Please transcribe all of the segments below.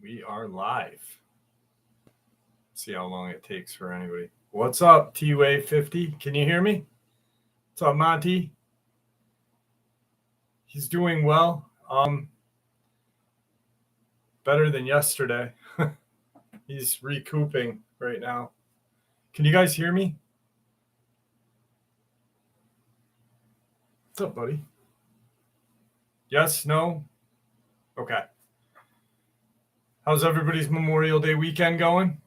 We are live. See how long it takes for anybody. What's up, T-Wave 50? Can you hear me? What's up, Monty? He's doing well. Better than yesterday. He's recouping right now. Can you guys hear me? What's up, buddy? Yes? No? Okay. How's everybody's Memorial Day weekend going?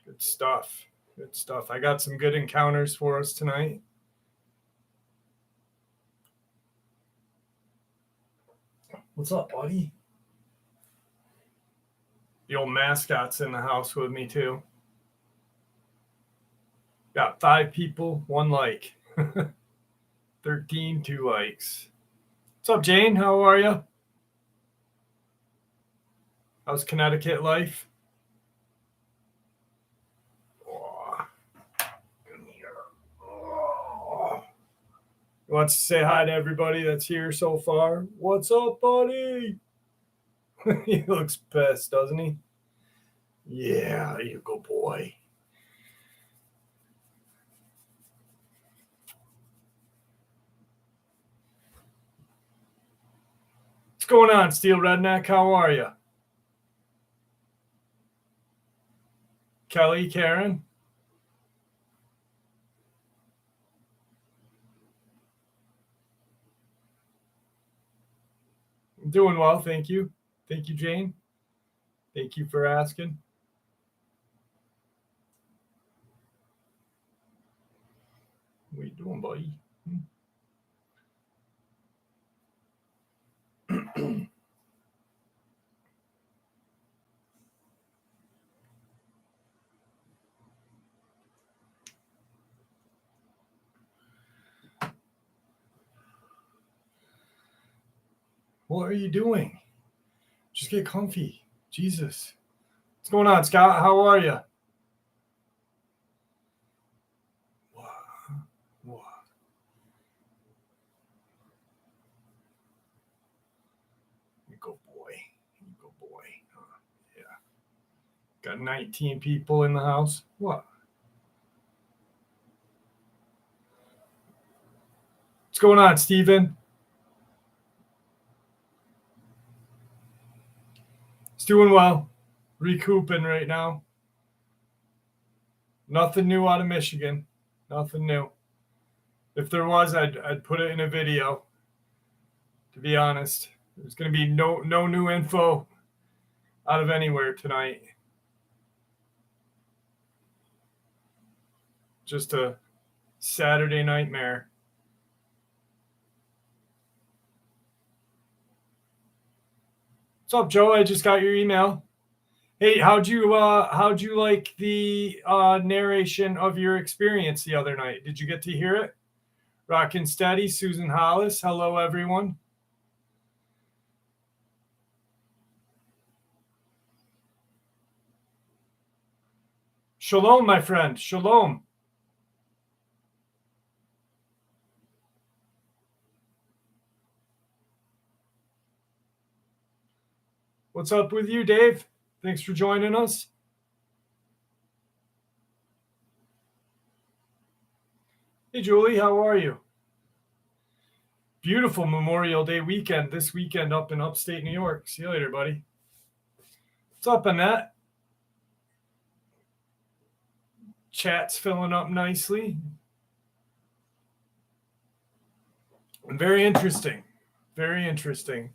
Good stuff. Good stuff. I got some good encounters for us tonight. What's up, buddy? The old mascot's in the house with me, too. Got 5 people, 1 like. 13, 2 likes. What's up, Jane? How are you? How's Connecticut life? Oh, come here. Oh. Wants to say hi to everybody that's here so far. What's up, buddy? He looks pissed, doesn't he? Yeah, you go, boy. What's going on, Steel Redneck? How are you? Kelly, Karen? I'm doing well, thank you. Thank you, Jane. Thank you for asking. What are you doing, buddy? What are you doing? Just get comfy. Jesus. What's going on, Scott? How are you? What? You go, boy. You go, boy. Yeah. Got 19 people in the house. What? What's going on, Steven? It's doing well. Recouping right now. Nothing new out of Michigan. Nothing new. If there was, I'd put it in a video. To be honest, there's going to be no new info out of anywhere tonight. Just a Saturday nightmare. What's up, Joe? I just got your email. Hey, how'd you like the narration of your experience the other night? Did you get to hear it? Rockin' Steady, Susan Hollis. Hello, everyone. Shalom, my friend. Shalom. What's up with you, Dave? Thanks for joining us. Hey, Julie, how are you? Beautiful Memorial Day weekend this weekend up in upstate New York. See you later, buddy. What's up, Annette? Chat's filling up nicely. Very interesting. Very interesting.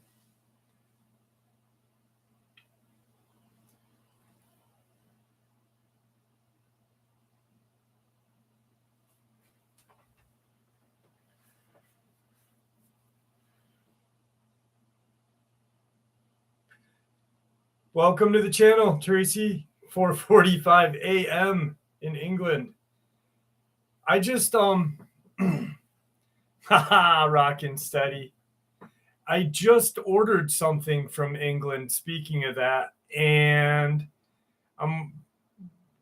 Welcome to the channel, Tracy. 4:45 a.m. in England. I just haha, rockin' steady. I just ordered something from England, speaking of that, and I'm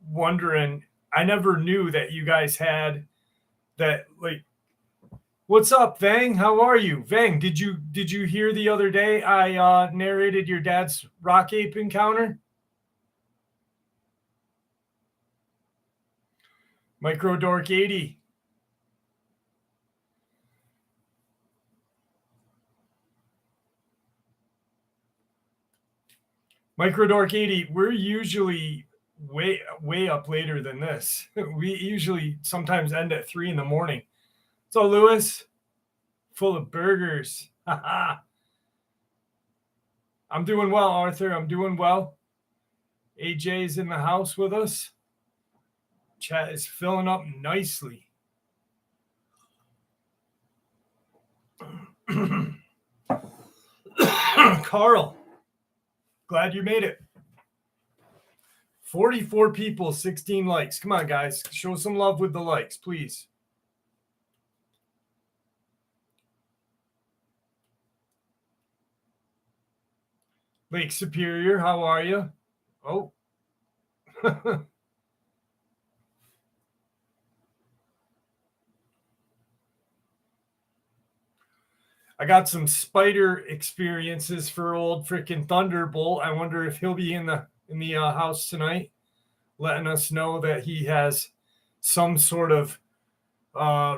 wondering, I never knew that you guys had that, like, what's up, Vang? How are you? Vang, did you hear the other day I narrated your dad's rock ape encounter? Micro Dork 80. Micro Dork 80, we're usually way up later than this. We usually sometimes end at 3 in the morning. So Lewis, full of burgers. I'm doing well, Arthur. I'm doing well. AJ's in the house with us. Chat is filling up nicely. Carl, glad you made it. 44 people, 16 likes. Come on, guys. Show some love with the likes, please. Lake Superior, how are you? Oh. I got some spider experiences for old freaking Thunderbolt. I wonder if he'll be in the house tonight, letting us know that he has some sort of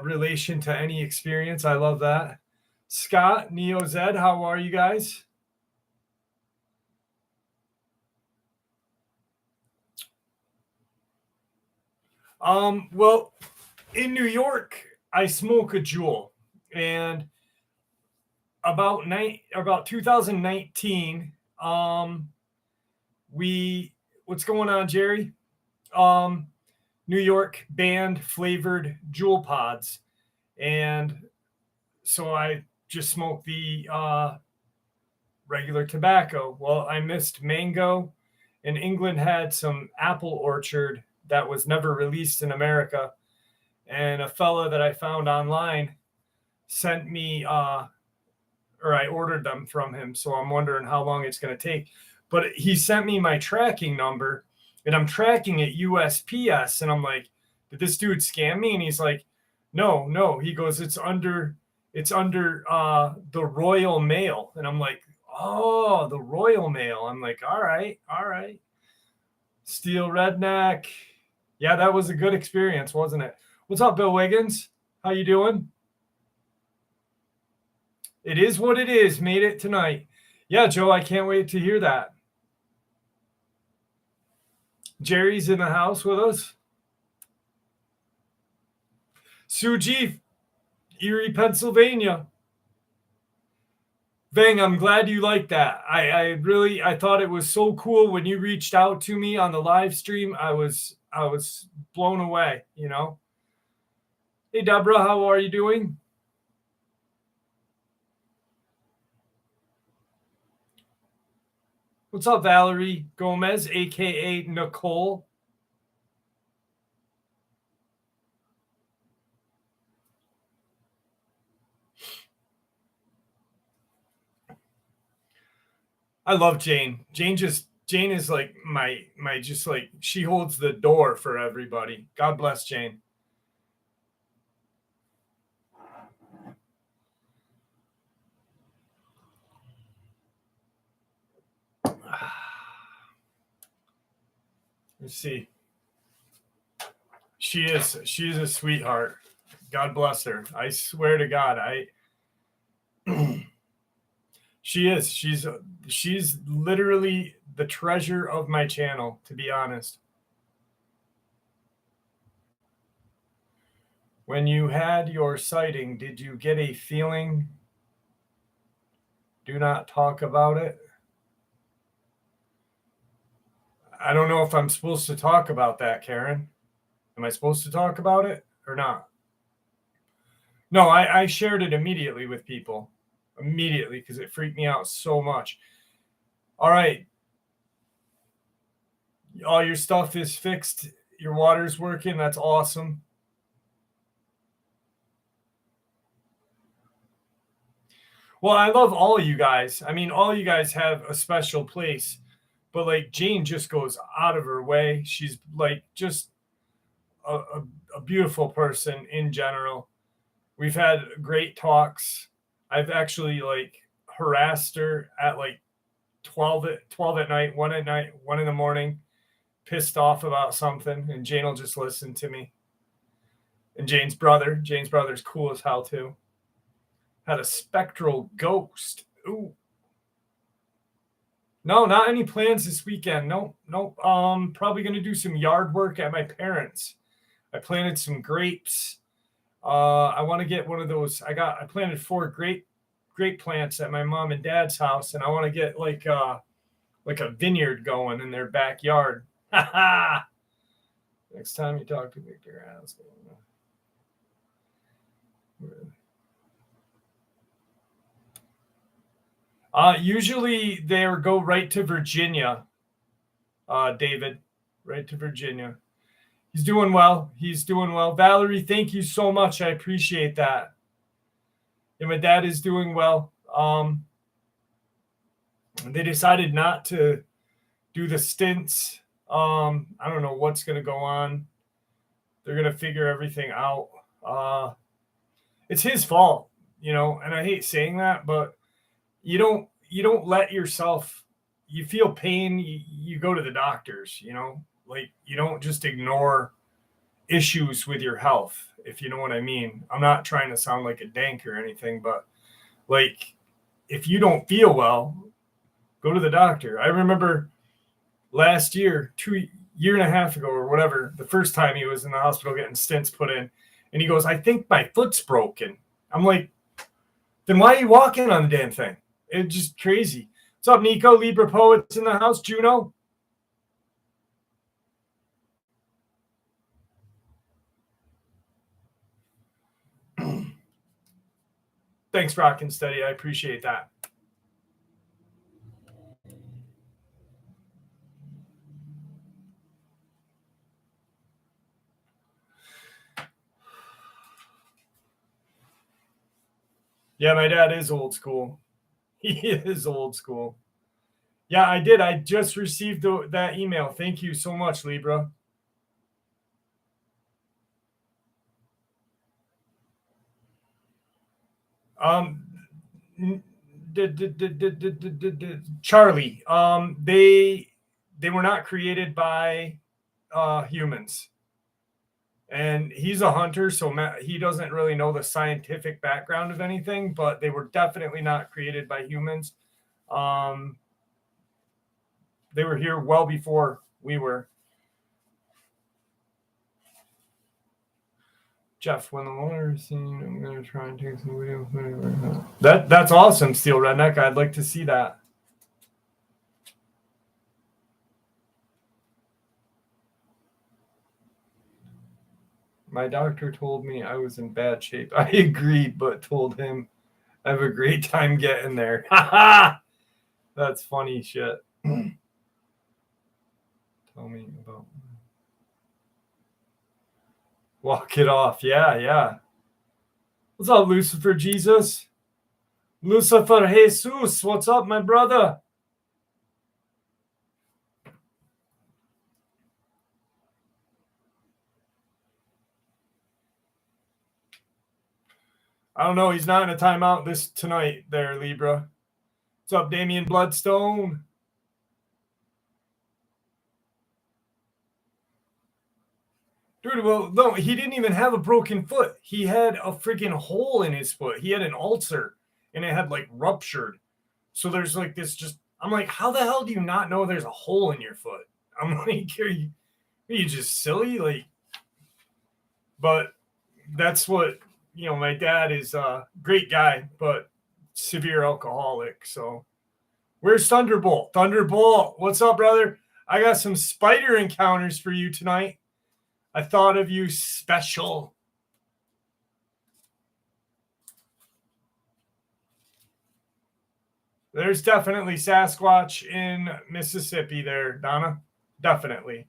relation to any experience. I love that. Scott, Neo Zed, how are you guys? Well, in New York, I smoke a Juul, and about 2019, what's going on, Jerry? New York banned flavored Juul pods, and so I just smoked the regular tobacco. Well, I missed mango, and England had some apple orchard that was never released in America, and a fella that I found online sent me or I ordered them from him, so I'm wondering how long it's going to take. But he sent me my tracking number, and I'm tracking it USPS, and I'm like, did this dude scam me? And he's like, no. He goes, it's under the Royal Mail, and I'm like, oh, the Royal Mail. I'm like, all right. Steel Redneck. Yeah, that was a good experience, wasn't it? What's up, Bill Wiggins? How you doing? It is what it is. Made it tonight. Yeah, Joe, I can't wait to hear that. Jerry's in the house with us. Suji, Erie, Pennsylvania. Vang, I'm glad you liked that. I thought it was so cool when you reached out to me on the live stream. I was blown away, you know. Hey Deborah, how are you doing? What's up, Valerie Gomez, aka Nicole? I love Jane. Jane is like my just like, she holds the door for everybody. God bless Jane. Let's see. She's a sweetheart. God bless her. I swear to God, she is. She's literally the treasure of my channel, to be honest. When you had your sighting, did you get a feeling? Do not talk about it. I don't know if I'm supposed to talk about that, Karen. Am I supposed to talk about it or not? No, I shared it immediately with people. Immediately, because it freaked me out so much. All right. All your stuff is fixed. Your water's working. That's awesome. Well, I love all you guys. I mean, all you guys have a special place. But like Jane just goes out of her way. She's like just a beautiful person in general. We've had great talks. I've actually like harassed her at like 12 at night, 1 at night, 1 in the morning, pissed off about something, and Jane will just listen to me. And Jane's brother's cool as hell too. Had a spectral ghost. Ooh. No, not any plans this weekend. Nope. Probably gonna do some yard work at my parents'. I planted some grapes. I want to get one of those. I planted 4 grape plants at my mom and dad's house, and I want to get like a vineyard going in their backyard. Next time you talk to Victor, ask him. Usually they go right to Virginia. David, right to Virginia. He's doing well. Valerie, thank you so much. I appreciate that. And my dad is doing well. They decided not to do the stints. I don't know what's going to go on. They're going to figure everything out. It's his fault, and I hate saying that, but you don't let yourself, you feel pain, you go to the doctors, like you don't just ignore issues with your health, if you know what I mean. I'm not trying to sound like a dank or anything, but like if you don't feel well, go to the doctor. I remember last year, 2 years and a half ago or whatever, the first time he was in the hospital getting stents put in, and he goes, I think my foot's broken. I'm like, then why are you walking on the damn thing? It's just crazy. What's up, Nico? Libra Poets in the house. Juno? Thanks, Rockin' Steady. I appreciate that. Yeah, my dad is old school. He is old school. Yeah, I did. I just received that email. Thank you so much, Libra. Charlie. They were not created by humans. And he's a hunter, so he doesn't really know the scientific background of anything, but they were definitely not created by humans. They were here well before we were. Jeff, when the water is seen, I'm going to try and take some video. That's awesome, Steel Redneck. I'd like to see that. My doctor told me I was in bad shape. I agreed, but told him I have a great time getting there. Ha ha! That's funny shit. Tell me about. Walk it off. Yeah. What's up, Lucifer Jesus? Lucifer Jesus, what's up, my brother? I don't know. He's not in a timeout tonight there, Libra. What's up, Damian Bloodstone? Dude, well, no, he didn't even have a broken foot. He had a freaking hole in his foot. He had an ulcer, and it had, like, ruptured. So there's, like, this just... I'm like, how the hell do you not know there's a hole in your foot? I'm like, are you just silly? Like, but that's what... my dad is a great guy, but severe alcoholic. So where's Thunderbolt? Thunderbolt, what's up, brother? I got some spider encounters for you tonight. I thought of you special. There's definitely Sasquatch in Mississippi there, Donna. Definitely.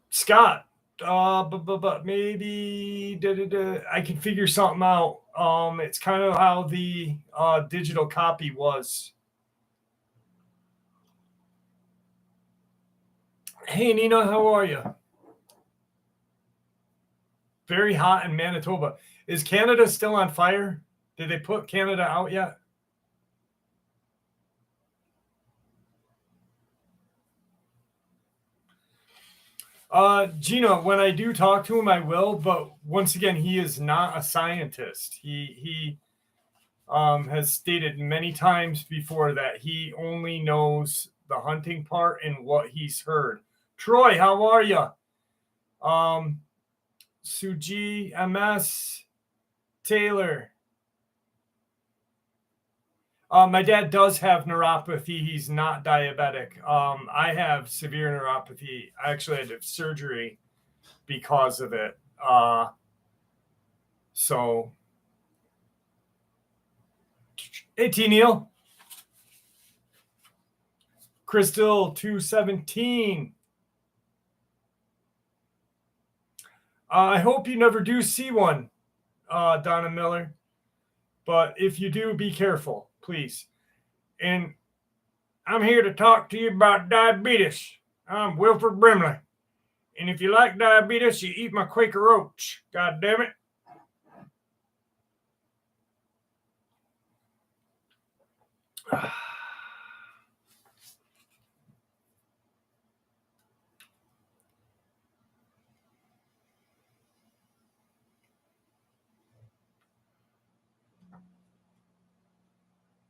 Scott, But maybe I can figure something out. It's kind of how the digital copy was. Hey, Nina, how are you? Very hot in Manitoba. Is Canada still on fire? Did they put Canada out yet? Gina, when I do talk to him, I will. But once again, he is not a scientist. He has stated many times before that he only knows the hunting part and what he's heard. Troy, how are you? Suji, MS, Taylor. My dad does have neuropathy. He's not diabetic. I have severe neuropathy. I actually had to have surgery because of it. So, hey, T. Neil. Crystal 217. I hope you never do see one, Donna Miller. But if you do, be careful, please. And I'm here to talk to you about diabetes. I'm Wilford Brimley. And if you like diabetes, you eat my Quaker Oats. God damn it.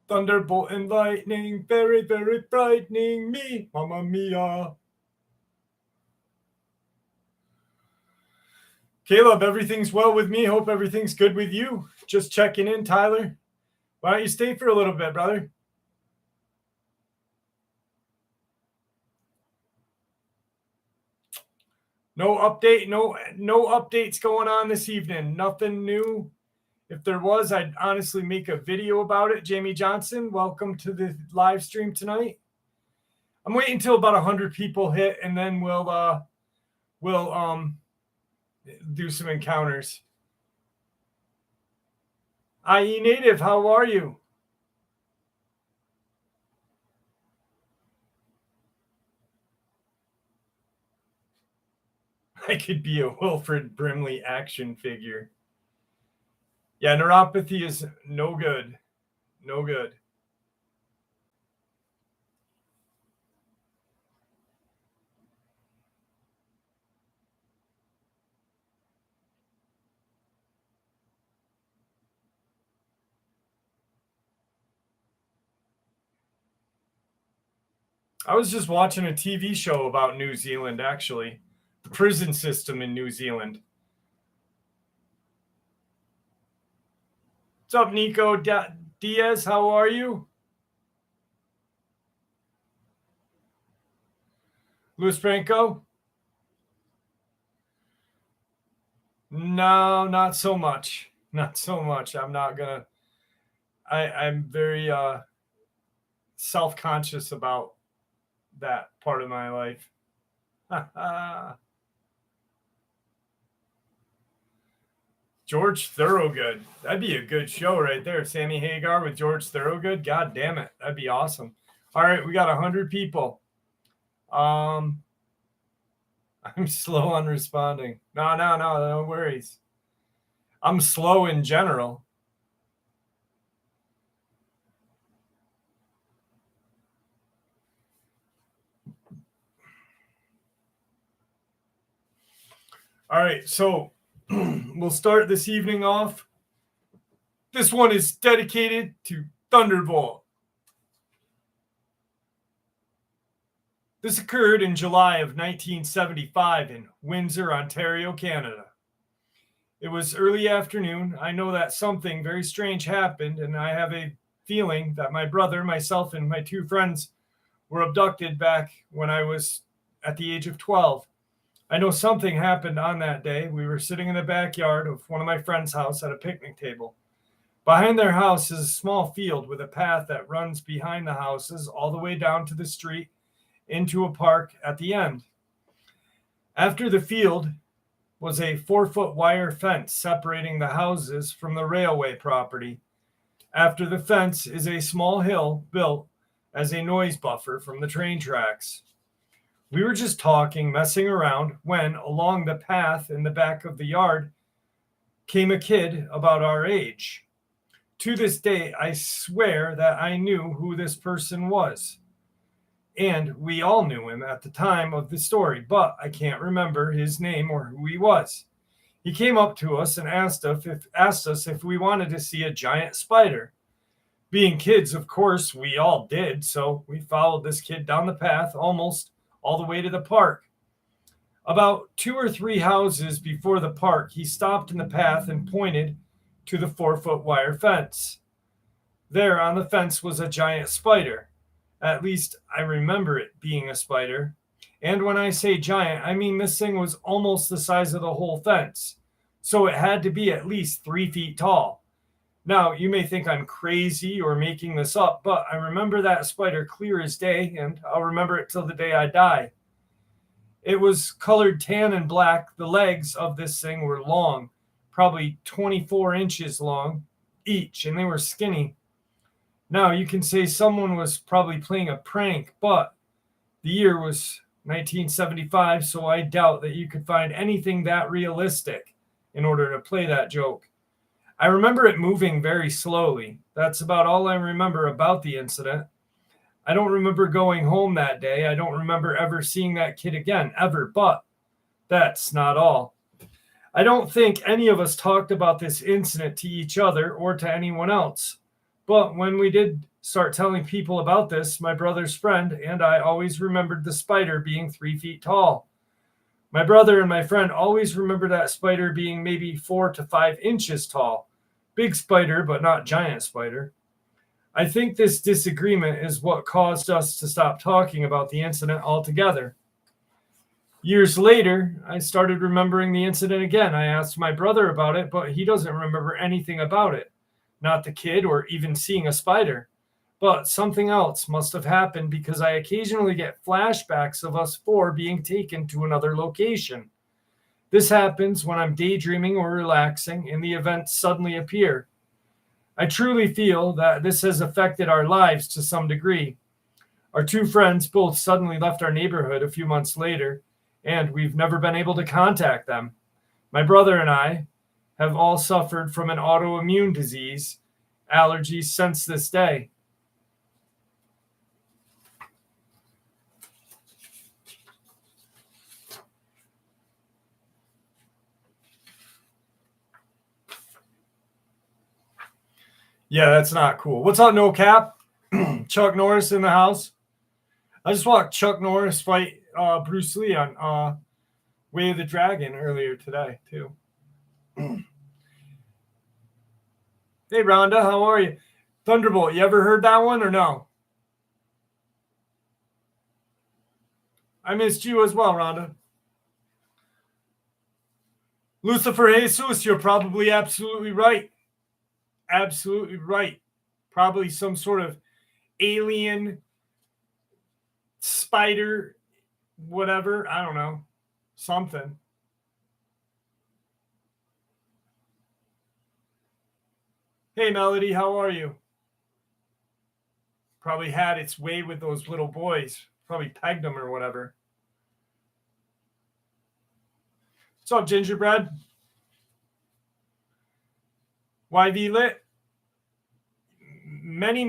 Thunderbolt and lightning, very, very frightening me, Mamma Mia. Caleb, everything's well with me. Hope everything's good with you. Just checking in, Tyler. Why don't you stay for a little bit, brother? No update, no updates going on this evening. Nothing new. If there was, I'd honestly make a video about it. Jamie Johnson, welcome to the live stream tonight. I'm waiting until about 100 people hit, and then we'll do some encounters. IE Native, how are you? I could be a Wilfred Brimley action figure. Yeah, neuropathy is no good. No good. I was just watching a TV show about New Zealand, actually. The prison system in New Zealand. What's up, Nico Diaz? How are you? Luis Franco? No, not so much. Not so much. I'm not gonna. I'm very self-conscious about that part of my life. George Thorogood. That'd be a good show right there. Sammy Hagar with George Thorogood. God damn it. That'd be awesome. All right, we got 100 people. I'm slow on responding. No worries. I'm slow in general. All right, so we'll start this evening off. This one is dedicated to Thunderbolt. This occurred in July of 1975 in Windsor, Ontario, Canada. It was early afternoon. I know that something very strange happened, and I have a feeling that my brother, myself, and my two friends were abducted back when I was at the age of 12. I know something happened on that day. We were sitting in the backyard of one of my friend's house at a picnic table. Behind their house is a small field with a path that runs behind the houses all the way down to the street into a park at the end. After the field, was a 4-foot wire fence separating the houses from the railway property. After the fence is a small hill built as a noise buffer from the train tracks. We were just talking, messing around, when along the path in the back of the yard came a kid about our age. To this day, I swear that I knew who this person was. And we all knew him at the time of the story, but I can't remember his name or who he was. He came up to us and asked us if we wanted to see a giant spider. Being kids, of course, we all did, so we followed this kid down the path almost all the way to the park. About 2 or 3 houses before the park, he stopped in the path and pointed to the 4-foot wire fence. There on the fence was a giant spider. At least I remember it being a spider. And when I say giant, I mean this thing was almost the size of the whole fence. So it had to be at least 3 feet tall. Now, you may think I'm crazy or making this up, but I remember that spider clear as day, and I'll remember it till the day I die. It was colored tan and black. The legs of this thing were long, probably 24 inches long each, and they were skinny. Now, you can say someone was probably playing a prank, but the year was 1975, so I doubt that you could find anything that realistic in order to play that joke. I remember it moving very slowly. That's about all I remember about the incident. I don't remember going home that day. I don't remember ever seeing that kid again, ever, but that's not all. I don't think any of us talked about this incident to each other or to anyone else. But when we did start telling people about this, my brother's friend and I always remembered the spider being 3 feet tall. My brother and my friend always remember that spider being maybe 4 to 5 inches tall. Big spider, but not giant spider. I think this disagreement is what caused us to stop talking about the incident altogether. Years later, I started remembering the incident again. I asked my brother about it, but he doesn't remember anything about it. Not the kid or even seeing a spider. But something else must have happened because I occasionally get flashbacks of us 4 being taken to another location. This happens when I'm daydreaming or relaxing and the events suddenly appear. I truly feel that this has affected our lives to some degree. Our 2 friends both suddenly left our neighborhood a few months later, and we've never been able to contact them. My brother and I have all suffered from an autoimmune disease, allergies since this day. Yeah, that's not cool. What's up, No Cap? Chuck Norris in the house. I just watched Chuck Norris fight Bruce Lee on Way of the Dragon earlier today, too. Hey, Rhonda, how are you? Thunderbolt, you ever heard that one or no? I missed you as well, Rhonda. Lucifer Jesus, you're probably absolutely right. Absolutely right. Probably some sort of alien spider, whatever. I don't know. Something. Hey, Melody, how are you? Probably had its way with those little boys. Probably pegged them or whatever. What's up, Gingerbread? YV Lit? Many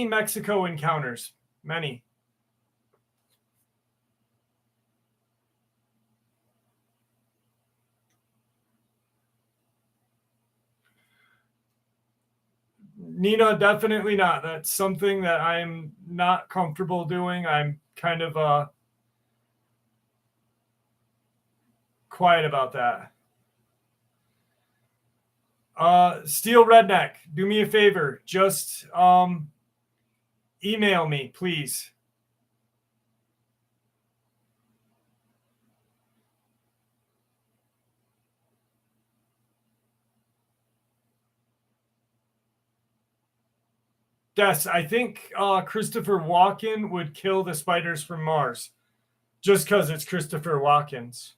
Mexico encounters. Many. Nina, definitely not. That's something that I'm not comfortable doing. I'm kind of quiet about that. Steel Redneck, do me a favor. Just email me, please. Yes, I think Christopher Walken would kill the spiders from Mars just because it's Christopher Walken's.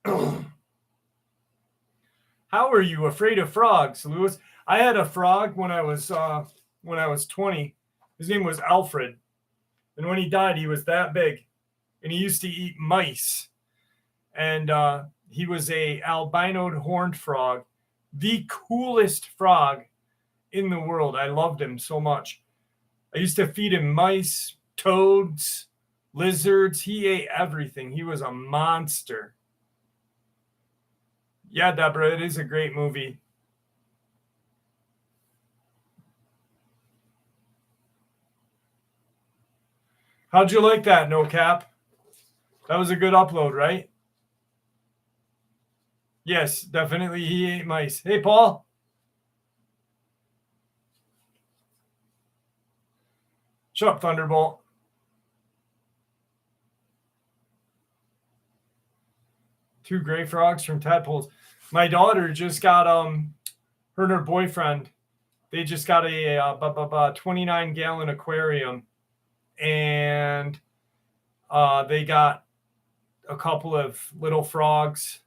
How are you afraid of frogs, Lewis? I had a frog when I was 20. His name was Alfred, and when he died, he was that big, and he used to eat mice. And he was a albino horned frog, the coolest frog in the world. I loved him so much. I used to feed him mice, toads, lizards. He ate everything. He was a monster. Yeah, Deborah, it is a great movie. How'd you like that, No Cap? That was a good upload, right? Yes, definitely he ate mice. Hey, Paul. Shut up, Thunderbolt. Two gray frogs from tadpoles. My daughter just got her and her boyfriend. They just got a 29-gallon aquarium, and they got a couple of little frogs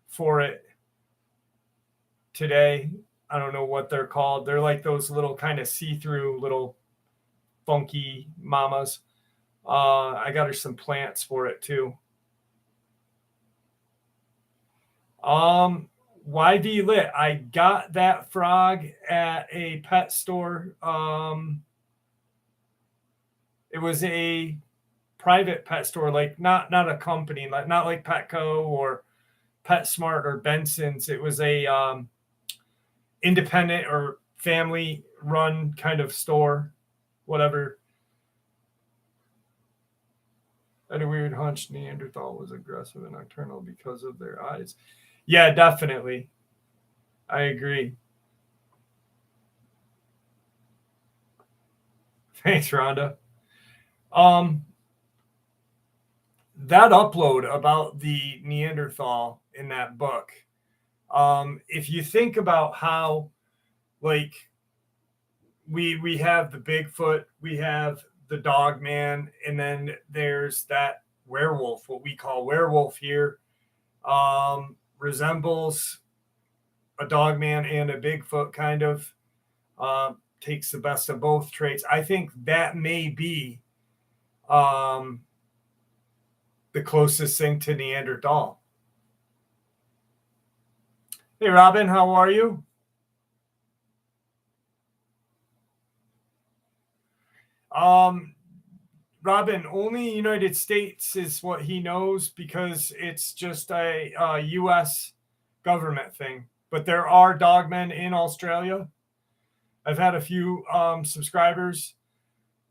for it today. I don't know what they're called. They're like those little kind of see-through little funky mamas. I got her some plants for it too. YD Lit. I got that frog at a pet store. It was a private pet store, like not a company, like not like Petco or PetSmart or Benson's. It was a independent or family run kind of store, whatever. I had a weird hunch Neanderthal was aggressive and nocturnal because of their eyes. Yeah, definitely. I agree. Thanks, Rhonda. That upload about the Neanderthal in that book, if you think about how, like, we have the Bigfoot, we have the Dogman, and then there's that werewolf, what we call werewolf here, resembles a Dogman and a Bigfoot kind of, takes the best of both traits. I think that may be the closest thing to Neanderthal. Hey, Robin, how are you? Robin, only United States is what he knows because it's just a U.S. government thing. But there are dogmen in Australia. I've had a few subscribers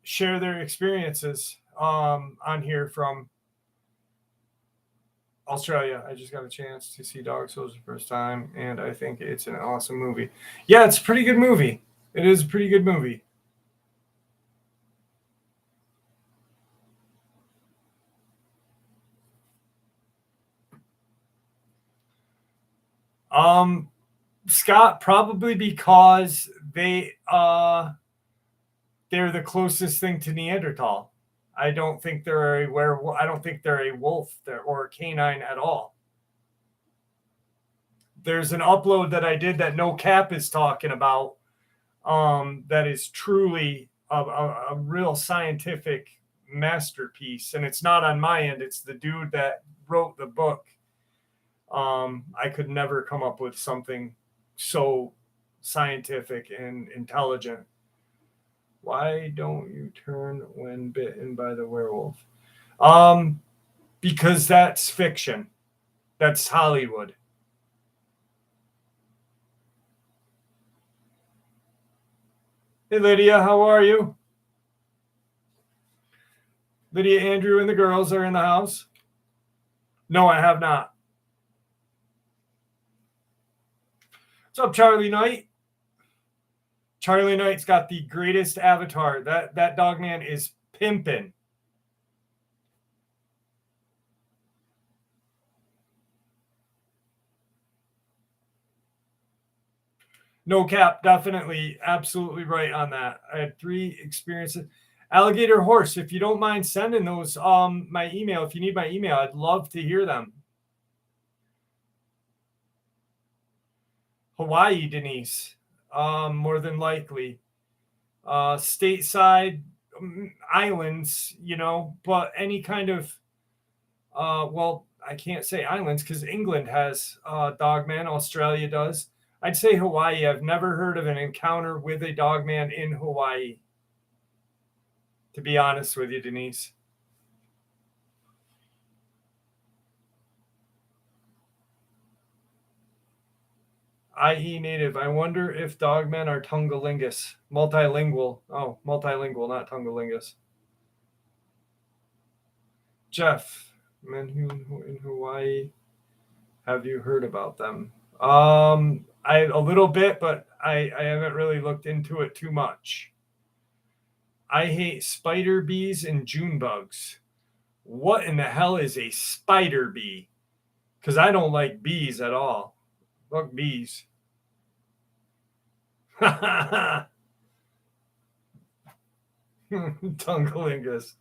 share their experiences on here from Australia. I just got a chance to see Dog Souls the first time, and I think it's an awesome movie. Yeah, it's a pretty good movie. It is a pretty good movie. Scott, probably because they're the closest thing to Neanderthal. I don't think they're a werewolf. I don't think they're a wolf or a canine at all. There's an upload that I did that No Cap is talking about that is truly a real scientific masterpiece. And it's not on my end. It's the dude that wrote the book. I could never come up with something so scientific and intelligent. Why don't you turn when bitten by the werewolf? Because that's fiction. That's Hollywood. Hey, Lydia, how are you? Lydia, Andrew, and the girls are in the house. No, I have not. What's up, Charlie Knight? Charlie Knight's got the greatest avatar. That Dogman is pimping. No Cap, definitely, absolutely right on that. I had 3 experiences. Alligator horse, if you don't mind sending those my email, if you need my email, I'd love to hear them. Hawaii, Denise. More than likely. Stateside islands, but any kind of, well, I can't say islands because England has Dogman, Australia does. I'd say Hawaii. I've never heard of an encounter with a Dogman in Hawaii, to be honest with you, Denise. IE native. I wonder if Dogmen are Tungalingus. Multilingual. Oh, multilingual, not Tungalingus. Jeff, men who in Hawaii. Have you heard about them? I a little bit, but I haven't really looked into it too much. I hate spider bees and June bugs. What in the hell is a spider bee? Because I don't like bees at all. Fuck bees. Tungalingus.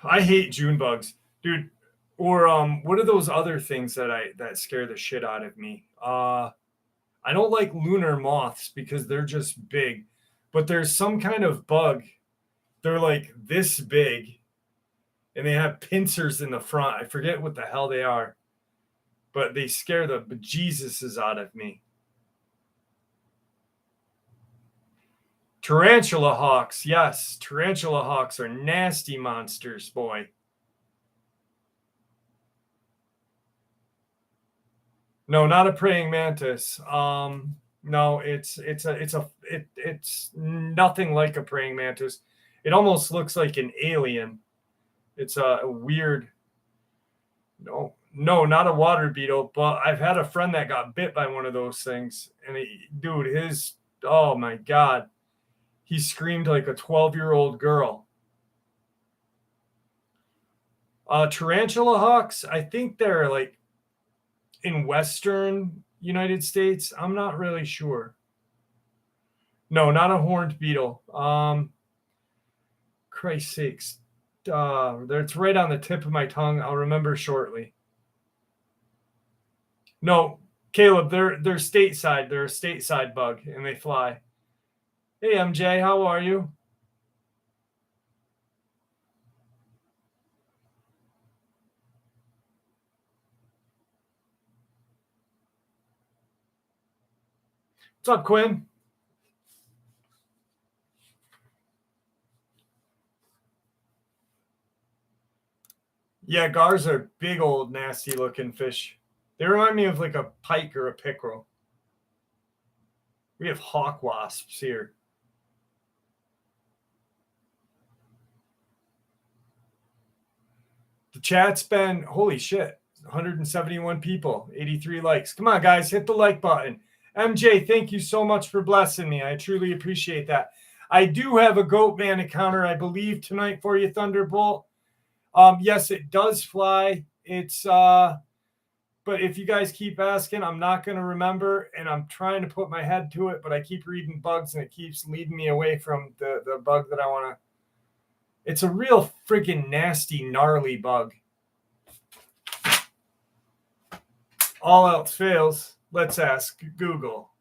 I hate June bugs, dude. Or what are those other things that scare the shit out of me? I don't like lunar moths because they're just big, but there's some kind of bug. They're like this big, and they have pincers in the front. I forget what the hell they are, but they scare the bejesuses out of me. Tarantula hawks, yes, tarantula hawks are nasty monsters, boy. No, not a praying mantis. No, it's nothing like a praying mantis. It almost looks like an alien. It's a weird. No, not a water beetle. But I've had a friend that got bit by one of those things, and oh my god, he screamed like a 12-year-old girl. Tarantula hawks, I think they're like in Western United States. I'm not really sure. No, not a horned beetle. Christ's sakes. It's right on the tip of my tongue. I'll remember shortly. No, Caleb, they're stateside. They're a stateside bug, and they fly. Hey, MJ, how are you? What's up, Quinn? Yeah, gars are big old nasty looking fish. They remind me of like a pike or a pickerel. We have hawk wasps here. The chat's been, holy shit, 171 people, 83 likes. Come on, guys, hit the like button. MJ, thank you so much for blessing me. I truly appreciate that. I do have a Goatman encounter, I believe, tonight for you, Thunderbolt. Yes, it does fly. It's but if you guys keep asking, I'm not going to remember, and I'm trying to put my head to it, but I keep reading bugs, and it keeps leading me away from the bug that I want to. It's a real freaking nasty, gnarly bug. All else fails. Let's ask Google.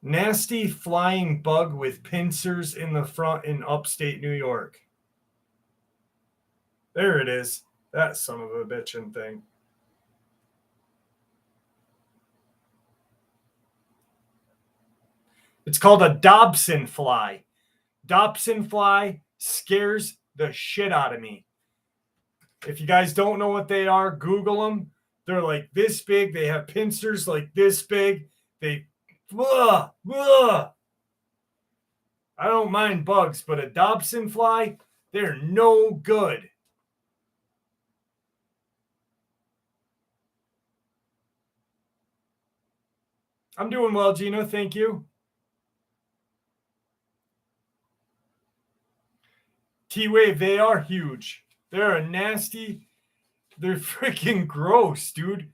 Nasty flying bug with pincers in the front in upstate New York. There it is. That son of a bitchin' thing. It's called a Dobson fly. Dobson fly scares the shit out of me. If you guys don't know what they are, Google them. They're like this big. They have pincers like this big. They, I don't mind bugs, but a Dobson fly, they're no good. I'm doing well, Gino. Thank you. T-Wave, they are huge. They're a nasty. They're freaking gross, dude.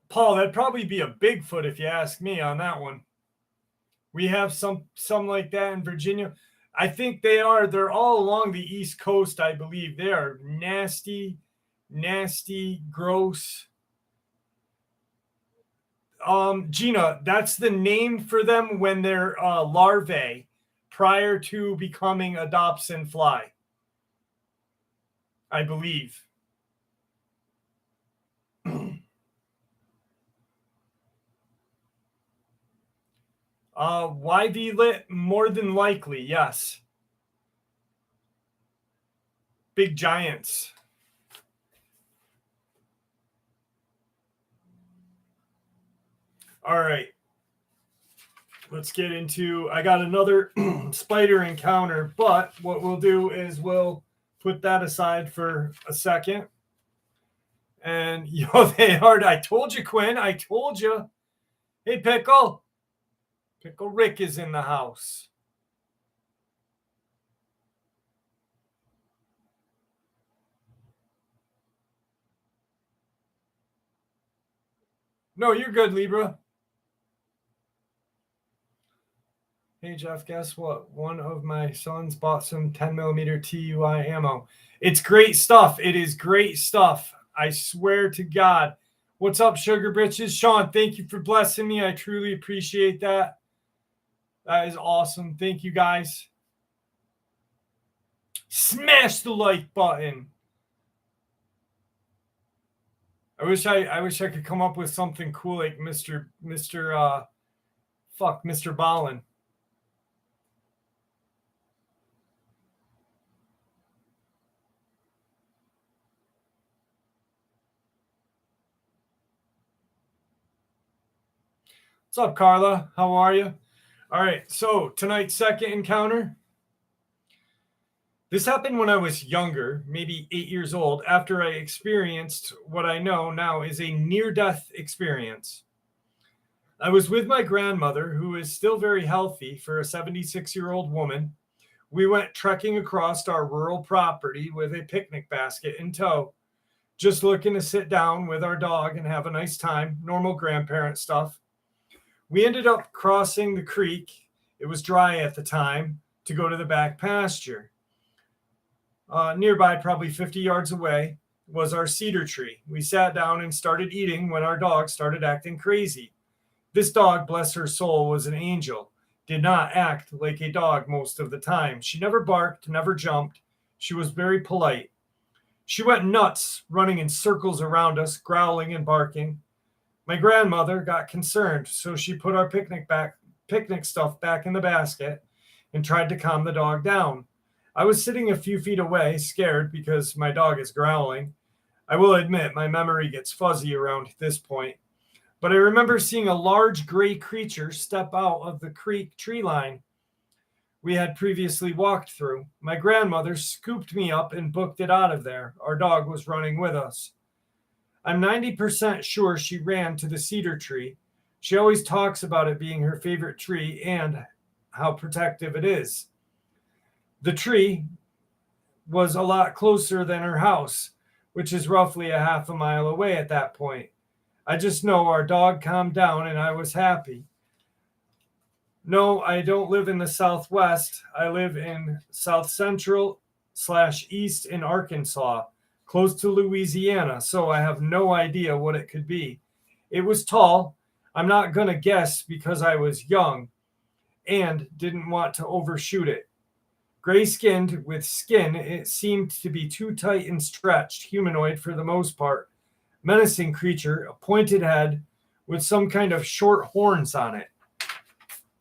Paul, that'd probably be a Bigfoot if you ask me on that one. We have some like that in Virginia. I think they're all along the East Coast, I believe. They are nasty, gross. Gina, that's the name for them when they're larvae prior to becoming a Dobson fly, I believe. YV lit, more than likely, yes. Big giants. All right. Let's get into, I got another spider encounter, but what we'll do is we'll put that aside for a second. And, they are, I told you, Quinn, I told you. Hey, Pickle. Pickle Rick is in the house. No, you're good, Libra. Hey, Jeff, guess what? One of my sons bought some 10 millimeter TUI ammo. It's great stuff. It is great stuff. I swear to God. What's up, Sugar Britches? Sean, thank you for blessing me. I truly appreciate that. That is awesome. Thank you, guys. Smash the like button. I wish I could come up with something cool like Mr. Ballin. What's up, Carla? How are you? All right, so tonight's second encounter. This happened when I was younger, maybe 8 years old, after I experienced what I know now is a near-death experience. I was with my grandmother, who is still very healthy for a 76-year-old woman. We went trekking across our rural property with a picnic basket in tow, just looking to sit down with our dog and have a nice time, normal grandparent stuff. We ended up crossing the creek. It was dry at the time to go to the back pasture. Nearby, probably 50 yards away, was our cedar tree. We sat down and started eating when our dog started acting crazy. This dog, bless her soul, was an angel. Did not act like a dog most of the time. She never barked, never jumped. She was very polite. She went nuts, running in circles around us, growling and barking. My grandmother got concerned, so she put our picnic stuff back in the basket and tried to calm the dog down. I was sitting a few feet away, scared because my dog is growling. I will admit my memory gets fuzzy around this point, but I remember seeing a large gray creature step out of the creek tree line we had previously walked through. My grandmother scooped me up and booked it out of there. Our dog was running with us. I'm 90% sure she ran to the cedar tree. She always talks about it being her favorite tree and how protective it is. The tree was a lot closer than her house, which is roughly a half a mile away at that point. I just know our dog calmed down and I was happy. No, I don't live in the Southwest. I live in South Central / East in Arkansas, close to Louisiana, so I have no idea what it could be. It was tall. I'm not going to guess because I was young and didn't want to overshoot it. Gray-skinned with skin, it seemed to be too tight and stretched, humanoid for the most part. Menacing creature, a pointed head with some kind of short horns on it.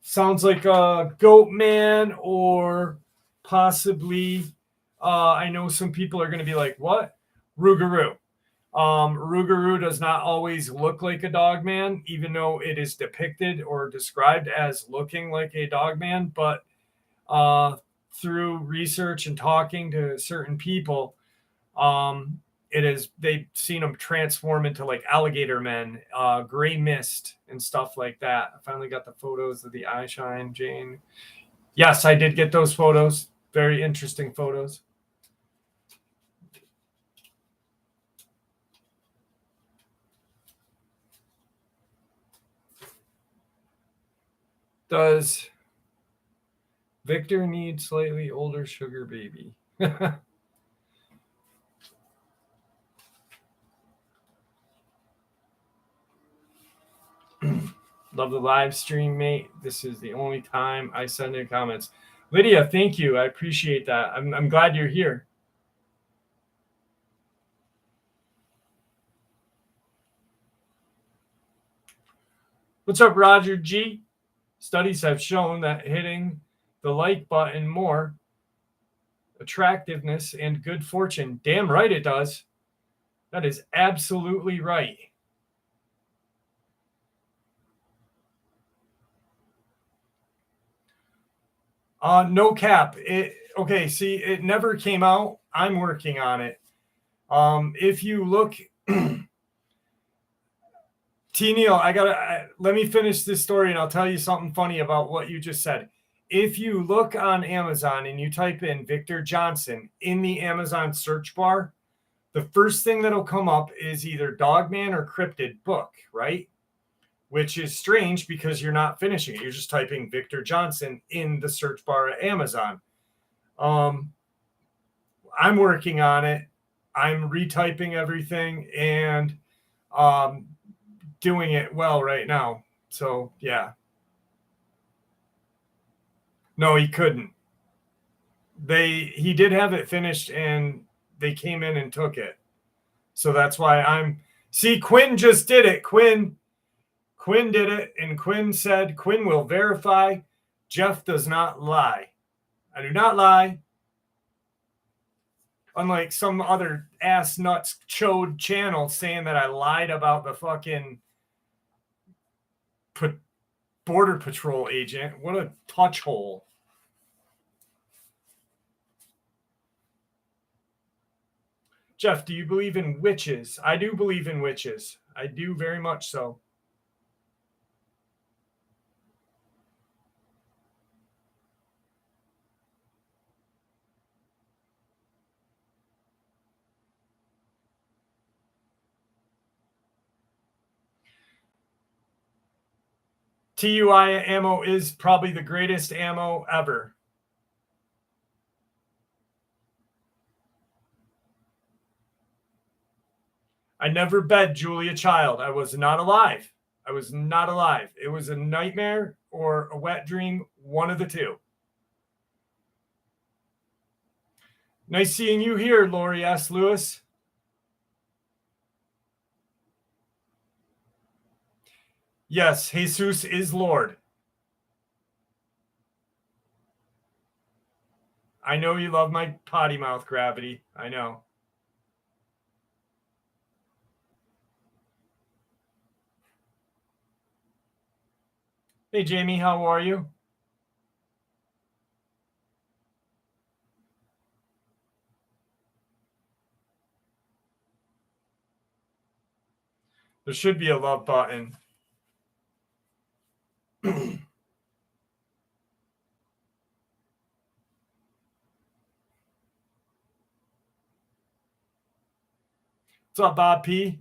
Sounds like a goat man or possibly, I know some people are going to be like, what? Rougarou. Rougarou does not always look like a dog man, even though it is depicted or described as looking like a dog man. But through research and talking to certain people, they've seen them transform into like alligator men, gray mist and stuff like that. I finally got the photos of the eye shine, Jane. Yes, I did get those photos. Very interesting photos. Does Victor need slightly older sugar baby? Love the live stream, mate. This is the only time I send in comments. Lydia, thank you. I appreciate that. I'm glad you're here. What's up, Roger G? Studies have shown that hitting the like button more attractiveness and good fortune. Damn right it does. That is absolutely right. No cap. Okay, see, it never came out. I'm working on it. If you look, T. Neal, let me finish this story and I'll tell you something funny about what you just said. If you look on Amazon and you type in Victor Johnson in the Amazon search bar, the first thing that'll come up is either Dogman or Cryptid book, right? Which is strange because you're not finishing it. You're just typing Victor Johnson in the search bar at Amazon. I'm working on it. I'm retyping everything and doing it well right now. So, yeah. No, he couldn't. He did have it finished and they came in and took it. So that's why see, Quinn just did it. Quinn did it, and Quinn said Quinn will verify Jeff does not lie. I do not lie. Unlike some other ass nuts chode channel saying that I lied about the fucking Border Patrol agent. What a touch hole. Jeff, do you believe in witches? I do believe in witches. I do very much so. TUI ammo is probably the greatest ammo ever. I never bed Julia Child. I was not alive. I was not alive. It was a nightmare or a wet dream, one of the two. Nice seeing you here, Lori S. Lewis. Yes, Jesus is Lord. I know you love my potty mouth gravity. I know. Hey, Jamie, how are you? There should be a love button. What's up, Bob P?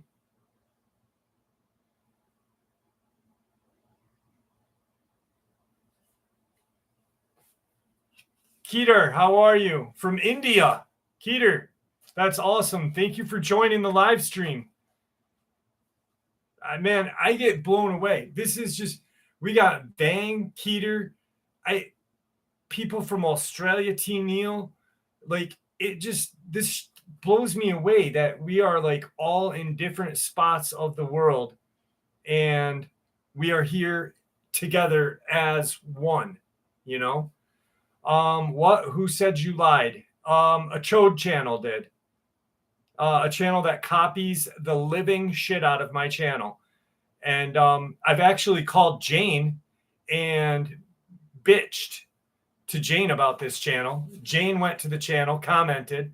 Keter, how are you? From India. Keter, that's awesome. Thank you for joining the live stream. Man, I get blown away. This is just, we got Bang, Keter, people from Australia, T. Neal. Like, this blows me away that we are like all in different spots of the world and we are here together as one, you know? Who said you lied? A chode channel did. A channel that copies the living shit out of my channel. And I've actually called Jane and bitched to Jane about this channel. Jane went to the channel, commented,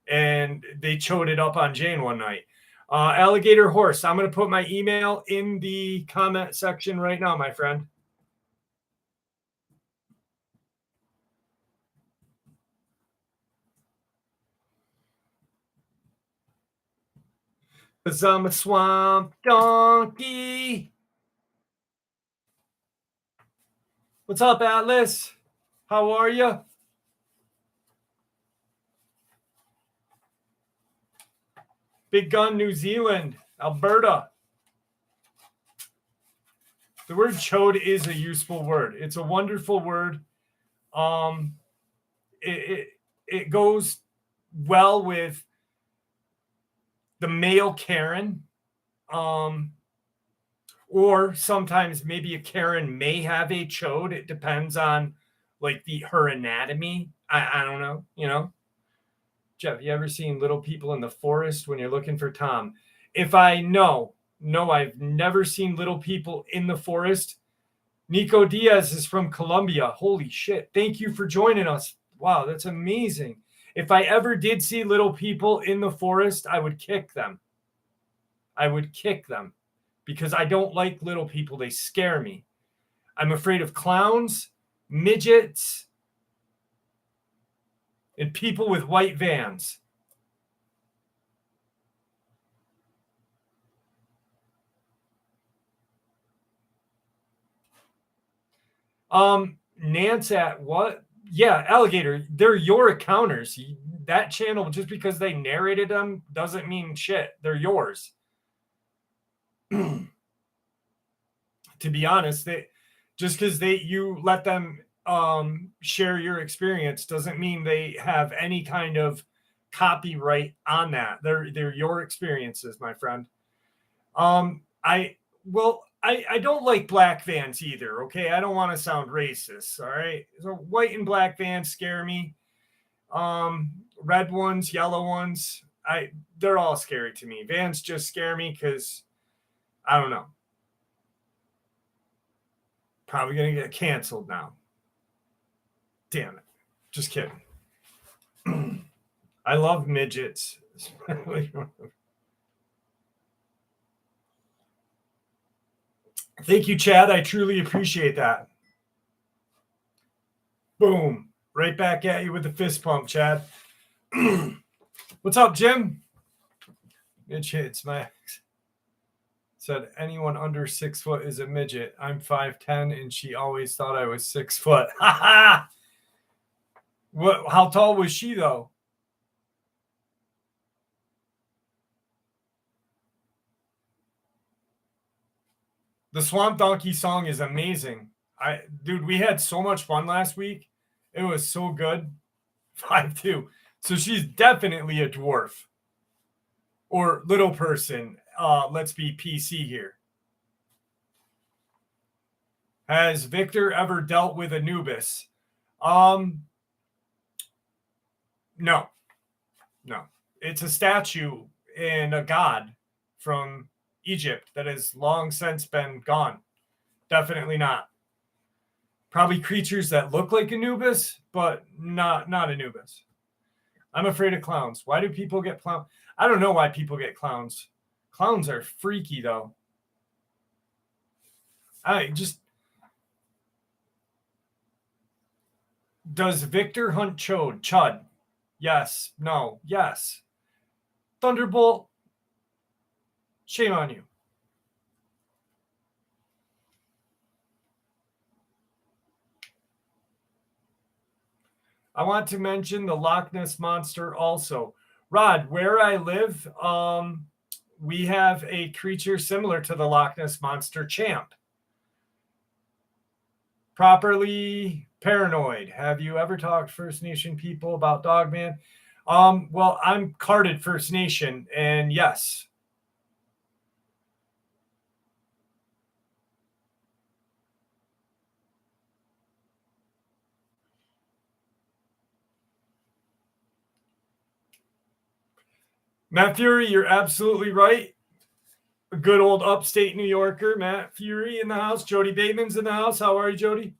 and they chode it up on Jane one night. Alligator Horse, I'm going to put my email in the comment section right now, my friend. Because I'm a swamp donkey. What's up, Atlas? How are you? Big Gun, New Zealand, Alberta. The word chode is a useful word. It's a wonderful word. Um, it goes well with the male Karen. Or sometimes maybe a Karen may have a chode. It depends on like her anatomy. I don't know, you know. Jeff, you ever seen Little People in the Forest when you're looking for Tom? If I know, no, I've never seen Little People in the Forest. Nico Diaz is from Colombia. Holy shit. Thank you for joining us. Wow, that's amazing. If I ever did see Little People in the Forest, I would kick them. I would kick them because I don't like little people. They scare me. I'm afraid of clowns, midgets, and people with white vans. Nance at what? Yeah, Alligator. They're your accounters. That channel, just because they narrated them, doesn't mean shit. They're yours. To be honest, just because you let them share your experience doesn't mean they have any kind of copyright on that. They're your experiences, my friend. I don't like black vans either. Okay, I don't want to sound racist. All right, so white and black vans scare me. Red ones, yellow ones, they're all scary to me. Vans just scare me because I don't know. Probably gonna get canceled now. Damn it. Just kidding. I love midgets. Thank you, Chad. I truly appreciate that. Boom. Right back at you with the fist pump, Chad. What's up, Jim? Midgets, Max. Said anyone under 6 foot is a midget. I'm 5'10", and she always thought I was 6 foot. Ha ha! What? How tall was she, though? The Swamp Donkey song is amazing. Dude, we had so much fun last week. It was so good. 5'2". So she's definitely a dwarf. Or little person. Let's be PC here. Has Victor ever dealt with Anubis? No. It's a statue and a god from Egypt that has long since been gone. Definitely not. Probably creatures that look like Anubis, but not Anubis. I'm afraid of clowns. Why do people get clowns? I don't know why people get clowns. Clowns are freaky, though. Does Victor hunt chud? Yes. No. Yes. Thunderbolt. Shame on you. I want to mention the Loch Ness Monster also. Rod, where I live, we have a creature similar to the Loch Ness Monster, Champ. Properly paranoid. Have you ever talked First Nation people about Dogman? Well, I'm carded First Nation, and yes. Matt Fury, you're absolutely right. A good old upstate New Yorker, Matt Fury in the house. Jody Bateman's in the house. How are you, Jody?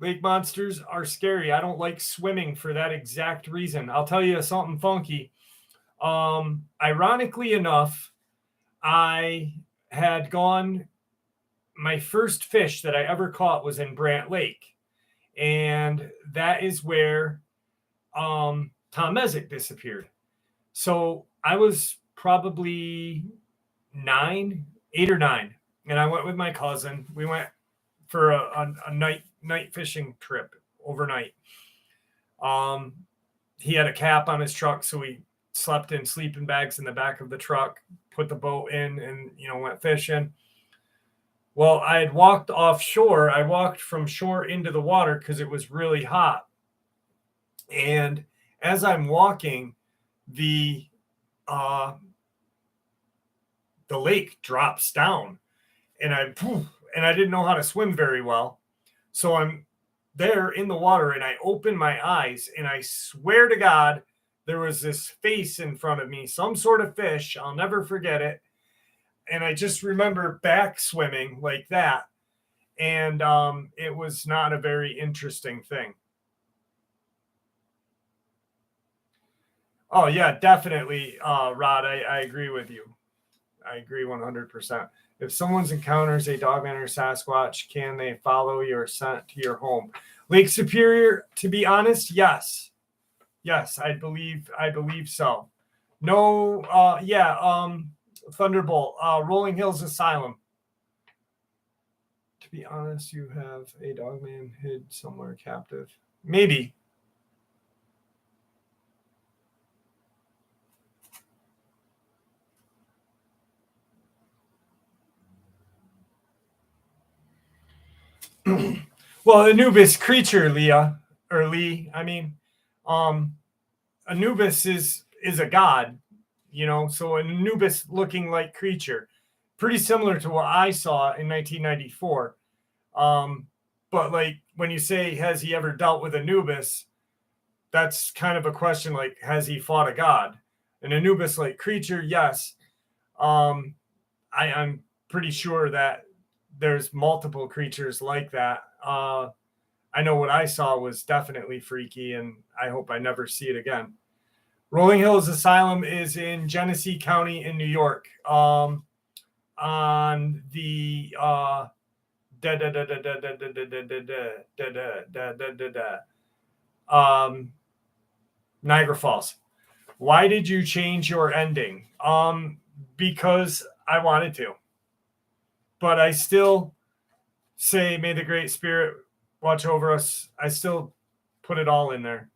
Lake monsters are scary. I don't like swimming for that exact reason. I'll tell you something funky. Ironically enough, I had gone, my first fish that I ever caught was in Brant Lake. And that is where Tom Mezek disappeared. So I was probably 9, 8 or 9, and I went with my cousin. We went for a night fishing trip overnight. Um, he had a cap on his truck, so we slept in sleeping bags in the back of the truck, put the boat in, and went fishing. Well, I had walked offshore. I walked from shore into the water because it was really hot. And as I'm walking, the lake drops down, and I didn't know how to swim very well, so I'm there in the water, and I open my eyes, and I swear to God, there was this face in front of me, some sort of fish. I'll never forget it. And I just remember back swimming like that. And it was not a very interesting thing. Oh, yeah, definitely, Rod. I agree with you. I agree 100%. If someone encounters a Dogman or Sasquatch, can they follow your scent to your home? Lake Superior, to be honest, yes. Yes, I believe so. No, Thunderbolt, Rolling Hills Asylum. To be honest, you have a Dogman hid somewhere captive. Maybe. Well, Anubis creature, Leah, or Lee. I mean, Anubis is a god, so an Anubis looking like creature, pretty similar to what I saw in 1994. But like when you say, has he ever dealt with Anubis? That's kind of a question. Like, has he fought a god? An Anubis like creature? Yes. I'm pretty sure that there's multiple creatures like that. I know what I saw was definitely freaky, and I hope I never see it again. Rolling Hills Asylum is in Genesee County in New York, on the Niagara Falls. Why did you change your ending? Because I wanted to, but I still say, may the Great Spirit watch over us. I still put it all in there.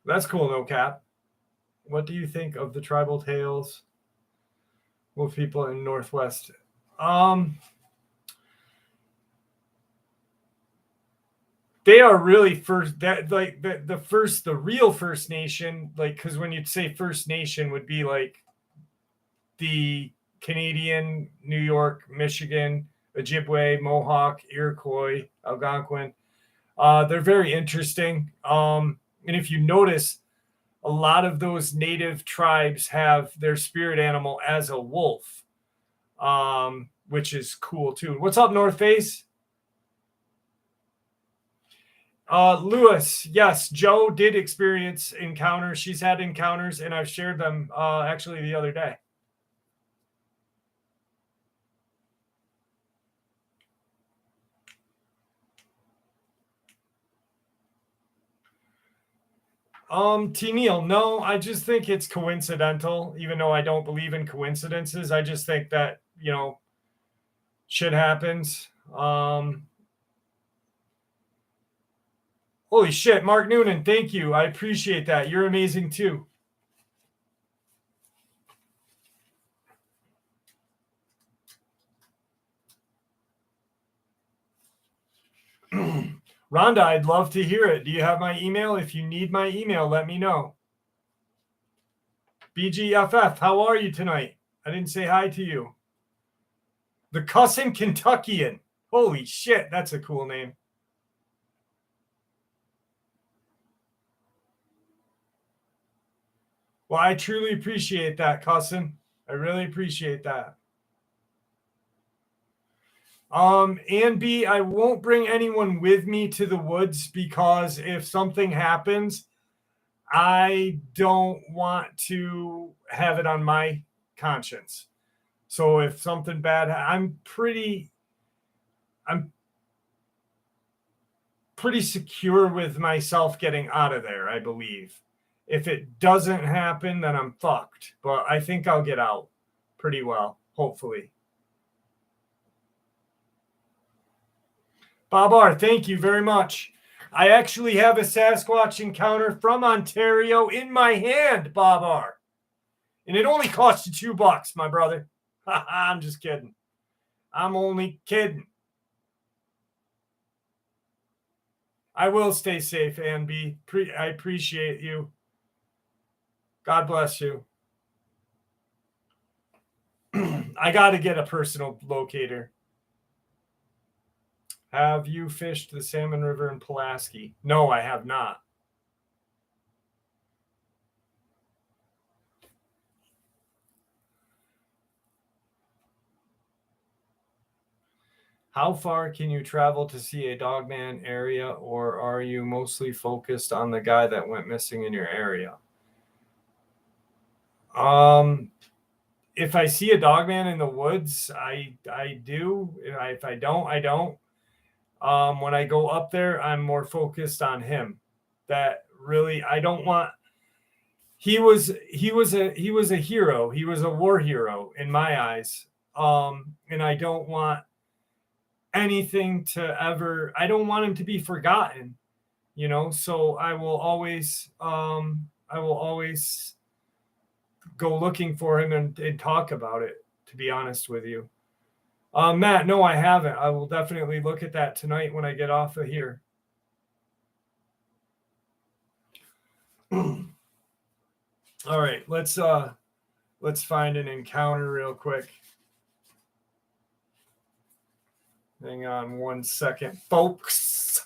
That's cool, no cap. What do you think of the tribal tales with people in Northwest? They are really first, that like the real First Nation, like, because when you'd say First Nation would be like the Canadian, New York, Michigan, Ojibwe, Mohawk, Iroquois, Algonquin. They're very interesting. And if you notice, a lot of those native tribes have their spirit animal as a wolf, which is cool too. What's up, North Face? Lewis, yes, Joe did experience encounters. She's had encounters, and I've shared them actually the other day. T. Neal, no, I just think it's coincidental, even though I don't believe in coincidences. I just think that, shit happens. Holy shit, Mark Noonan, thank you. I appreciate that. You're amazing too. Rhonda, I'd love to hear it. Do you have my email? If you need my email, let me know. BGFF, how are you tonight? I didn't say hi to you. The Cussin Kentuckian. Holy shit, that's a cool name. Well, I truly appreciate that, Cussin. I really appreciate that. And B, I won't bring anyone with me to the woods because if something happens, I don't want to have it on my conscience. So if something bad, I'm pretty secure with myself getting out of there, I believe. If it doesn't happen, then I'm fucked. But I think I'll get out pretty well, hopefully. Bob R., thank you very much. I actually have a Sasquatch encounter from Ontario in my hand, Bob R. And it only cost you $2, my brother. I'm just kidding. I'm only kidding. I will stay safe, Ann B. I appreciate you. God bless you. I got to get a personal locator. Have you fished the Salmon River in Pulaski? No, I have not. How far can you travel to see a Dogman area, or are you mostly focused on the guy that went missing in your area? If I see a Dogman in the woods, I do. If I don't, I don't. When I go up there, I'm more focused on him. That really, I don't want. He was a hero. He was a war hero in my eyes. And I don't want anything to ever. I don't want him to be forgotten. So I will always go looking for him and talk about it, to be honest with you. Matt, no, I haven't. I will definitely look at that tonight when I get off of here. All right, let's find an encounter real quick. Hang on one second, folks.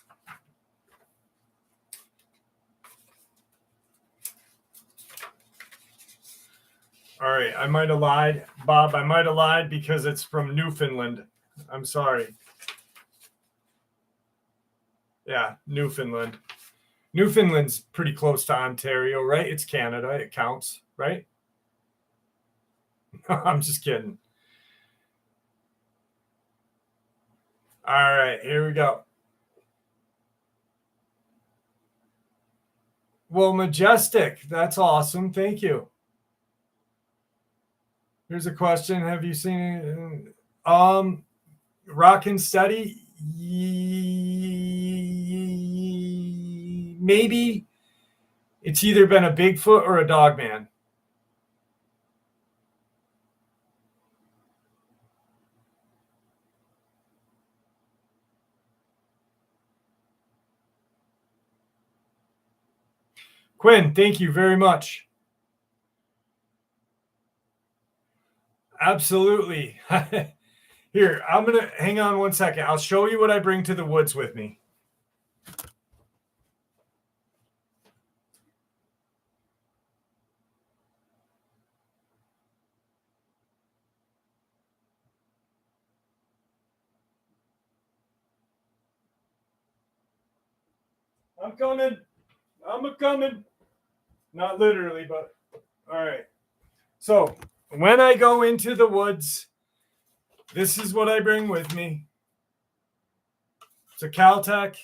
All right, I might have lied. Bob, I might have lied because it's from Newfoundland. I'm sorry. Yeah, Newfoundland. Newfoundland's pretty close to Ontario, right? It's Canada. It counts, right? I'm just kidding. All right, here we go. Well, Majestic, that's awesome. Thank you. Here's a question. Have you seen Rockin' Steady? Maybe it's either been a Bigfoot or a Dogman. Quinn, thank you very much. Absolutely. Here, I'm going to hang on one second. I'll show you what I bring to the woods with me. I'm coming. I'm a-coming. Not literally, but all right. So when I go into the woods, this is what I bring with me. It's a Caltech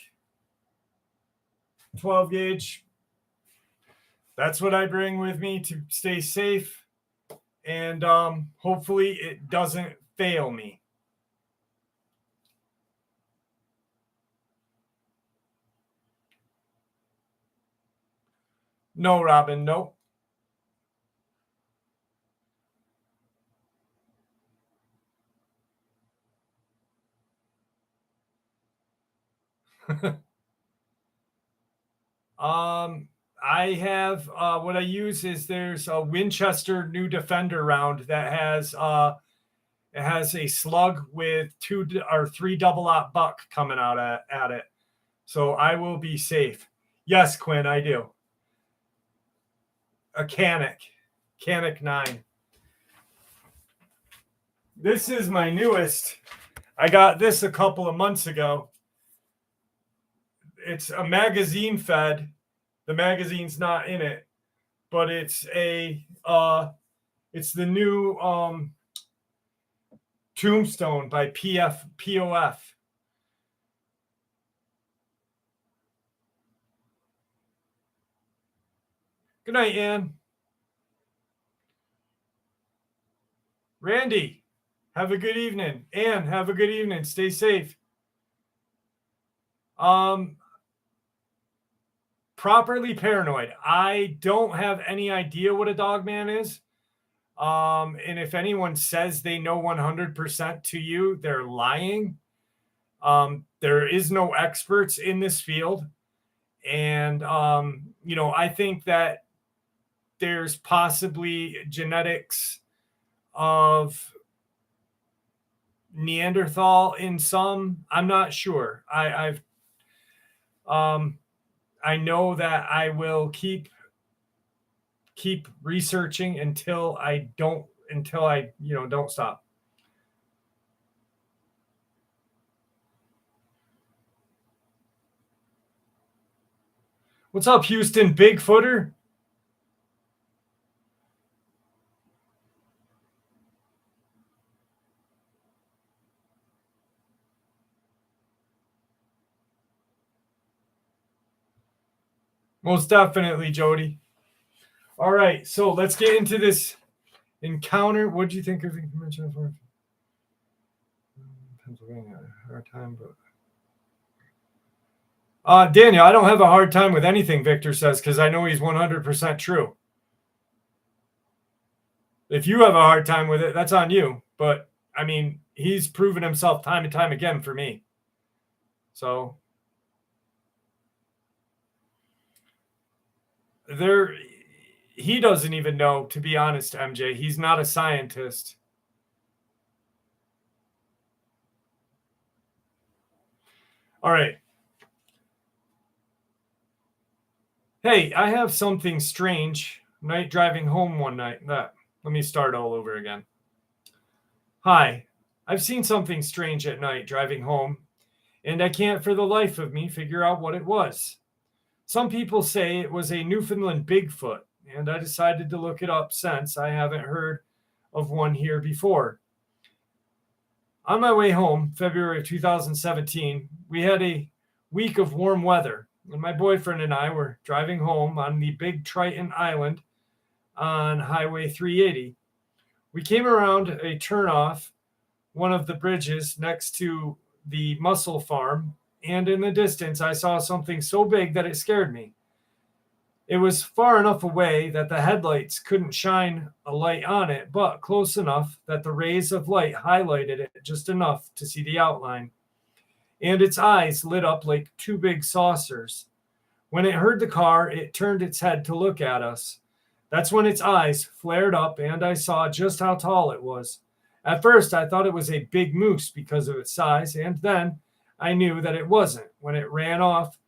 12 gauge. That's what I bring with me to stay safe. And hopefully it doesn't fail me. No, Robin, nope. I have what I use is there's a Winchester New Defender round that has it has a slug with 2 or 3 double-aught buck coming out at it. So I will be safe. Yes, Quinn, I do. A Canik 9. This is my newest. I got this a couple of months ago. It's a magazine fed. The magazine's not in it, but it's the new Tombstone by POF. Good night, Ann. Randy, have a good evening. Ann, have a good evening. Stay safe. Properly paranoid. I don't have any idea what a Dogman is. And if anyone says they know 100% to you, they're lying. There is no experts in this field. And, I think that there's possibly genetics of Neanderthal in some. I'm not sure. I know that I will keep researching until I don't stop. What's up, Houston Bigfooter? Most definitely, Jody. All right, so let's get into this encounter. What do you think of the convention of Pennsylvania? Hard time, but Daniel, I don't have a hard time with anything Victor says because I know he's 100% true. If you have a hard time with it, that's on you. But I mean, he's proven himself time and time again for me. So he doesn't even know, to be honest, MJ. He's not a scientist. All right. Hey, I have something strange. Night driving home one night. Let me start all over again. Hi, I've seen something strange at night driving home, and I can't for the life of me figure out what it was. Some people say it was a Newfoundland Bigfoot, and I decided to look it up since I haven't heard of one here before. On my way home, February of 2017, we had a week of warm weather, and my boyfriend and I were driving home on the Big Triton Island on Highway 380. We came around a turnoff, one of the bridges next to the mussel farm, and in the distance, I saw something so big that it scared me. It was far enough away that the headlights couldn't shine a light on it, but close enough that the rays of light highlighted it just enough to see the outline. And its eyes lit up like two big saucers. When it heard the car, it turned its head to look at us. That's when its eyes flared up, and I saw just how tall it was. At first, I thought it was a big moose because of its size, and then I knew that it wasn't when it ran off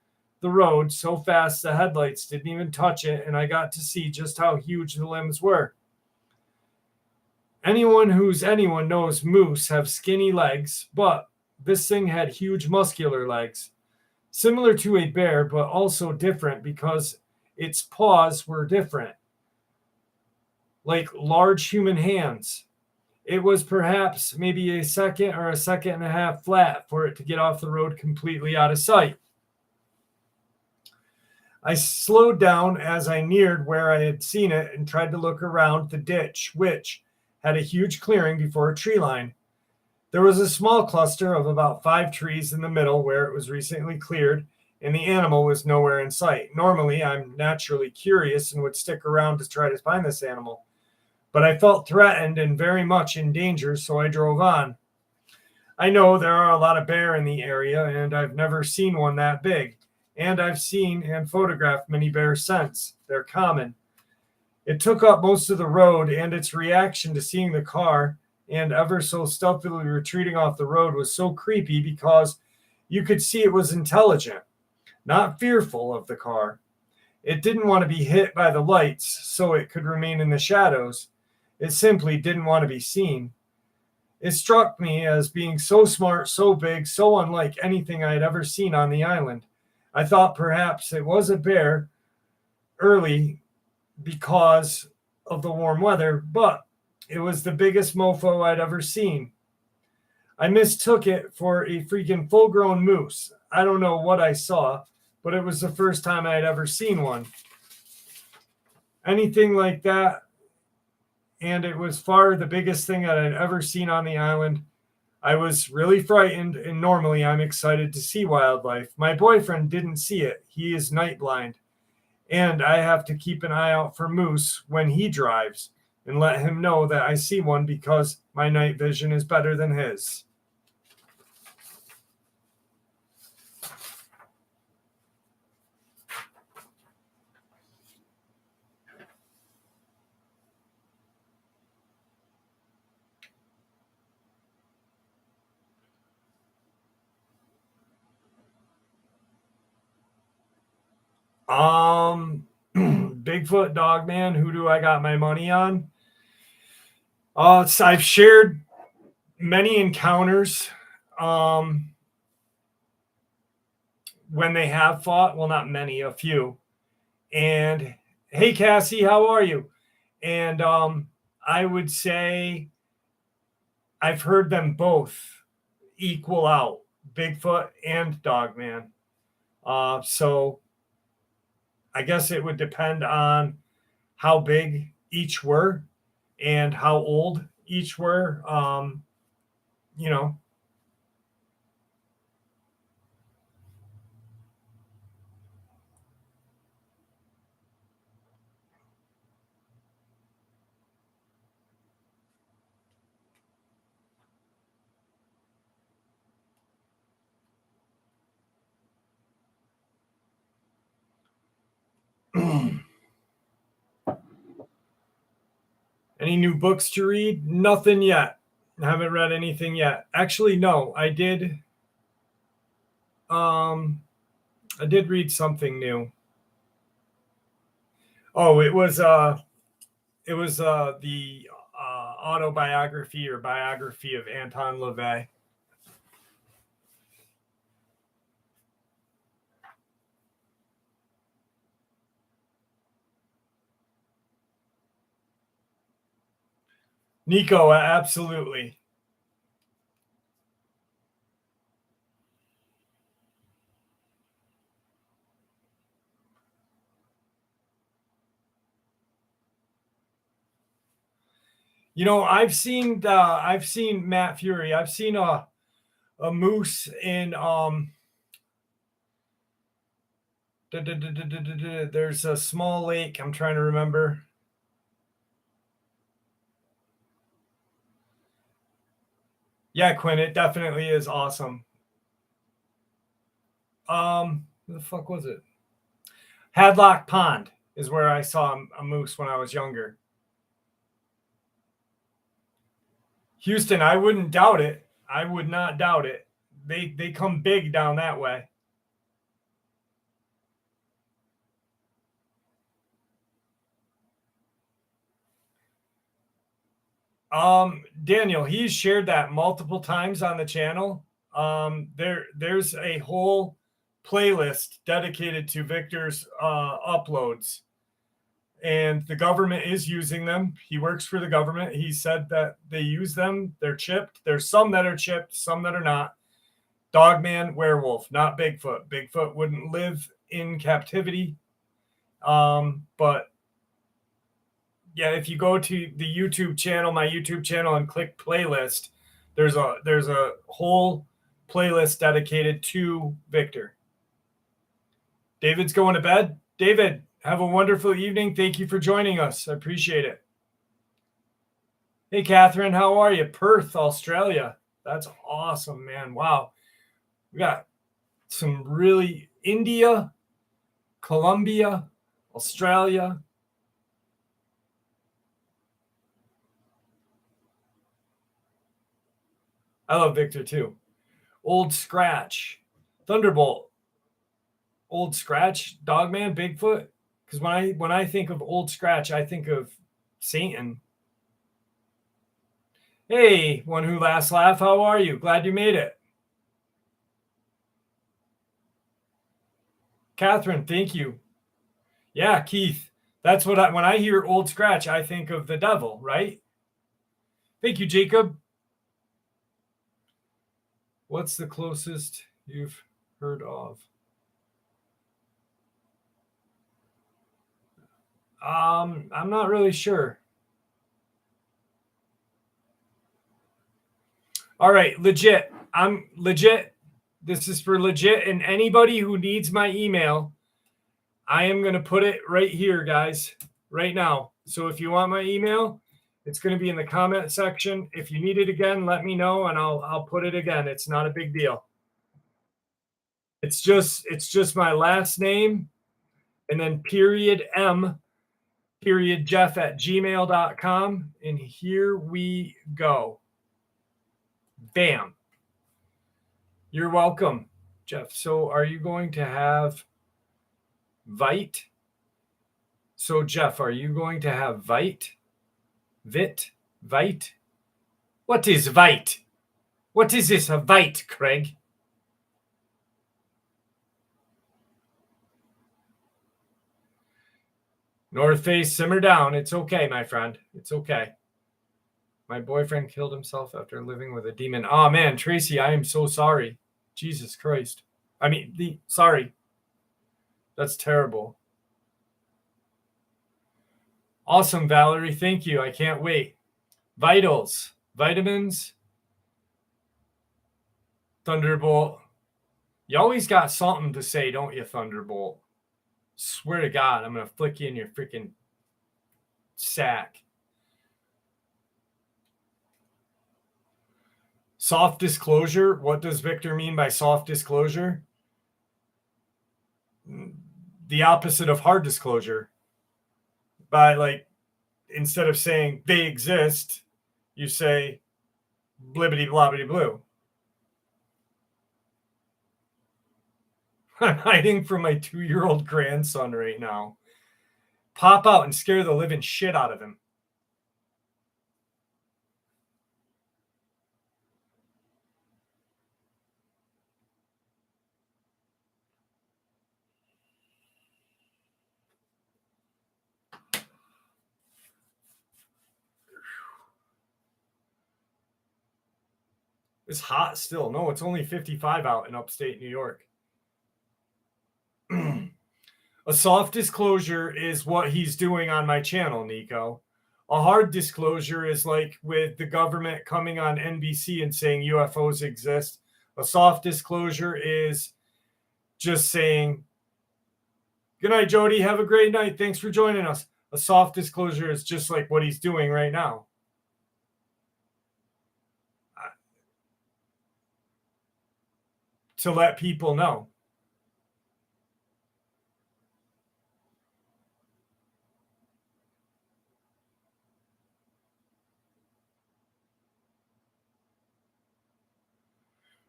the road so fast the headlights didn't even touch it, and I got to see just how huge the limbs were. Anyone knows moose have skinny legs, but this thing had huge muscular legs, similar to a bear, but also different because its paws were different, like large human hands. It was perhaps maybe a second or a second and a half flat for it to get off the road completely out of sight. I slowed down as I neared where I had seen it and tried to look around the ditch, which had a huge clearing before a tree line. There was a small cluster of about 5 trees in the middle where it was recently cleared, and the animal was nowhere in sight. Normally, I'm naturally curious and would stick around to try to find this animal, but I felt threatened and very much in danger, so I drove on. I know there are a lot of bear in the area, and I've never seen one that big. And I've seen and photographed many bears since. They're common. It took up most of the road, and its reaction to seeing the car and ever so stealthily retreating off the road was so creepy because you could see it was intelligent, not fearful of the car. It didn't want to be hit by the lights so it could remain in the shadows. It simply didn't want to be seen. It struck me as being so smart, so big, so unlike anything I had ever seen on the island. I thought perhaps it was a bear early because of the warm weather, but it was the biggest mofo I'd ever seen. I mistook it for a freaking full-grown moose. I don't know what I saw, but it was the first time I had ever seen one. anything like that. And it was far the biggest thing that I'd ever seen on the island. I was really frightened, and normally I'm excited to see wildlife. My boyfriend didn't see it. He is night blind, and I have to keep an eye out for moose when he drives and let him know that I see one because my night vision is better than his. Bigfoot, Dogman, who do I got my money on? I've shared many encounters when they have fought. Well, not many, a few. And hey, Cassie, how are you? And I would say I've heard them both equal out, Bigfoot and Dogman. So I guess it would depend on how big each were and how old each were. You know, any new books to read? Nothing yet. I haven't read anything yet. Actually, no, I did. I did read something new. Oh, it was the autobiography or biography of Anton LaVey. Nico, absolutely. You know, I've seen Matt Fury. I've seen a moose in there's a small lake. I'm trying to remember. Yeah, Quinn, it definitely is awesome. Who the fuck was it? Hadlock Pond is where I saw a moose when I was younger. Houston, I wouldn't doubt it. I would not doubt it. They come big down that way. Daniel, he's shared that multiple times on the channel. There's a whole playlist dedicated to Victor's uploads, and the government is using them. He works for the government. He said that they use them. They're chipped. There's some that are chipped, some that are not. Dogman, werewolf, not Bigfoot. Bigfoot wouldn't live in captivity. But yeah, if you go to the YouTube channel, my YouTube channel, and click playlist, there's a whole playlist dedicated to Victor. David's going to bed. David, have a wonderful evening. Thank you for joining us. I appreciate it. Hey, Catherine, how are you? Perth, Australia. That's awesome, man. Wow. We got some really India, Colombia, Australia. I love Victor too. Old Scratch, Thunderbolt, Old Scratch, Dogman, Bigfoot. Because when I think of Old Scratch, I think of Satan. Hey, one who last laugh, how are you? Glad you made it. Catherine, thank you. Yeah, Keith. That's what when I hear Old Scratch, I think of the devil, right? Thank you, Jacob. What's the closest you've heard of? I'm not really sure. All right, legit. I'm legit. This is for legit. And anybody who needs my email, I am going to put it right here, guys, right now. So if you want my email, it's going to be in the comment section. If you need it again, let me know and I'll put it again. It's not a big deal. It's just my last name and then period M period Jeff at gmail.com. And here we go. Bam. You're welcome, Jeff. So are you going to have Vite? So Jeff, are you going to have Vite? Vite? What is Vite? What is this, a Vite, Craig? North Face, simmer down. It's okay, my friend. It's okay. My boyfriend killed himself after living with a demon. Oh, man, Tracy, I am so sorry. Jesus Christ. Sorry. That's terrible. Awesome, Valerie. Thank you. I can't wait. Vitals, vitamins, Thunderbolt. You always got something to say, don't you, Thunderbolt? Swear to God, I'm going to flick you in your freaking sack. Soft disclosure. What does Victor mean by soft disclosure? The opposite of hard disclosure. By, like, instead of saying they exist, you say blibbity blobbity blue. I'm hiding from my 2-year-old grandson right now. Pop out and scare the living shit out of him. It's hot still. No, it's only 55 out in upstate New York. A soft disclosure is what he's doing on my channel, Nico. A hard disclosure is like with the government coming on NBC and saying UFOs exist. A soft disclosure is just saying, good night, Jody. Have a great night. Thanks for joining us. A soft disclosure is just like what he's doing right now. To let people know.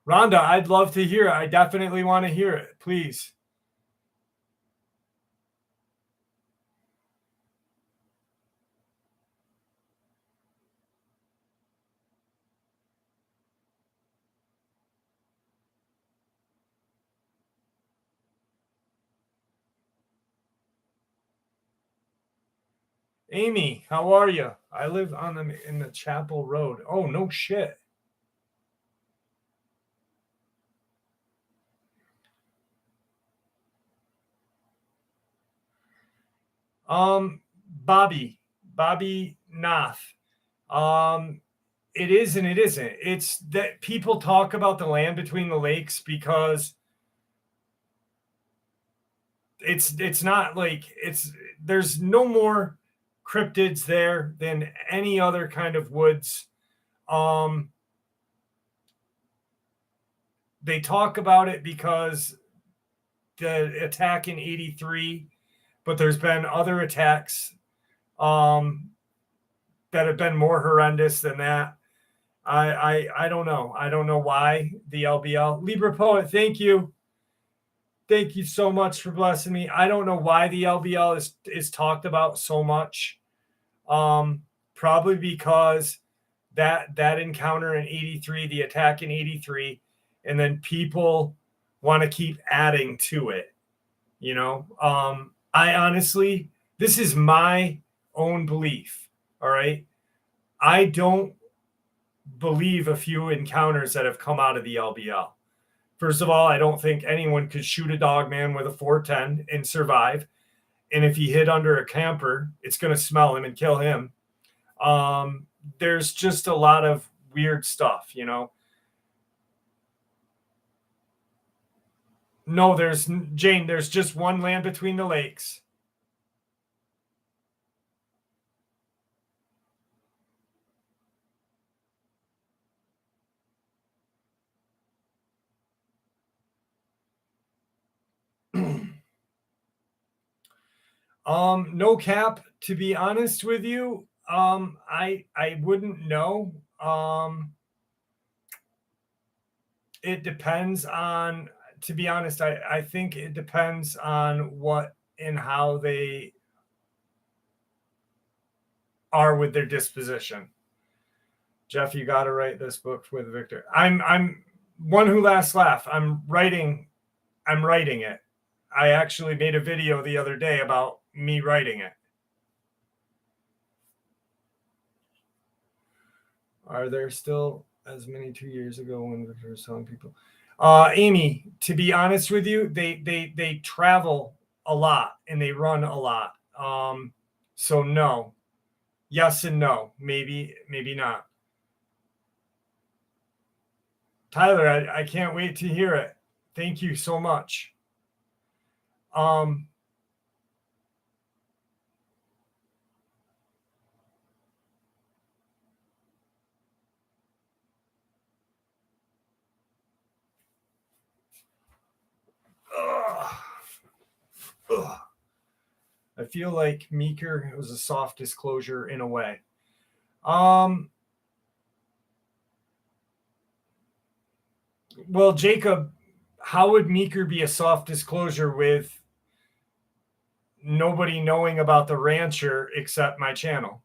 Rhonda, I'd love to hear it. I definitely want to hear it. Please. Amy, how are you? I live in the Chapel Road. Oh, no shit. Bobby Nath. It is and it isn't. It's that people talk about the land between the lakes because it's not like there's no more cryptids there than any other kind of woods. They talk about it because the attack in 83, but there's been other attacks that have been more horrendous than that. I don't know. I don't know why the LBL. Libra Poet, thank you. Thank you so much for blessing me. I don't know why the LBL is talked about so much. Probably because that encounter in 83, the attack in 83, and then people want to keep adding to it. You know, I honestly, this is my own belief. All right. I don't believe a few encounters that have come out of the LBL. First of all, I don't think anyone could shoot a Dogman with a 410 and survive. And if he hid under a camper, it's going to smell him and kill him. There's just a lot of weird stuff, you know. No, there's Jane, there's just one land between the lakes. No cap, to be honest with you. I wouldn't know. It depends on, to be honest, I think it depends on what and how they are with their disposition. Jeff, you got to write this book with Victor. I'm one who last laugh. I'm writing it. I actually made a video the other day about me writing it. Are there still as many 2 years ago when Victor was telling people? Amy, to be honest with you, they travel a lot and they run a lot. So no. Yes and no. Maybe not. Tyler, I can't wait to hear it. Thank you so much. I feel like Meeker was a soft disclosure in a way. Well, Jacob, how would Meeker be a soft disclosure with nobody knowing about the rancher except my channel?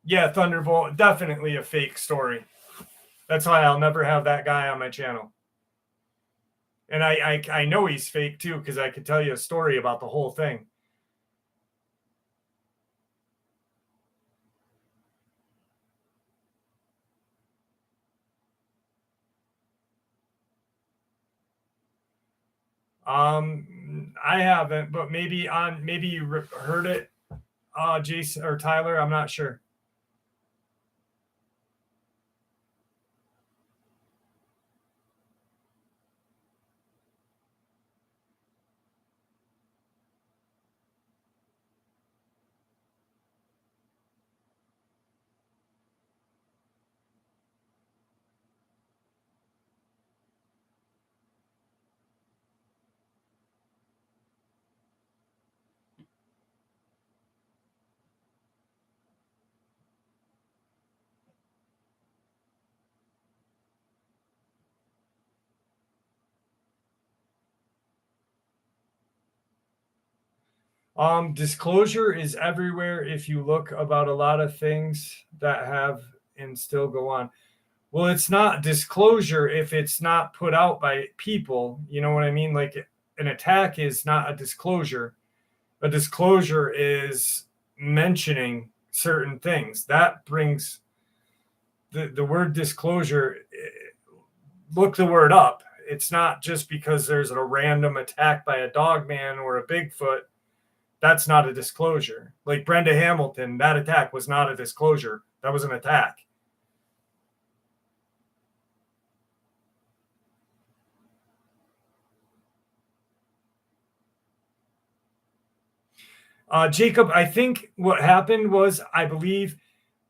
Yeah, Thunderbolt, definitely a fake story. That's why I'll never have that guy on my channel. And I know he's fake too, because I could tell you a story about the whole thing. I haven't, but maybe you heard it, Jason or Tyler. I'm not sure. Disclosure is everywhere if you look about a lot of things that have and still go on. Well, it's not disclosure if it's not put out by people. You know what I mean? Like an attack is not a disclosure. A disclosure is mentioning certain things. That brings the word disclosure. Look the word up. It's not just because there's a random attack by a Dogman or a Bigfoot. That's not a disclosure. Like Brenda Hamilton, that attack was not a disclosure. That was an attack. Jacob, I think what happened was, I believe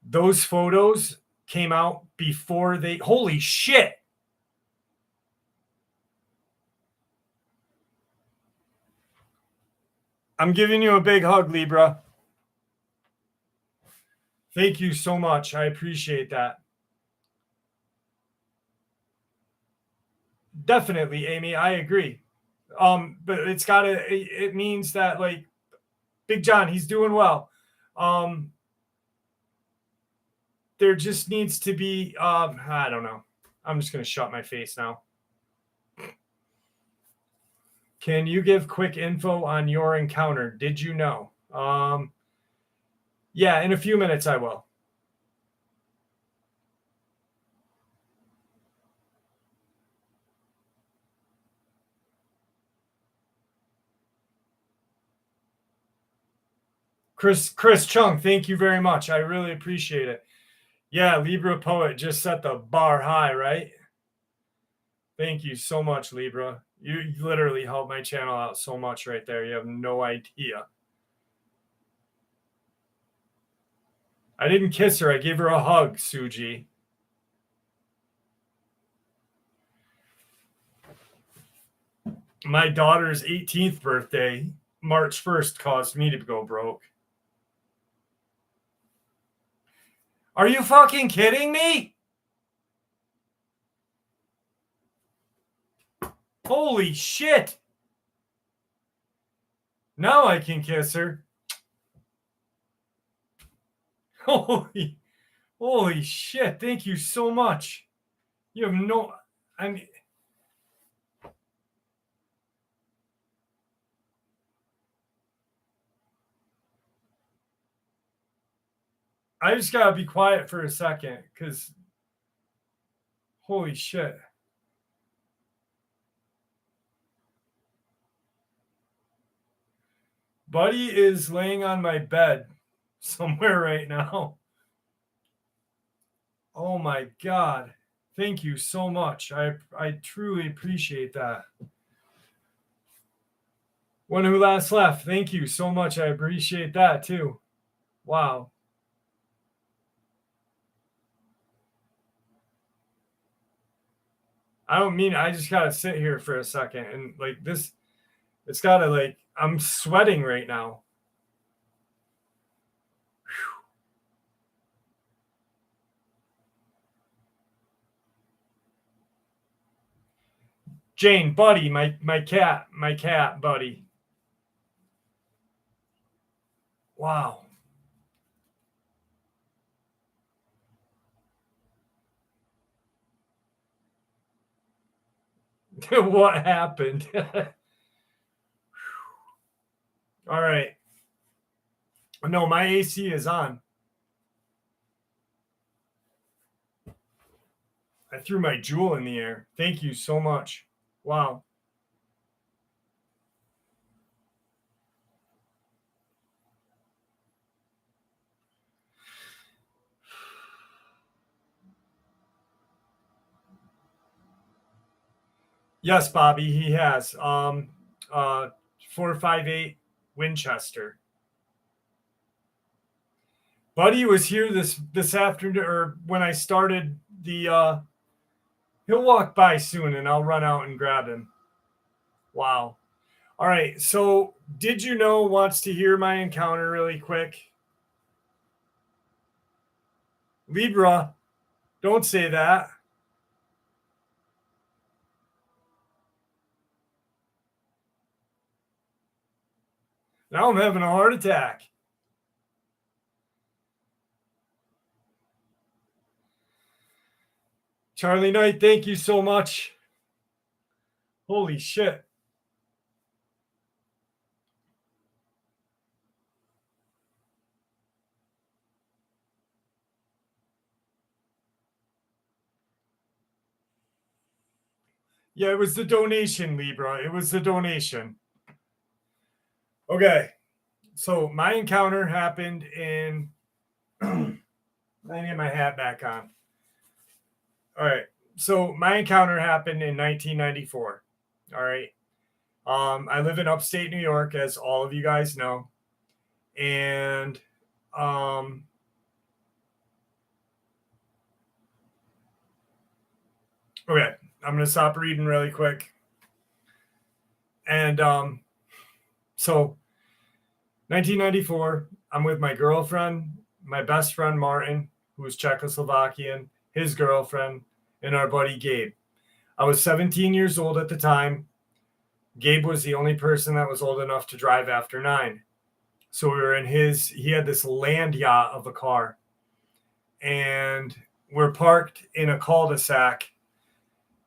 those photos came out before they. Holy shit. I'm giving you a big hug, Libra. Thank you so much. I appreciate that. Definitely, Amy. I agree. But it means that, like, Big John, he's doing well. There just needs to be, I don't know. I'm just going to shut my face now. Can you give quick info on your encounter? Did you know? Yeah, in a few minutes I will. Chris Chung, thank you very much. I really appreciate it. Yeah, Libra Poet just set the bar high, right? Thank you so much, Libra. You literally helped my channel out so much right there. You have no idea. I didn't kiss her. I gave her a hug, Suji. My daughter's 18th birthday, March 1st, caused me to go broke. Are you fucking kidding me? Holy shit. Now I can kiss her. Holy shit. Thank you so much. You have no, I mean, I just gotta be quiet for a second because holy shit. Buddy is laying on my bed somewhere right now. Oh my God. Thank you so much. I truly appreciate that. One who last left. Thank you so much. I appreciate that too. Wow. I don't mean I just gotta sit here for a second and like this. It's gotta like I'm sweating right now. Whew. Jane, buddy, my cat, buddy. Wow. What happened? All right. No, my AC is on. I threw my jewel in the air. Thank you so much. Wow. Yes, Bobby, he has. 458 Winchester. Buddy was here this afternoon, or when I started the. He'll walk by soon, and I'll run out and grab him. Wow. All right. So, did you know wants to hear my encounter really quick? Libra, don't say that. Now I'm having a heart attack. Charlie Knight, thank you so much. Holy shit. Yeah, it was the donation, Libra. It was the donation. Okay. So my encounter happened in. I need my hat back on. All right. So my encounter happened in 1994. All right. I live in upstate New York, as all of you guys know. And okay, I'm going to stop reading really quick. And so 1994, I'm with my girlfriend, my best friend Martin, who was Czechoslovakian, his girlfriend, and our buddy Gabe. I was 17 years old at the time. Gabe was the only person that was old enough to drive after 9. So we were in he had this land yacht of a car. And we're parked in a cul-de-sac.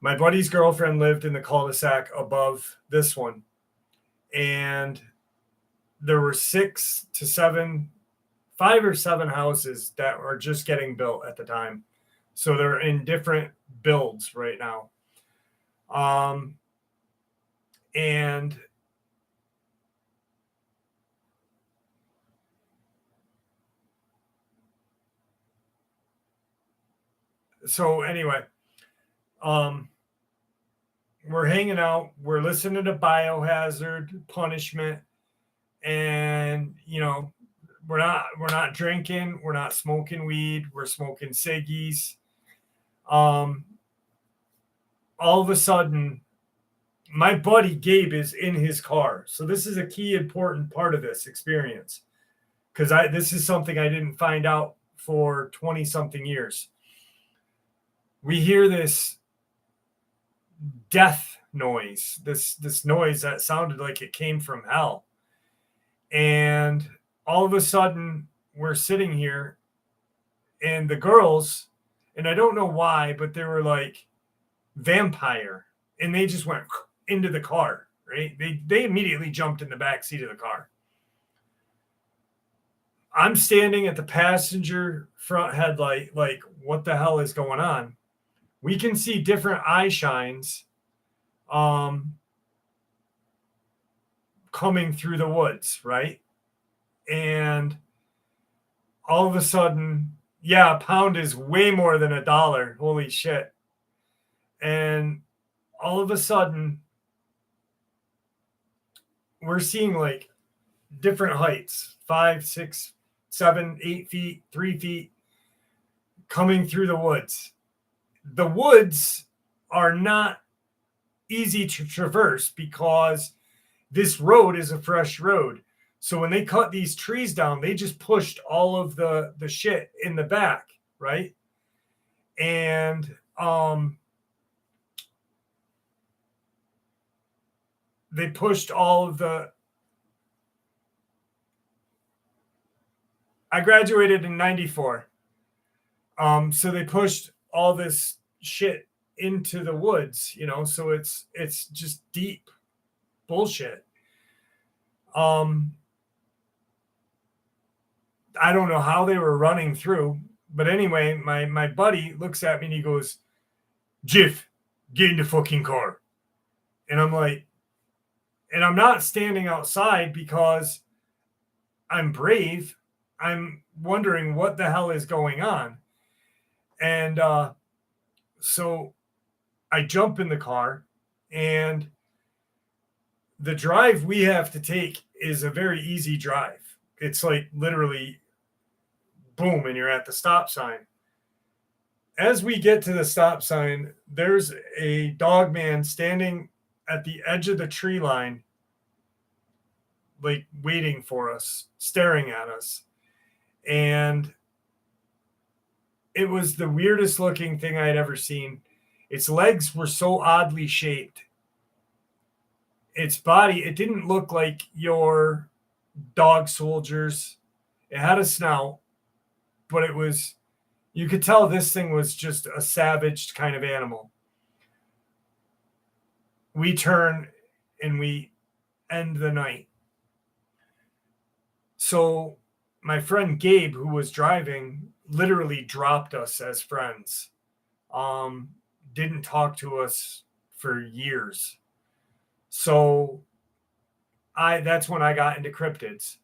My buddy's girlfriend lived in the cul-de-sac above this one. And there were 5 or 7 houses that were just getting built at the time. So they're in different builds right now. And So anyway, um, we're hanging out, we're listening to Biohazard, Punishment, and we're not drinking, we're not smoking weed, we're smoking ciggies. All of a sudden, my buddy Gabe is in his car. So this is a key important part of this experience, because this is something I didn't find out for 20 something years. We hear this death noise, this noise that sounded like it came from hell. And all of a sudden we're sitting here, and the girls, and I don't know why, but they were like vampire, and they just went into the car, right? They immediately jumped in the back seat of the car. I'm standing at the passenger front headlight, like, what the hell is going on? We can see different eye shines coming through the woods, right? And all of a sudden, yeah, a pound is way more than $1. Holy shit. And all of a sudden, we're seeing like different heights, 5, 6, 7, 8 feet, 3 feet, coming through the woods. The woods are not easy to traverse because this road is a fresh road. So when they cut these trees down, they just pushed all of the shit in the back, right? And they pushed all of the... I graduated in 94. So they pushed all this shit into the woods, so it's just deep bullshit. I don't know how they were running through, but anyway, my buddy looks at me and he goes, "Jiff, get in the fucking car." And I'm like, and I'm not standing outside because I'm brave. I'm wondering what the hell is going on. And so I jump in the car, and the drive we have to take is a very easy drive. It's like literally boom, and you're at the stop sign. As we get to the stop sign, there's a Dogman standing at the edge of the tree line, like waiting for us, staring at us. And it was the weirdest looking thing I had ever seen. Its legs were so oddly shaped. Its body, it didn't look like your dog soldiers. It had a snout, but you could tell this thing was just a savage kind of animal. We turn and we end the night. So my friend Gabe, who was driving, literally dropped us as friends. Didn't talk to us for years. So that's when I got into cryptids.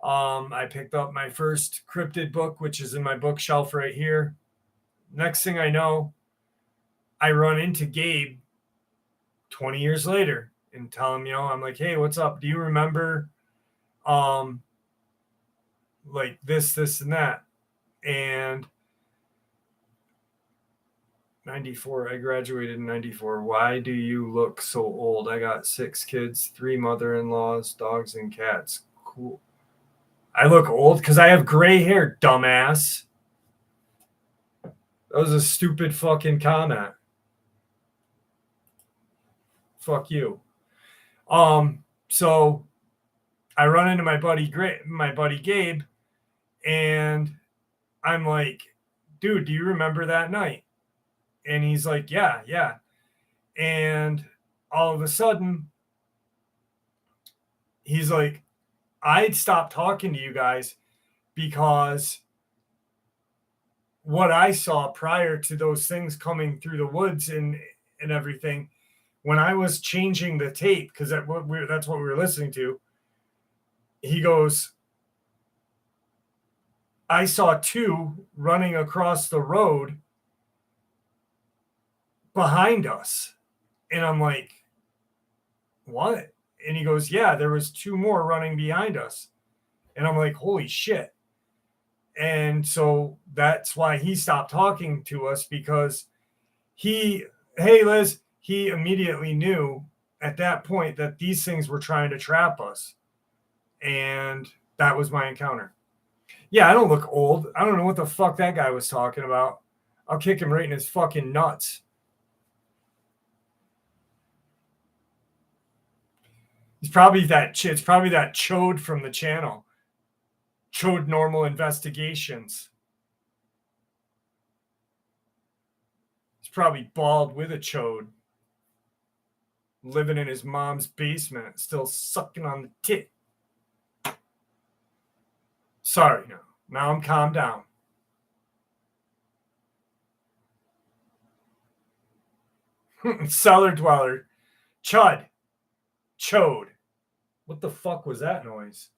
I picked up my first cryptid book, which is in my bookshelf right here. Next thing I know, I run into Gabe 20 years later and tell him, I'm like, "Hey, what's up? Do you remember like this, and that?" And 94, I graduated in 94. Why do you look so old? I got 6 kids, 3 mother-in-laws, dogs, and cats. Cool. I look old because I have gray hair, dumbass. That was a stupid fucking comment. Fuck you. So I run into my buddy Gabe, and I'm like, "Dude, do you remember that night?" And he's like, yeah. And all of a sudden, he's like, "I'd stopped talking to you guys because what I saw prior to those things coming through the woods and everything, when I was changing the tape, because that's what we were listening to," he goes, "I saw 2 running across the road behind us. And I'm like, what? And he goes, yeah, there was 2 more running behind us. And I'm like, holy shit. And so that's why he stopped talking to us, because hey, Liz, he immediately knew at that point that these things were trying to trap us. And that was my encounter. Yeah, I don't look old. I don't know what the fuck that guy was talking about. I'll kick him right in his fucking nuts. It's probably that chode from the channel. Chode Normal Investigations. He's probably bald with a chode. Living in his mom's basement, still sucking on the tit. Sorry, no. Now I'm calmed down. Cellar dweller. Chud. Chode. What the fuck was that noise?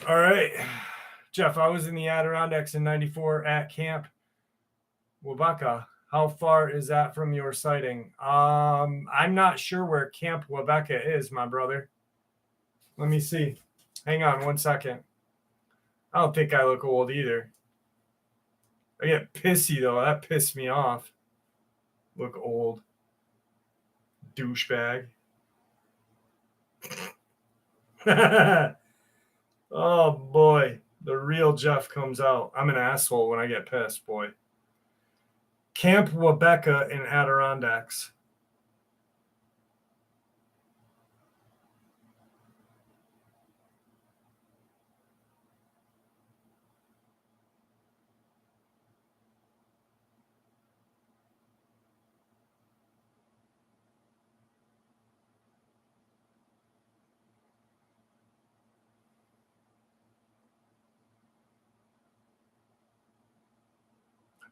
All right. Jeff, I was in the Adirondacks in 94 at Camp Wabeka. How far is that from your sighting? I'm not sure where Camp Wabeka is, my brother. Let me see. Hang on 1 second. I don't think I look old either. I get pissy, though. That pissed me off. Look old. Douchebag. Oh, boy. The real Jeff comes out. I'm an asshole when I get pissed, boy. Camp Wabeka in Adirondacks.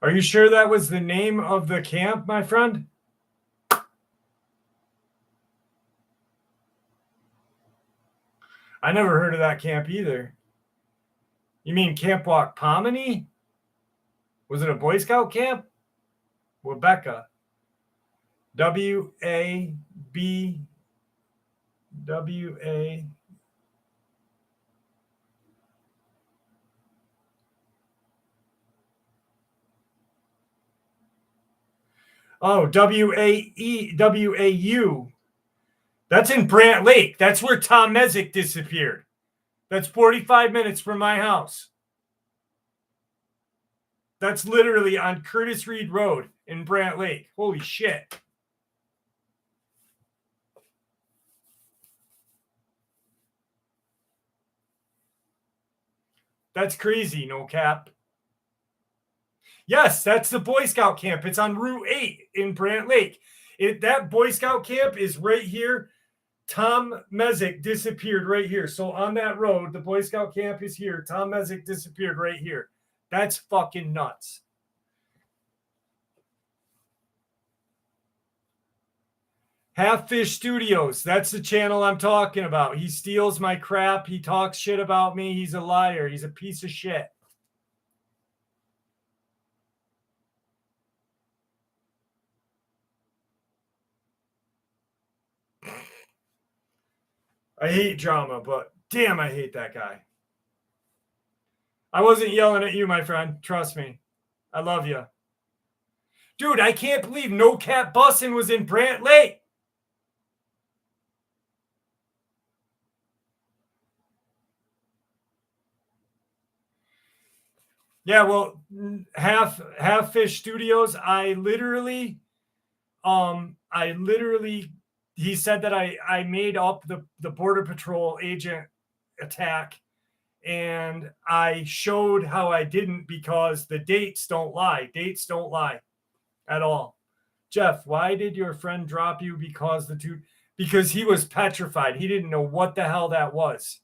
Are you sure that was the name of the camp, my friend? I never heard of that camp either. You mean Camp Waukpamani? Was it a Boy Scout camp? Wabeka. W-A-B-W-A. Oh, W-A-E-W-A-U. That's in Brant Lake. That's where Tom Mezek disappeared. That's 45 minutes from my house. That's literally on Curtis Reed Road in Brant Lake. Holy shit. That's crazy, no cap. Yes, that's the Boy Scout camp. It's on Route 8 in Brant Lake. That Boy Scout camp is right here. Tom Mezek disappeared right here. So on that road, the Boy Scout camp is here. Tom Mezek disappeared right here. That's fucking nuts. Half Fish Studios. That's the channel I'm talking about. He steals my crap. He talks shit about me. He's a liar. He's a piece of shit. I hate drama, but damn, I hate that guy. I wasn't yelling at you, my friend. Trust me. I love you. Dude, I can't believe No Cap Bussin' was in Brant Lake. Yeah, well, Half Fish Studios, I literally he said that I made up the Border Patrol agent attack, and I showed how I didn't, because the dates don't lie. Dates don't lie at all. Jeff, why did your friend drop you? Because he was petrified. He didn't know what the hell that was.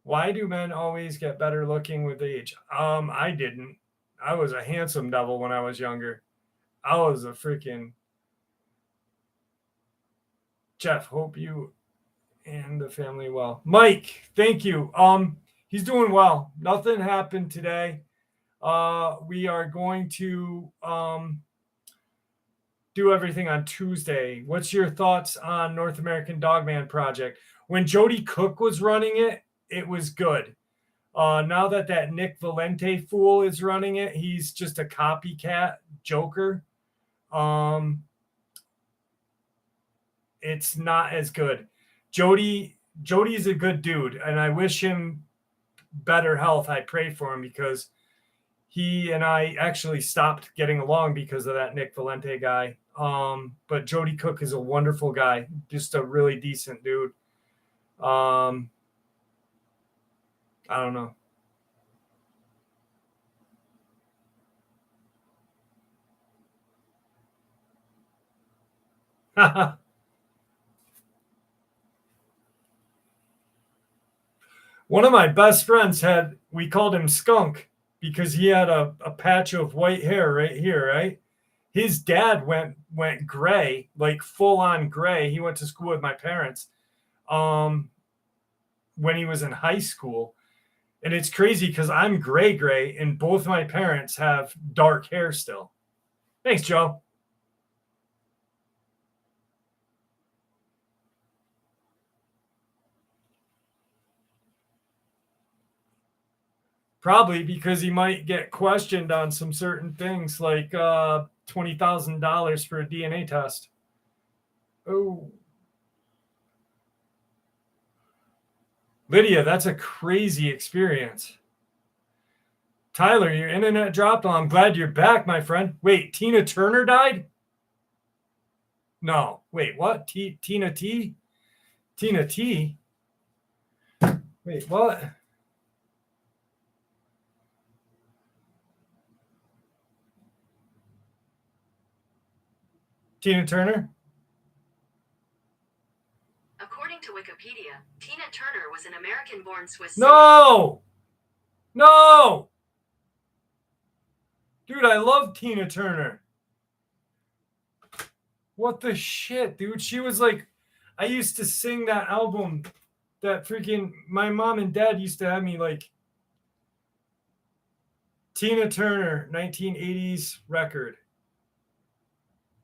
Why do men always get better looking with age? I didn't. I was a handsome devil when I was younger. I was a freaking Jeff. Hope you and the family well. Mike, thank you. He's doing well. Nothing happened today. We are going to do everything on Tuesday. What's your thoughts on North American Dogman project? When Jody Cook was running it, it was good. Now that Nick Valente fool is running it, he's just a copycat joker. It's not as good. Jody's a good dude, and I wish him better health. I pray for him because he and I actually stopped getting along because of that Nick Valente guy. But Jody Cook is a wonderful guy, just a really decent dude. I don't know. One of my best friends we called him Skunk because he had a patch of white hair right here, right? His dad went gray, like full on gray. He went to school with my parents when he was in high school. And it's crazy because I'm gray, and both my parents have dark hair still. Thanks, Joe. Probably because he might get questioned on some certain things, like $20,000 for a DNA test. Oh, Lydia, that's a crazy experience. Tyler, your internet dropped. I'm glad you're back, my friend. Wait, Tina Turner died? No. Wait, what? Tina T? Tina T? Wait, what? Tina Turner? According to Wikipedia, Tina Turner was an American-born Swiss No! No! Dude, I love Tina Turner. What the shit, dude? She was like, I used to sing that album that freaking my mom and dad used to have me like Tina Turner 1980s record.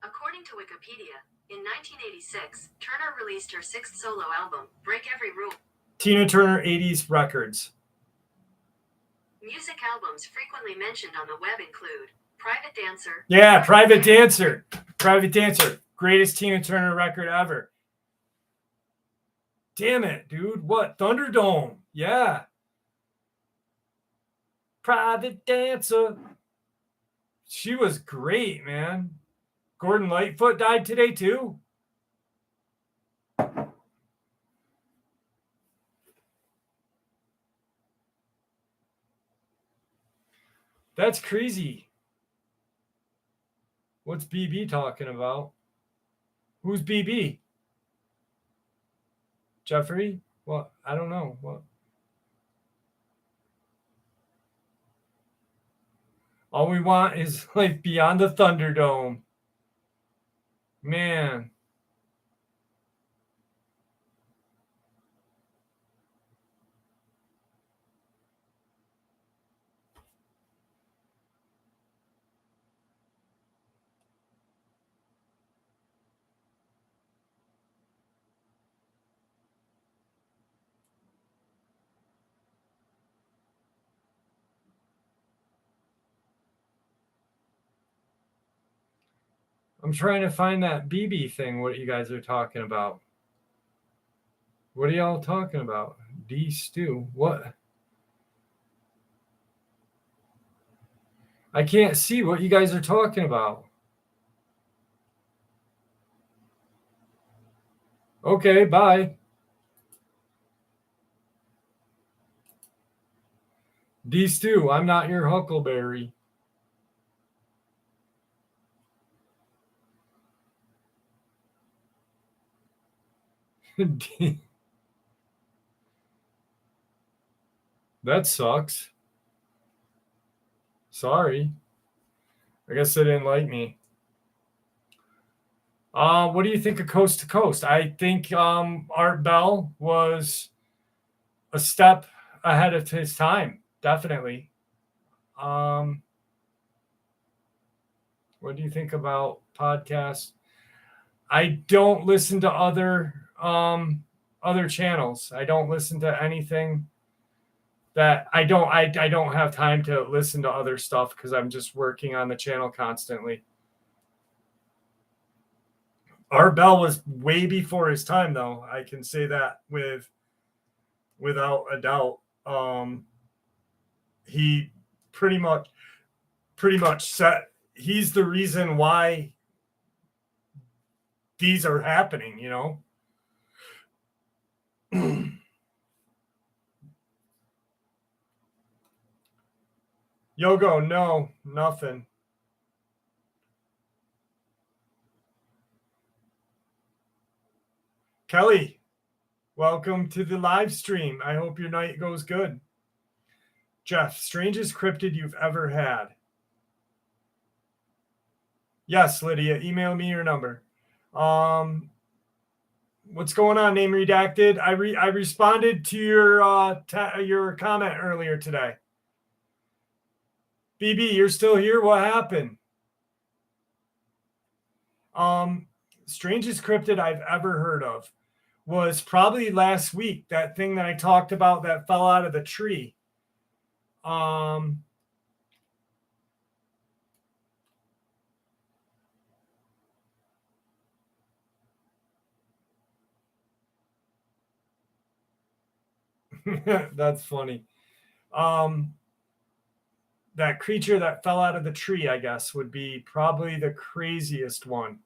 According to Wikipedia, in 1986, Turner released her sixth solo album, Break Every Rule. Tina Turner 80s records. Music albums frequently mentioned on the web include Private Dancer. Yeah, Private Dancer. Private Dancer. Greatest Tina Turner record ever. Damn it, dude. What? Thunderdome. Yeah. Private Dancer. She was great, man. Gordon Lightfoot died today, too. That's crazy. What's BB talking about? Who's BB? Jeffrey? What? I don't know. What? All we want is life beyond the Thunderdome. Man. I'm trying to find that BB thing, what you guys are talking about. What are y'all talking about? D Stew. What? I can't see what you guys are talking about. Okay, bye. D Stew, I'm not your Huckleberry. That sucks. Sorry. I guess they didn't like me. What do you think of Coast to Coast? I think Art Bell was a step ahead of his time, definitely. What do you think about podcasts? I don't listen to other channels. I don't listen to anything that I don't have time to listen to other stuff because I'm just working on the channel constantly. Art Bell was way before his time, though. I can say that without a doubt. He pretty much set. He's the reason why these are happening. Yogo, no, nothing. Kelly, welcome to the live stream. I hope your night goes good. Jeff, strangest cryptid you've ever had? Yes, Lydia, email me your number. What's going on, name redacted? I responded to your comment earlier today. BB, you're still here? What happened? Strangest cryptid I've ever heard of was probably last week. That thing that I talked about that fell out of the tree. That's funny. That creature that fell out of the tree, I guess, would be probably the craziest one.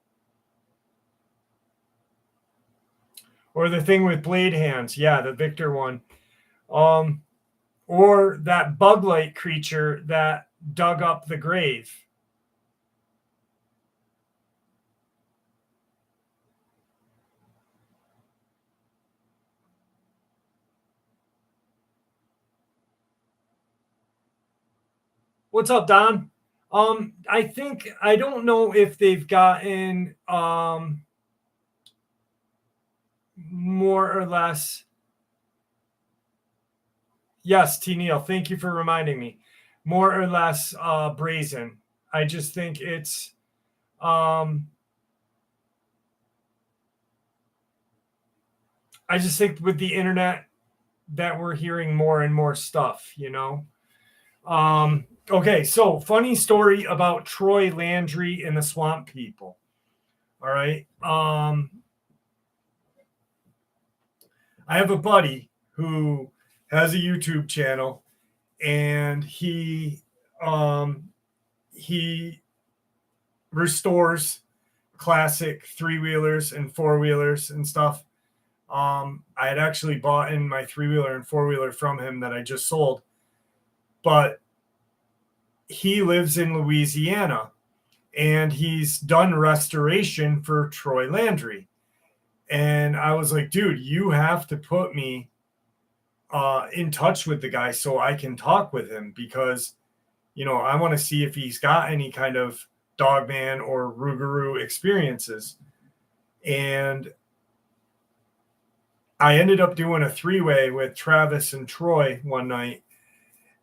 Or the thing with blade hands. Yeah, the Victor one. Or that bug-like creature that dug up the grave. What's up, Don? I don't know if they've gotten more or less. Yes, T. Neal, thank you for reminding me. More or less brazen. I just think it's I just think with the internet that we're hearing more and more stuff, Okay, so funny story about Troy Landry and the Swamp People. All right. I have a buddy who has a YouTube channel, and he restores classic 3-wheelers and 4-wheelers and stuff. I had actually bought in my 3-wheeler and 4-wheeler from him that I just sold, but he lives in Louisiana, and he's done restoration for Troy Landry. And I was like, dude, you have to put me in touch with the guy so I can talk with him, because, I want to see if he's got any kind of Dogman or Rougarou experiences. And I ended up doing a 3-way with Travis and Troy one night.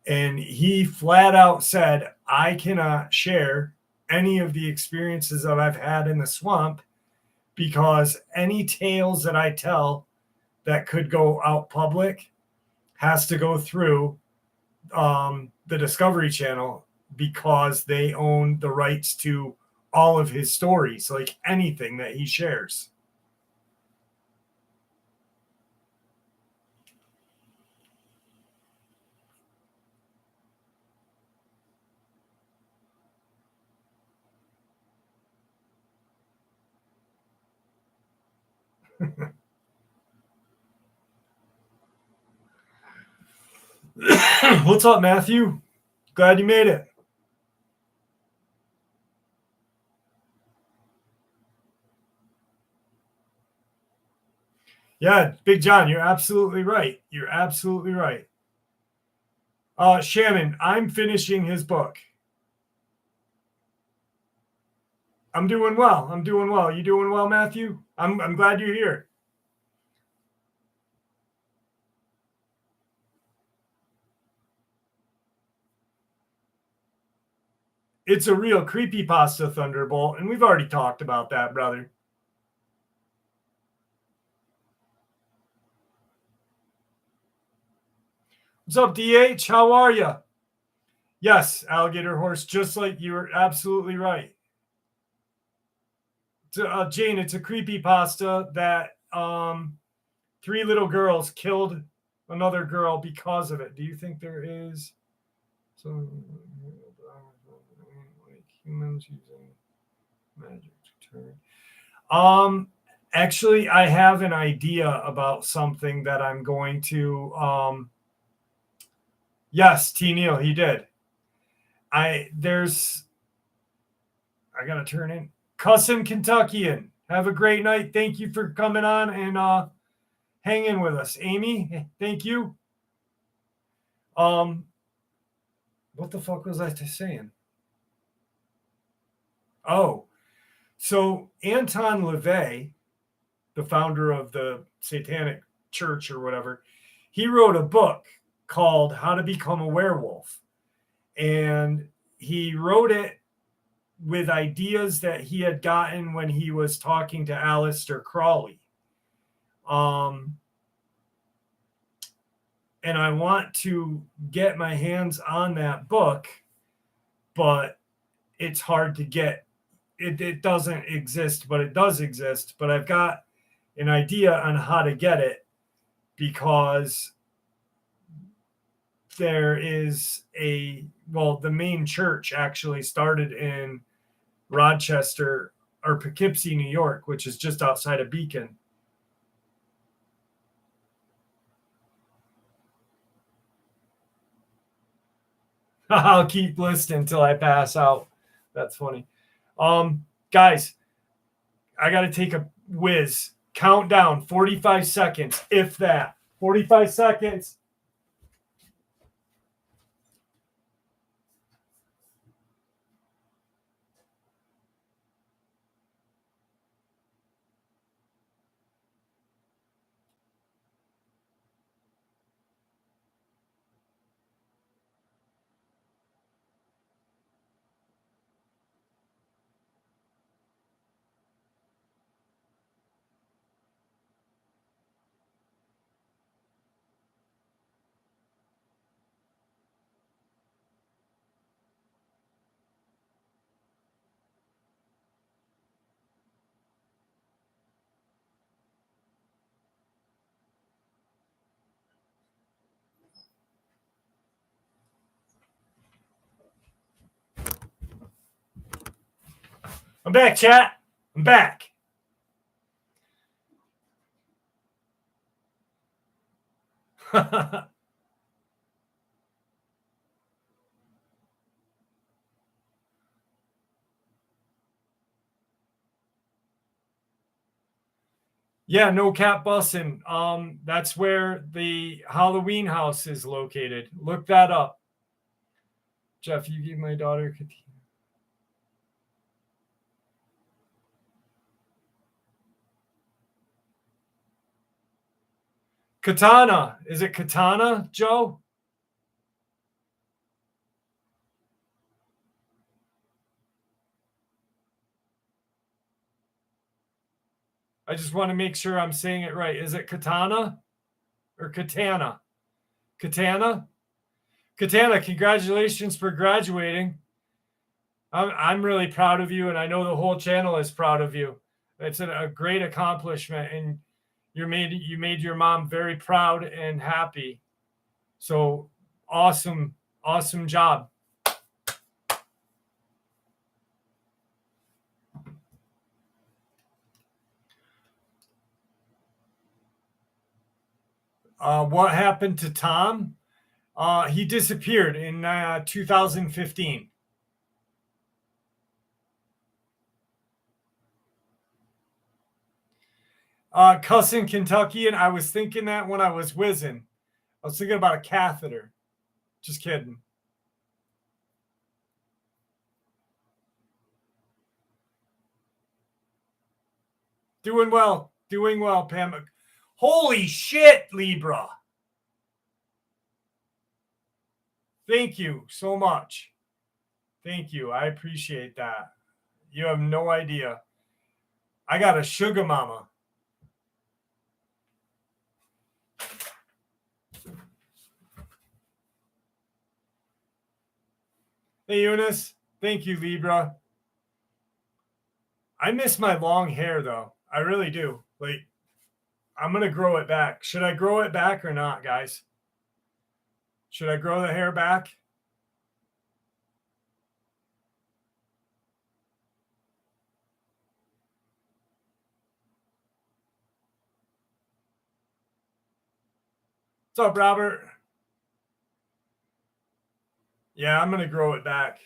And he flat out said, I cannot share any of the experiences that I've had in the swamp, because any tales that I tell that could go out public has to go through the Discovery Channel, because they own the rights to all of his stories, like anything that he shares. What's up, Matthew? Glad you made it. Yeah, Big John, you're absolutely right. You're absolutely right. Shannon, I'm finishing his book. I'm doing well. I'm doing well. You doing well, Matthew? I'm glad you're here. It's a real creepypasta, Thunderbolt, and we've already talked about that, brother. What's up, DH? How are you? Yes, alligator horse, just like you were absolutely right. Jane, it's a creepypasta that three little girls killed another girl because of it. Do you think there is some like humans using magic to turn? Actually, I have an idea about something that I'm going to. Yes, T. Neal, he did. I gotta turn in. Cussin Kentuckian. Have a great night. Thank you for coming on and hanging with us. Amy, thank you. What the fuck was I saying? Oh, so Anton LaVey, the founder of the Satanic Church or whatever, he wrote a book called How to Become a Werewolf. And he wrote it with ideas that he had gotten when he was talking to Aleister Crowley. And I want to get my hands on that book, but it's hard to get. It doesn't exist, but it does exist. But I've got an idea on how to get it because there is the main church actually started in Rochester or Poughkeepsie, New York, which is just outside of Beacon. I'll keep listening until I pass out. That's funny. Guys, I got to take a whiz. Countdown, 45 seconds, if that. 45 seconds. I'm back, chat. I'm back. Yeah, no cap bussin'. That's where the Halloween house is located. Look that up. Jeff, you give my daughter Katana. Is it Katana, Joe? I just want to make sure I'm saying it right. Is it Katana or Katana? Katana? Katana, congratulations for graduating. I'm really proud of you, and I know the whole channel is proud of you. It's a great accomplishment, and you made your mom very proud and happy. So awesome job. What happened to Tom? He disappeared in 2015. Cussing Kentuckian. I was thinking that when I was whizzing. I was thinking about a catheter. Just kidding. Doing well. Doing well, Pam. Holy shit, Libra. Thank you so much. Thank you. I appreciate that. You have no idea. I got a sugar mama. Hey, Eunice. Thank you, Libra. I miss my long hair, though. I really do. Like, I'm going to grow it back. Should I grow it back or not, guys? Should I grow the hair back? What's up, Robert? Yeah, I'm going to grow it back.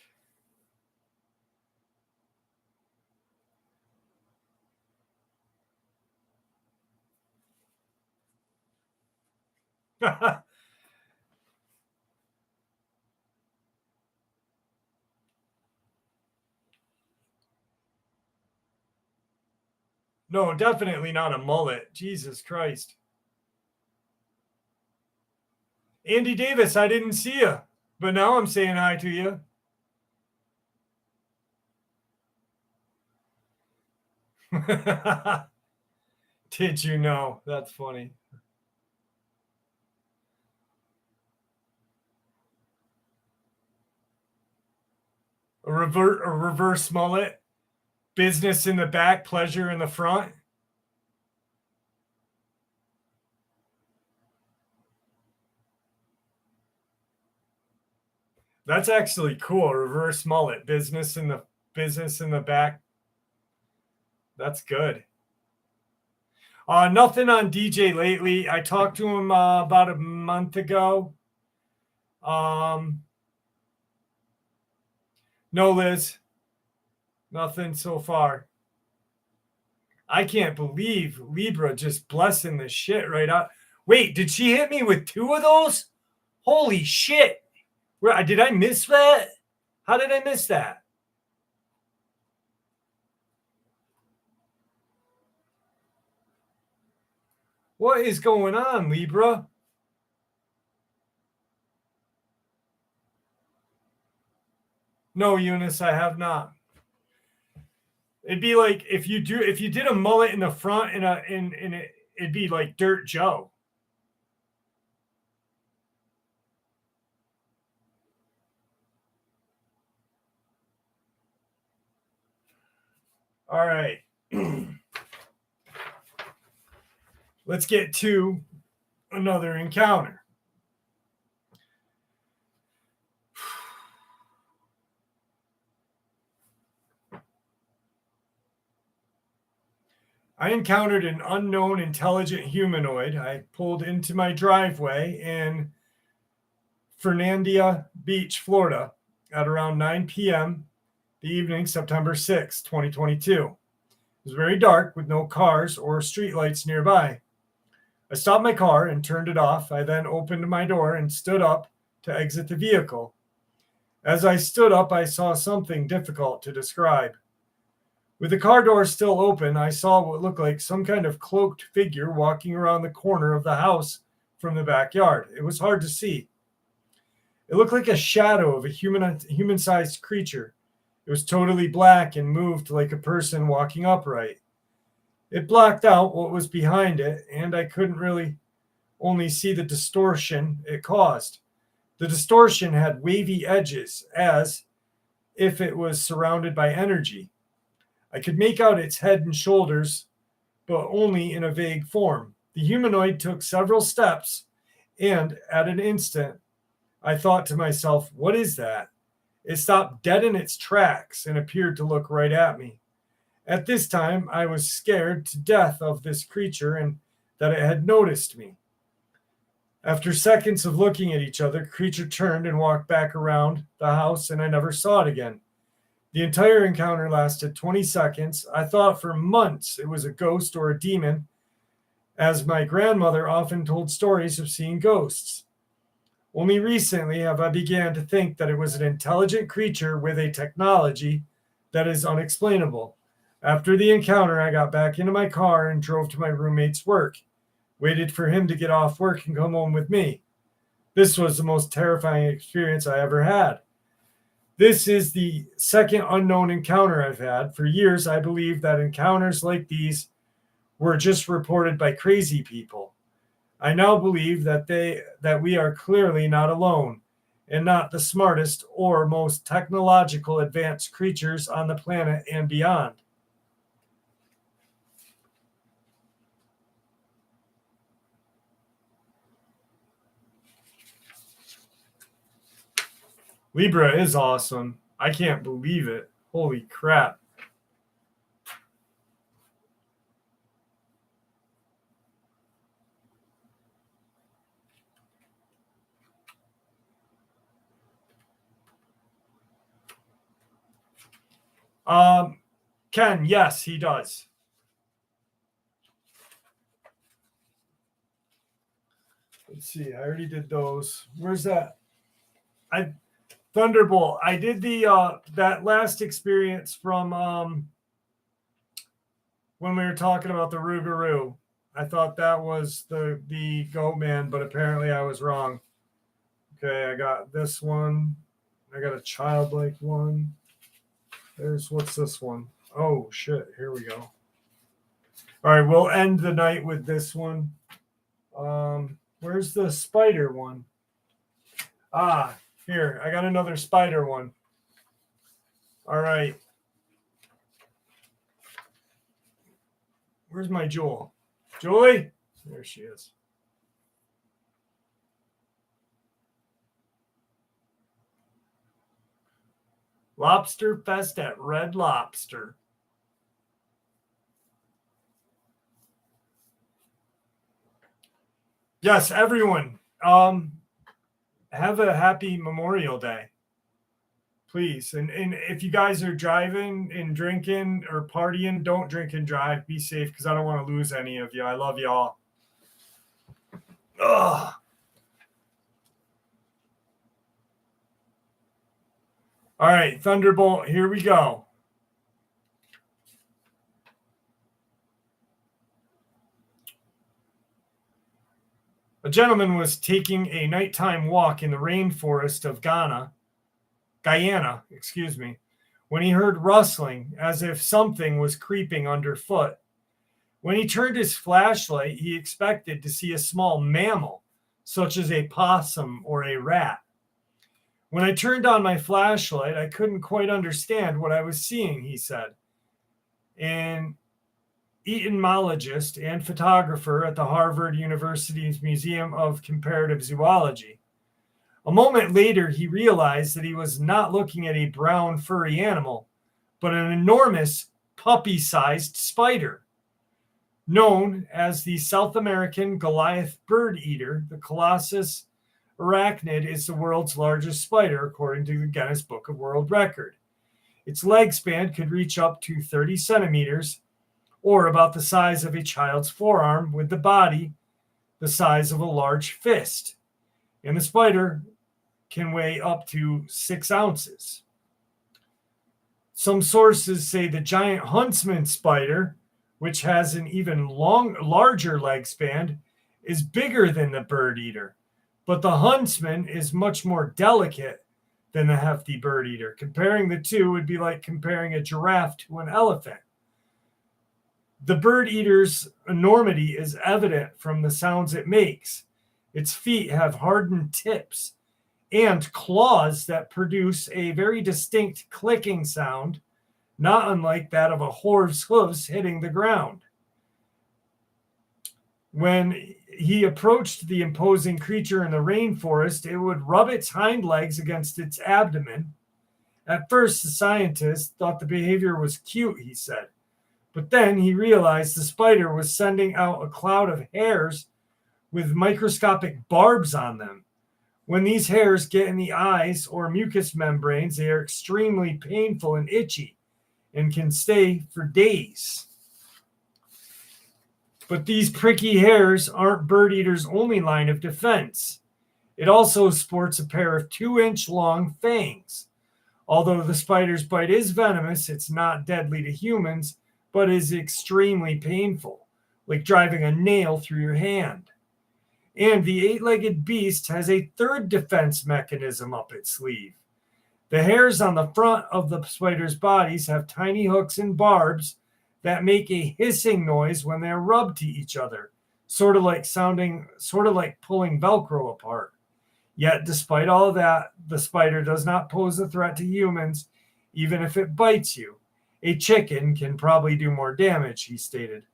No, definitely not a mullet. Jesus Christ. Andy Davis, I didn't see you, but now I'm saying hi to you. Did you know? That's funny. A reverse mullet. Business in the back, pleasure in the front. That's actually cool. Reverse mullet. Business in the back. That's good. Nothing on DJ lately. I talked to him about a month ago. No, Liz. Nothing so far. I can't believe Libra just blessing the shit right out. Wait, did she hit me with 2 of those? Holy shit. Did I miss that? How did I miss that? What is going on, Libra? No, Eunice, I have not. It'd be like if you did a mullet in the front it'd be like Dirt Joe. All right. Let's get to another encounter. I encountered an unknown intelligent humanoid. I pulled into my driveway in Fernandina Beach, Florida at around 9 p.m. the evening, September 6, 2022. It was very dark with no cars or streetlights nearby. I stopped my car and turned it off. I then opened my door and stood up to exit the vehicle. As I stood up, I saw something difficult to describe. With the car door still open, I saw what looked like some kind of cloaked figure walking around the corner of the house from the backyard. It was hard to see. It looked like a shadow of a human-sized creature. It was totally black and moved like a person walking upright. It blocked out what was behind it, and I couldn't really only see the distortion it caused. The distortion had wavy edges, as if it was surrounded by energy. I could make out its head and shoulders, but only in a vague form. The humanoid took several steps, and at an instant, I thought to myself, what is that? It stopped dead in its tracks and appeared to look right at me. At this time, I was scared to death of this creature and that it had noticed me. After seconds of looking at each other, the creature turned and walked back around the house, and I never saw it again. The entire encounter lasted 20 seconds. I thought for months it was a ghost or a demon, as my grandmother often told stories of seeing ghosts. Only recently have I began to think that it was an intelligent creature with a technology that is unexplainable. After the encounter, I got back into my car and drove to my roommate's work, waited for him to get off work and come home with me. This was the most terrifying experience I ever had. This is the second unknown encounter I've had. For years, I believed that encounters like these were just reported by crazy people. I now believe that we are clearly not alone and not the smartest or most technological advanced creatures on the planet and beyond. Libra is awesome. I can't believe it. Holy crap. Ken, yes, he does. Let's see. I already did those. Where's that? Thunderbolt. I did the that last experience from when we were talking about the Rougarou. I thought that was the Goatman, but apparently I was wrong. Okay, I got this one. I got a childlike one. What's this one? Oh shit! Here we go. All right, we'll end the night with this one. Where's the spider one? Here, I got another spider one. All right. Where's my Jewel? Julie? There she is. Lobster Fest at Red Lobster. Yes, everyone. Have a happy Memorial Day. Please. And if you guys are driving and drinking or partying, don't drink and drive. Be safe because I don't want to lose any of you. I love you all. Ugh. All right, Thunderbolt, here we go. A gentleman was taking a nighttime walk in the rainforest of Guyana, when he heard rustling as if something was creeping underfoot. When he turned his flashlight, he expected to see a small mammal, such as a possum or a rat. When I turned on my flashlight, I couldn't quite understand what I was seeing, he said. An entomologist and photographer at the Harvard University's Museum of Comparative Zoology. A moment later, he realized that he was not looking at a brown, furry animal, but an enormous, puppy-sized spider. Known as the South American Goliath bird eater, the Colossus arachnid is the world's largest spider, according to the Guinness Book of World Record. Its leg span could reach up to 30 centimeters, or about the size of a child's forearm, with the body the size of a large fist. And the spider can weigh up to 6 ounces. Some sources say the giant huntsman spider, which has an even larger leg span, is bigger than the bird eater. But the huntsman is much more delicate than the hefty bird eater. Comparing the two would be like comparing a giraffe to an elephant. The bird eater's enormity is evident from the sounds it makes. Its feet have hardened tips and claws that produce a very distinct clicking sound, not unlike that of a horse's hooves hitting the ground. When he approached the imposing creature in the rainforest, it would rub its hind legs against its abdomen. At first, the scientist thought the behavior was cute, he said. But then he realized the spider was sending out a cloud of hairs with microscopic barbs on them. When these hairs get in the eyes or mucous membranes, they are extremely painful and itchy and can stay for days. But these pricky hairs aren't bird eater's only line of defense. It also sports a pair of 2-inch long fangs. Although the spider's bite is venomous, it's not deadly to humans but is extremely painful, like driving a nail through your hand. And the eight-legged beast has a third defense mechanism up its sleeve. The hairs on the front of the spider's bodies have tiny hooks and barbs that make a hissing noise when they're rubbed to each other, sort of like pulling Velcro apart. Yet, despite all of that, the spider does not pose a threat to humans, even if it bites you. A chicken can probably do more damage, he stated.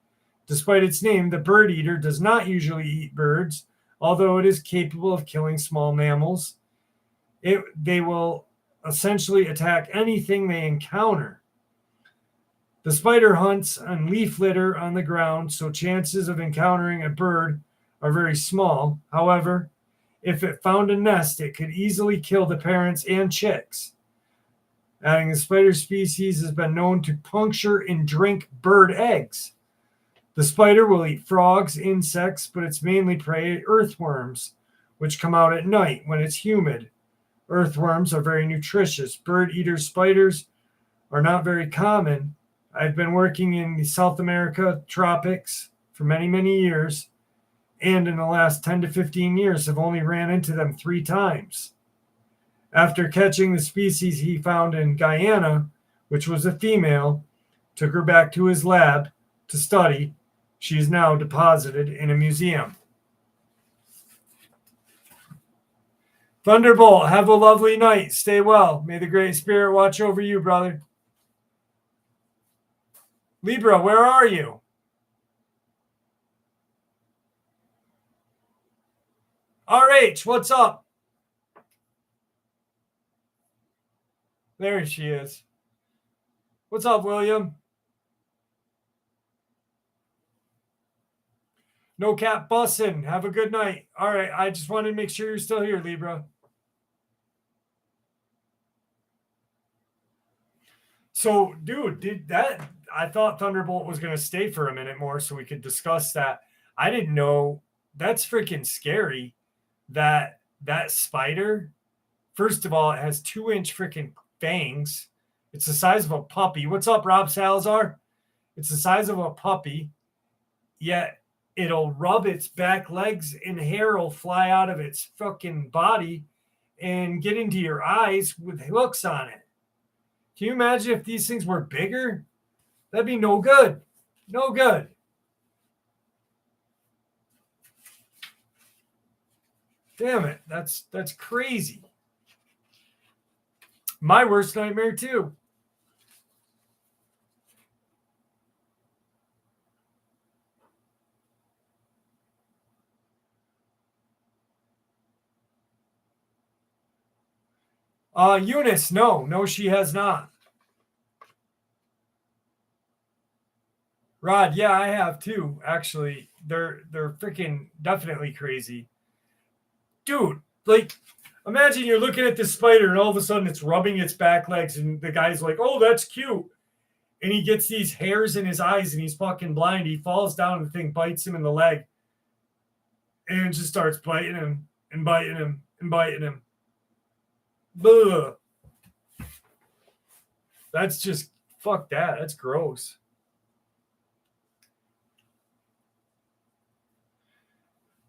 Despite its name, the bird eater does not usually eat birds, although it is capable of killing small mammals. They will essentially attack anything they encounter. The spider hunts on leaf litter on the ground, so chances of encountering a bird are very small. However, if it found a nest, it could easily kill the parents and chicks. Adding, the spider species has been known to puncture and drink bird eggs. The spider will eat frogs, insects, but its mainly prey earthworms, which come out at night when it's humid. Earthworms are very nutritious. Bird-eater spiders are not very common. I've been working in the South America tropics for many, many years, and in the last 10 to 15 years have only ran into them 3 times. After catching the species he found in Guyana, which was a female, took her back to his lab to study. She is now deposited in a museum. Thunderbolt, have a lovely night. Stay well. May the Great Spirit watch over you, brother. Libra, where are you? RH, what's up? There she is. What's up, William? No cap bussin'. Have a good night. All right, I just wanted to make sure you're still here, Libra. So, dude, I thought Thunderbolt was going to stay for a minute more so we could discuss that. I didn't know. That's freaking scary. That spider, first of all, it has 2-inch freaking fangs. It's the size of a puppy. What's up, Rob Salazar? It's the size of a puppy, yet it'll rub its back legs and hair will fly out of its fucking body and get into your eyes with hooks on it. Can you imagine if these things were bigger? That'd be no good. No good. Damn it. That's crazy. My worst nightmare too. Eunice, no, she has not. Rod, yeah, I have too. Actually, they're freaking definitely crazy, dude. Like, imagine you're looking at this spider and all of a sudden it's rubbing its back legs, and the guy's like, "Oh, that's cute," and he gets these hairs in his eyes and he's fucking blind. He falls down and the thing bites him in the leg, and just starts biting him and biting him and biting him. Ugh. That's just fuck that. That's gross.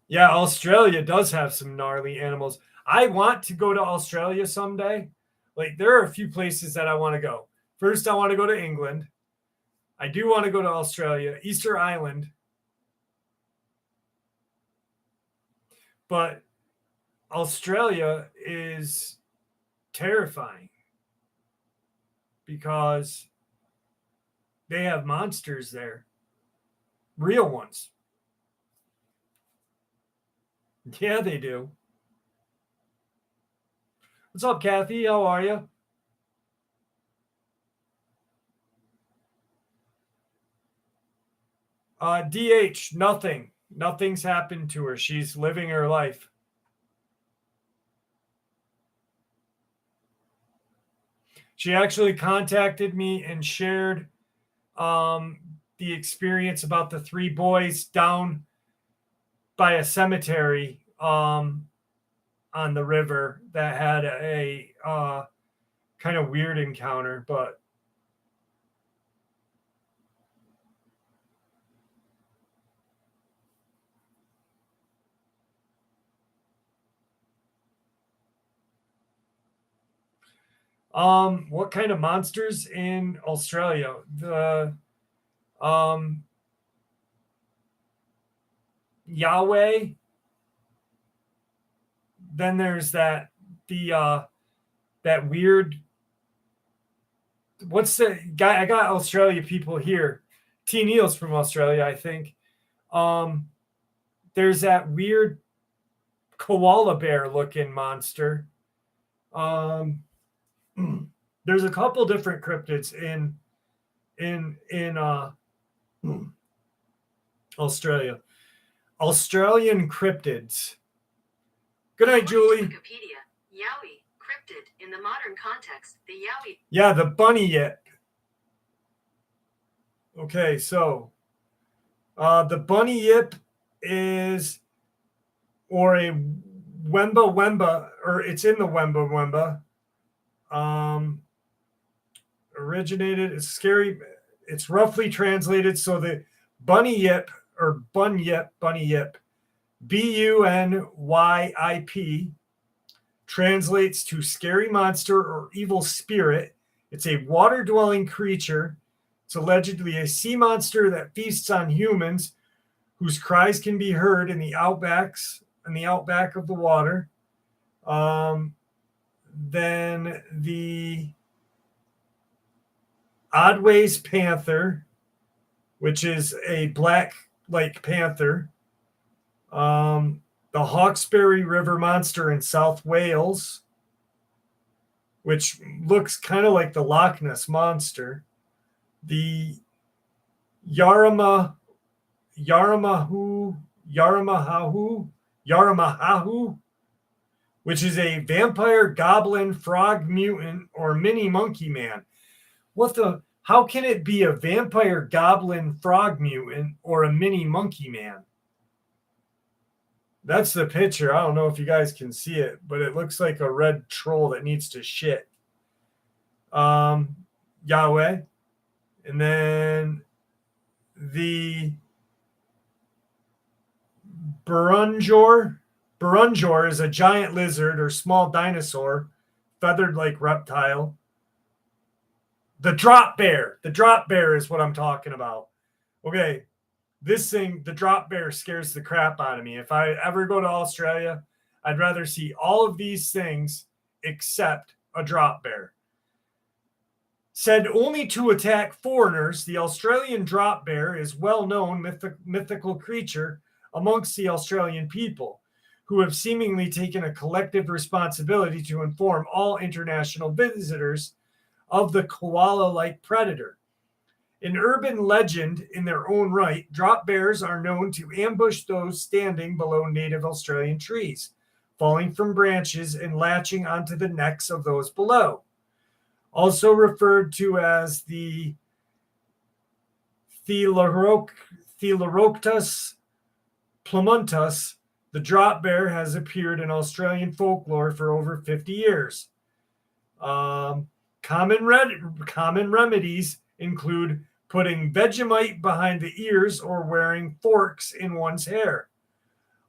Yeah, Australia does have some gnarly animals. I want to go to Australia someday. Like, there are a few places that I want to go. First, I want to go to England. I do want to go to Australia, Easter Island. But Australia is terrifying because they have monsters there, real ones. Yeah, they do. What's up, Kathy? How are you? DH, nothing. Nothing's happened to her. She's living her life. She actually contacted me and shared the experience about the 3 boys down by a cemetery on the river that had a kind of weird encounter. But What kind of monsters in Australia? Um, Yahweh. Then there's that weird. What's the guy? I got Australia people here. T. Neal's from Australia, I think. There's that weird koala bear looking monster. There's a couple different cryptids in Australia. Australian cryptids. Good night, Julie. Wikipedia, Yowie, cryptid, in the modern context, the Yowie. Yeah, the bunny yip. Okay, so the bunny yip is, or a Wemba Wemba, or it's in the Wemba Wemba. Originated, it's scary. It's roughly translated. So the bunny yip or bunny yip, BUNYIP, translates to scary monster or evil spirit. It's a water-dwelling creature. It's allegedly a sea monster that feasts on humans, whose cries can be heard in the outback of the water. Then the Odway's panther, which is a black like panther. The Hawkesbury River monster in South Wales, which looks kind of like the Loch Ness monster. The Yaramahahu, which is a vampire, goblin, frog mutant, or mini monkey man. How can it be a vampire, goblin, frog mutant, or a mini monkey man? That's the picture. I don't know if you guys can see it, but it looks like a red troll that needs to shit. Yahweh. And then the Burunjor. Burunjor is a giant lizard or small dinosaur, feathered like reptile. The drop bear. The drop bear is what I'm talking about. Okay. This thing, the drop bear, scares the crap out of me. If I ever go to Australia, I'd rather see all of these things except a drop bear. Said only to attack foreigners, the Australian drop bear is well-known mythical creature amongst the Australian people, who have seemingly taken a collective responsibility to inform all international visitors of the koala-like predator. An urban legend in their own right, drop bears are known to ambush those standing below native Australian trees, falling from branches and latching onto the necks of those below. Also referred to as the Theleuroctus plumontus, the drop bear has appeared in Australian folklore for over 50 years. Common remedies include putting Vegemite behind the ears or wearing forks in one's hair.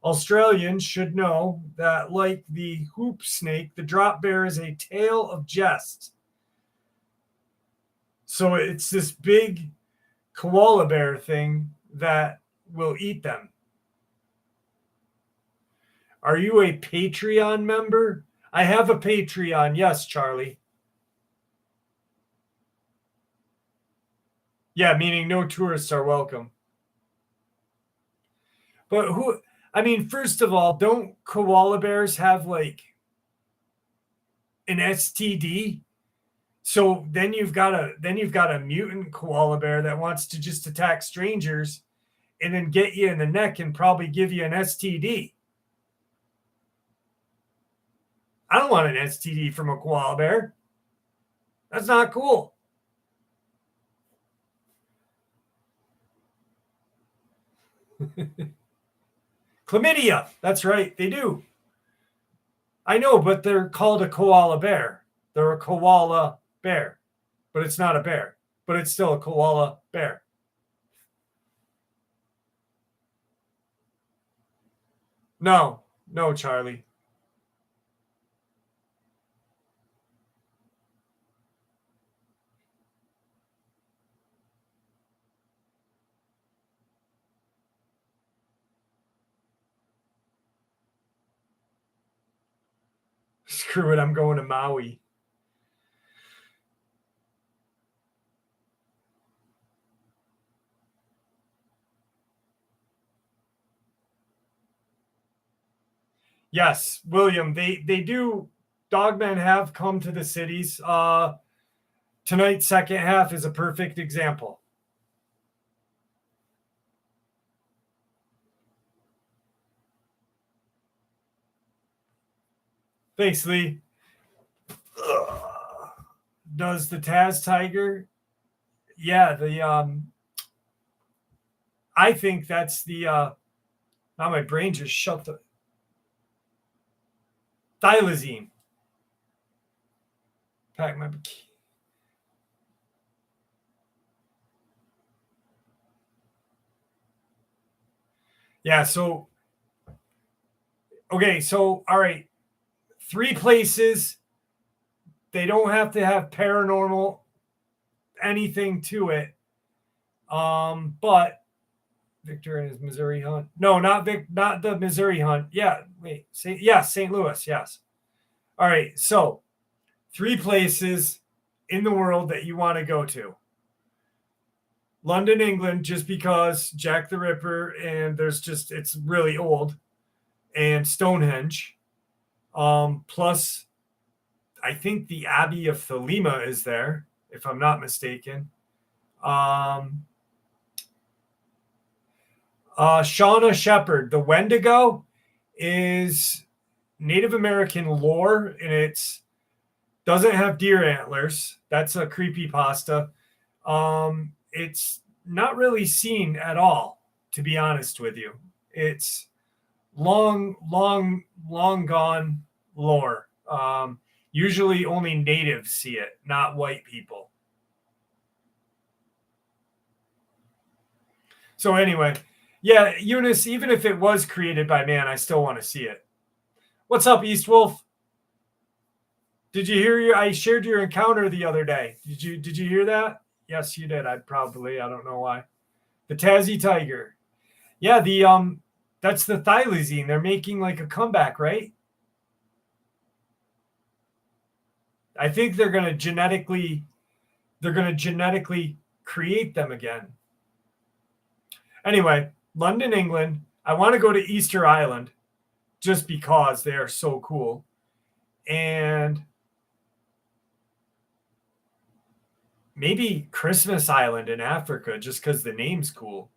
Australians should know that, like the hoop snake, the drop bear is a tale of jest. So it's this big koala bear thing that will eat them. Are you a Patreon member? I have a Patreon. Yes, Charlie. Yeah, meaning no tourists are welcome. But first of all, don't koala bears have like an STD? So then you've got a mutant koala bear that wants to just attack strangers and then get you in the neck and probably give you an STD. I don't want an STD from a koala bear. That's not cool. Chlamydia. That's right. They do. I know, but they're called a koala bear. They're a koala bear, but it's not a bear, but it's still a koala bear. No, Charlie. Screw it, I'm going to Maui. Yes, William, they do. Dogmen have come to the cities. Tonight's second half is a perfect example. Thanks, Lee. Does the Taz Tiger? Yeah, I think that's the now my brain just shut the thylazine. Pack my Yeah, so okay, so all right. 3 places. They don't have to have paranormal anything to it. But Victor and his Missouri hunt. No, not the Missouri hunt. Yeah, wait. St. Louis. Yes. All right. So 3 places in the world that you want to go to. London, England, just because Jack the Ripper, and it's really old, and Stonehenge. Plus, I think the Abbey of Thelema is there, if I'm not mistaken. Shauna Shepherd, the Wendigo, is Native American lore, and it's doesn't have deer antlers. That's a creepypasta. It's not really seen at all, to be honest with you. It's long gone lore. Usually only natives see it, not white people. So anyway, yeah, Eunice, even if it was created by man, I still want to see it. What's up, East Wolf? Did you hear I shared your encounter the other day. Did you hear that? Yes, you did. I don't know why. The Tassie Tiger. Yeah, that's the thylazine. They're making like a comeback, right? I think they're gonna genetically create them again. Anyway, London, England. I want to go to Easter Island just because they are so cool. And maybe Christmas Island in Africa just because the name's cool.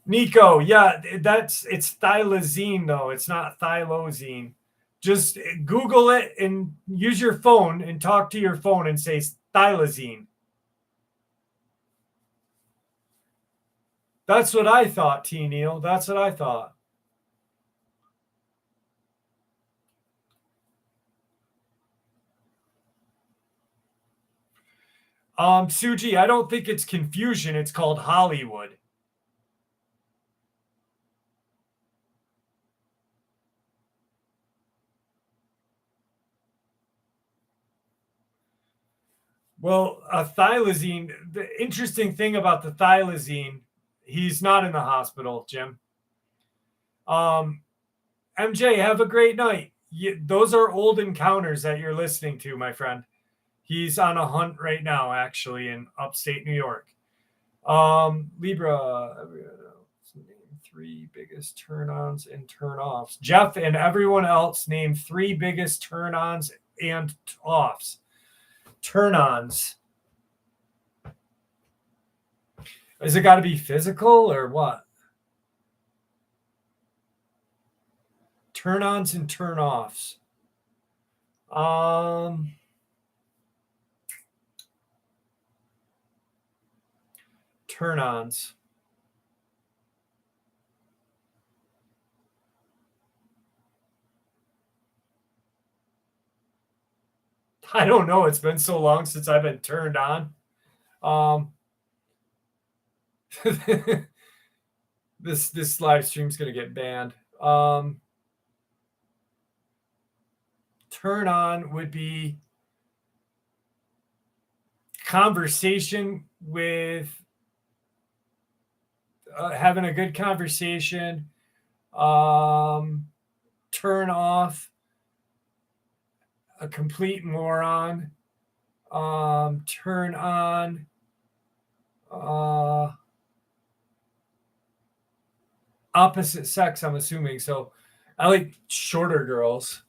Nico, yeah, it's thylazine though. It's not thylozine. Just Google it and use your phone and talk to your phone and say thylazine. That's what I thought, T. Neil. That's what I thought. Suji, I don't think it's confusion. It's called Hollywood. Well, thylazine, the interesting thing about the thylazine, he's not in the hospital, Jim. MJ, have a great night. Those are old encounters that you're listening to, my friend. He's on a hunt right now, actually, in upstate New York. Libra, name 3 biggest turn-ons and turn-offs. Jeff and everyone else name 3 biggest turn-ons and offs. Turn-ons. Is it got to be physical or what? Turn-ons and turn-offs. Turn-ons. I don't know. It's been so long since I've been turned on. This live stream's gonna get banned. Turn on would be conversation with having a good conversation. Turn off a complete moron. Turn on opposite sex, I'm assuming. So I like shorter girls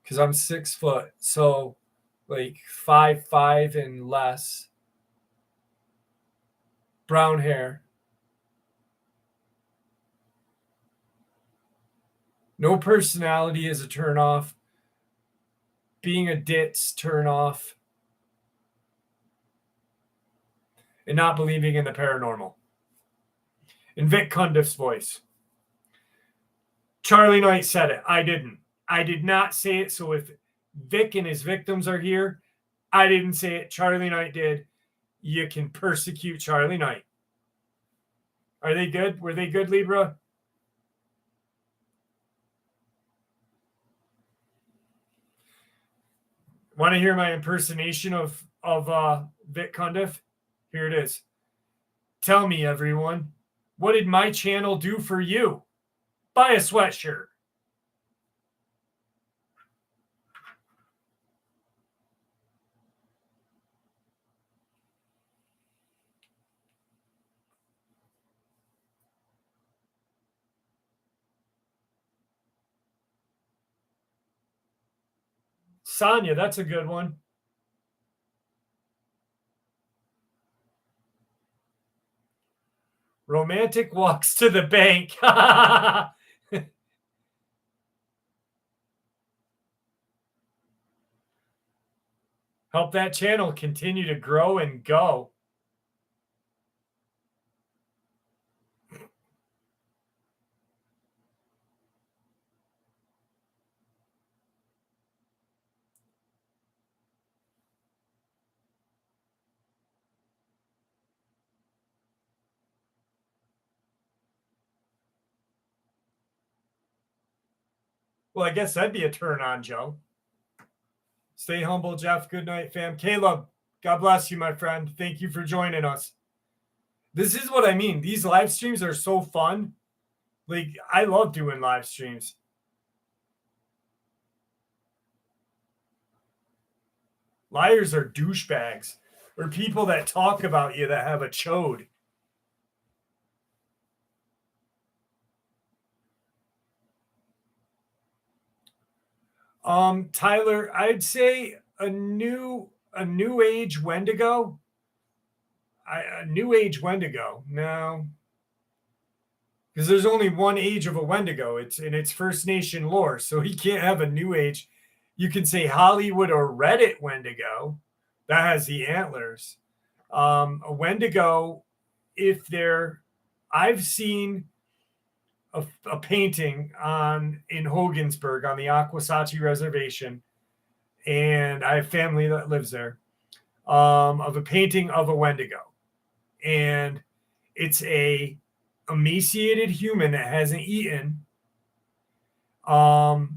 because I'm 6 foot. So like 5'5" and less. Brown hair. No personality is a turn off. Being a ditz, turn off. And not believing in the paranormal. In Vic Cundiff's voice. Charlie Knight said it. I didn't. I did not say it. So if Vic and his victims are here, I didn't say it. Charlie Knight did. You can persecute Charlie Knight. Are they good? Were they good, Libra? Want to hear my impersonation of Vic Cundiff? Here it is. Tell me, everyone, what did my channel do for you? Buy a sweatshirt. Sonia, that's a good one. Romantic walks to the bank. Help that channel continue to grow and go. Well, I guess that'd be a turn on, Joe. Stay humble, Jeff. Good night, fam. Caleb, God bless you, my friend. Thank you for joining us. This is what I mean. These live streams are so fun. Like, I love doing live streams. Liars are douchebags, or people that talk about you that have a chode. Tyler, I'd say a new age Wendigo. A new age Wendigo. No, because there's only one age of a Wendigo. It's in its First Nation lore, so he can't have a new age. You can say Hollywood or Reddit Wendigo. That has the antlers. A Wendigo, if they're, I've seen a painting in Hogansburg on the Aquasati Reservation, and I have family that lives there, of a painting of a Wendigo, and it's a emaciated human that hasn't eaten, or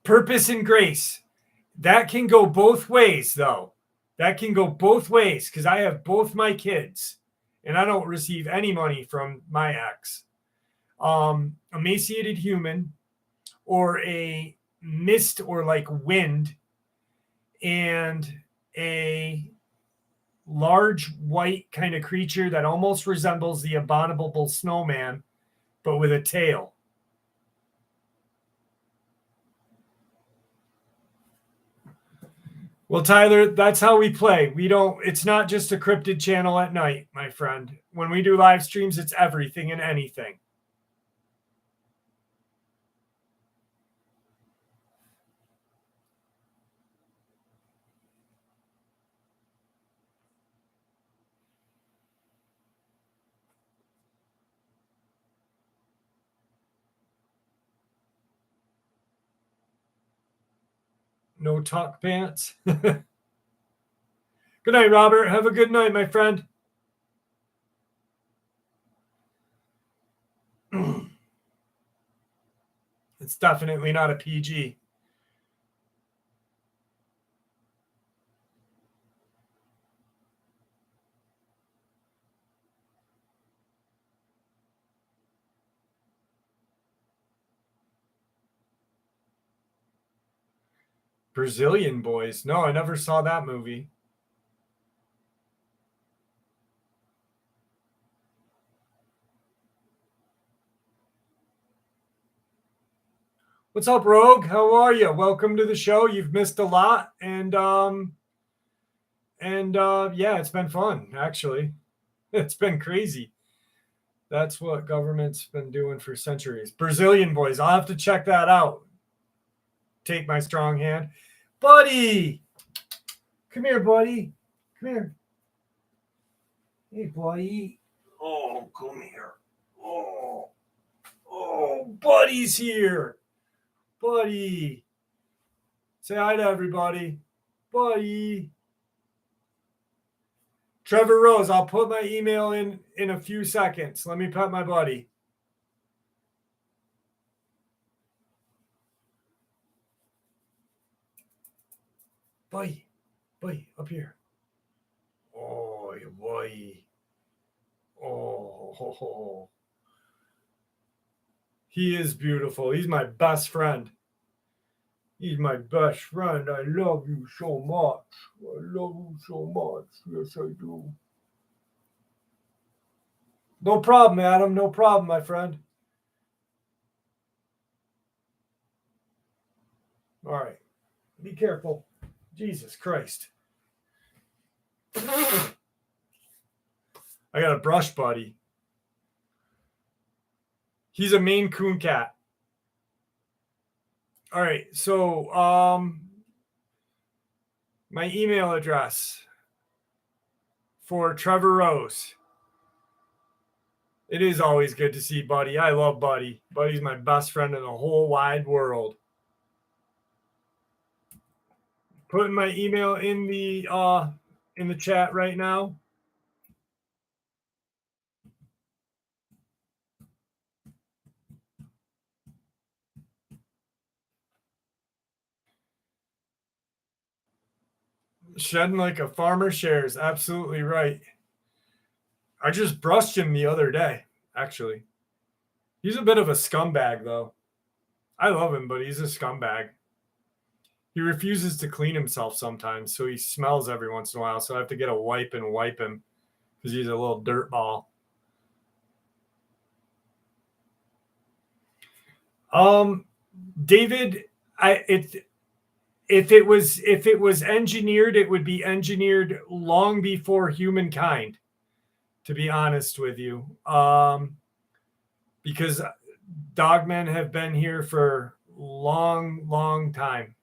purpose and grace. That can go both ways, though. That can go both ways because I have both my kids, and I don't receive any money from my ex. Emaciated human, or a mist or like wind, and a large white kind of creature that almost resembles the abominable snowman, but with a tail. Well, Tyler, that's how we play. It's not just a cryptid channel at night, my friend. When we do live streams, it's everything and anything. No talk pants. Good night, Robert. Have a good night, my friend. It's definitely not a PG. Brazilian Boys. No, I never saw that movie. What's up, Rogue? How are you? Welcome to the show. You've missed a lot, and yeah, it's been fun. Actually, it's been crazy. That's what government's been doing for centuries. Brazilian Boys. I'll have to check that out. Take my strong hand, buddy. Come here, buddy. Come here. Hey, buddy. Oh, come here. Oh, buddy's here. Buddy. Say hi to everybody. Buddy. Trevor Rose, I'll put my email in a few seconds. Let me pet my buddy. Buddy. Buddy, up here. Oh, boy. Oh. He is beautiful. He's my best friend. He's my best friend. I love you so much. I love you so much. Yes, I do. No problem, Adam. No problem, my friend. All right. Be careful. Jesus Christ. I got a brush buddy. He's a Maine Coon cat. All right, so my email address for Trevor Rose. It is always good to see Buddy. I love Buddy. Buddy's my best friend in the whole wide world. Putting my email in the chat right now. Shedding like a farmer shares. Absolutely right. I just brushed him the other day, actually. He's a bit of a scumbag, though. I love him, but he's a scumbag. He refuses to clean himself sometimes, so he smells every once in a while. So I have to get a wipe and wipe him because he's a little dirt ball. David, if it was engineered, it would be engineered long before humankind, to be honest with you. Because dogmen have been here for long time.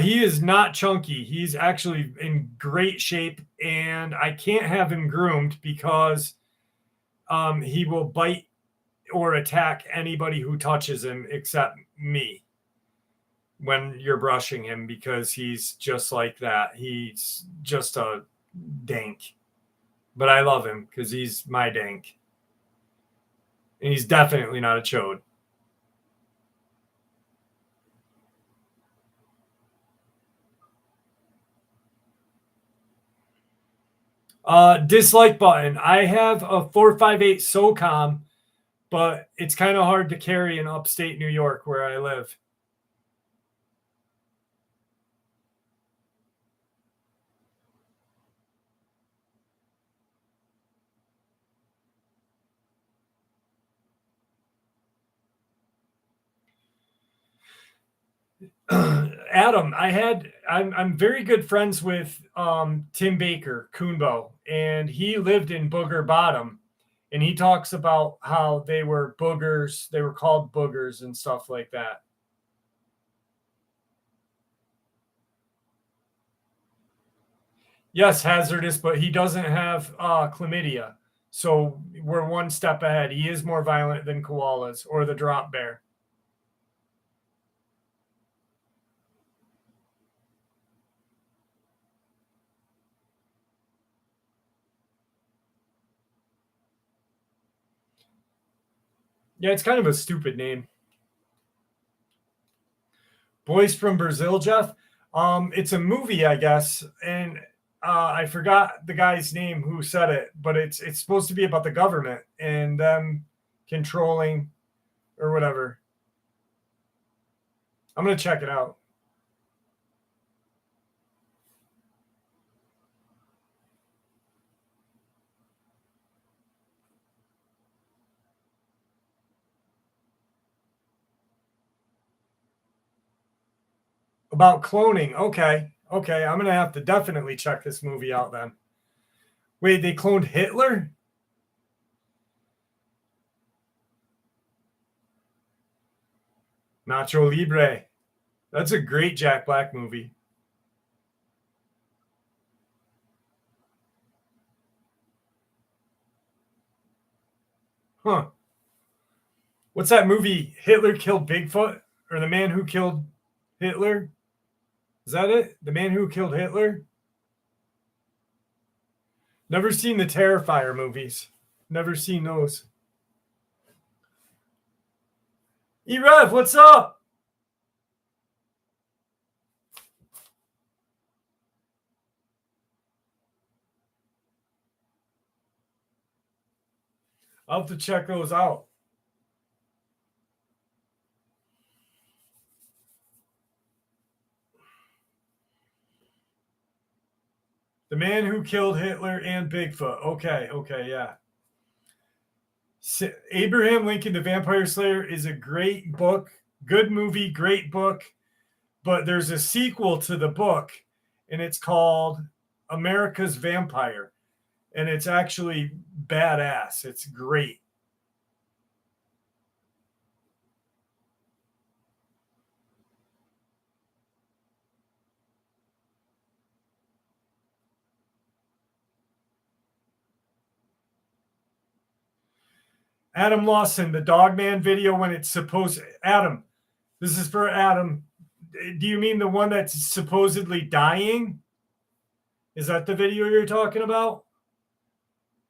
He is not chunky. He's actually in great shape, and I can't have him groomed because he will bite or attack anybody who touches him except me when you're brushing him, because he's just like that. He's just a dank. But I love him because he's my dank. And he's definitely not a chode. Dislike button. I have a 458 SOCOM, but it's kind of hard to carry in upstate New York where I live. Adam, I'm very good friends with Tim Baker, Coonbo, and he lived in Booger Bottom, and he talks about how they were boogers, they were called boogers and stuff like that. Yes, hazardous, but he doesn't have chlamydia, so we're one step ahead. He is more violent than koalas or the drop bear. Yeah, it's kind of a stupid name. Boys from Brazil, Jeff. It's a movie, I guess, and I forgot the guy's name who said it, but it's supposed to be about the government and them controlling or whatever. I'm gonna check it out. About cloning. Okay. Okay. I'm gonna have to definitely check this movie out then. Wait, they cloned Hitler? Nacho Libre. That's a great Jack Black movie. Huh. What's that movie? Hitler Killed Bigfoot? Or The Man Who Killed Hitler? Is that it? The Man Who Killed Hitler? Never seen the Terrifier movies. Never seen those. E-Rev, what's up? I'll have to check those out. The Man Who Killed Hitler and Bigfoot. Okay, yeah. Abraham Lincoln, The Vampire Slayer is a great book. Good movie, great book. But there's a sequel to the book, and it's called America's Vampire. And it's actually badass. It's great. Adam Lawson, the Dogman video when it's supposed. Adam, this is for Adam. Do you mean the one that's supposedly dying? Is that the video you're talking about?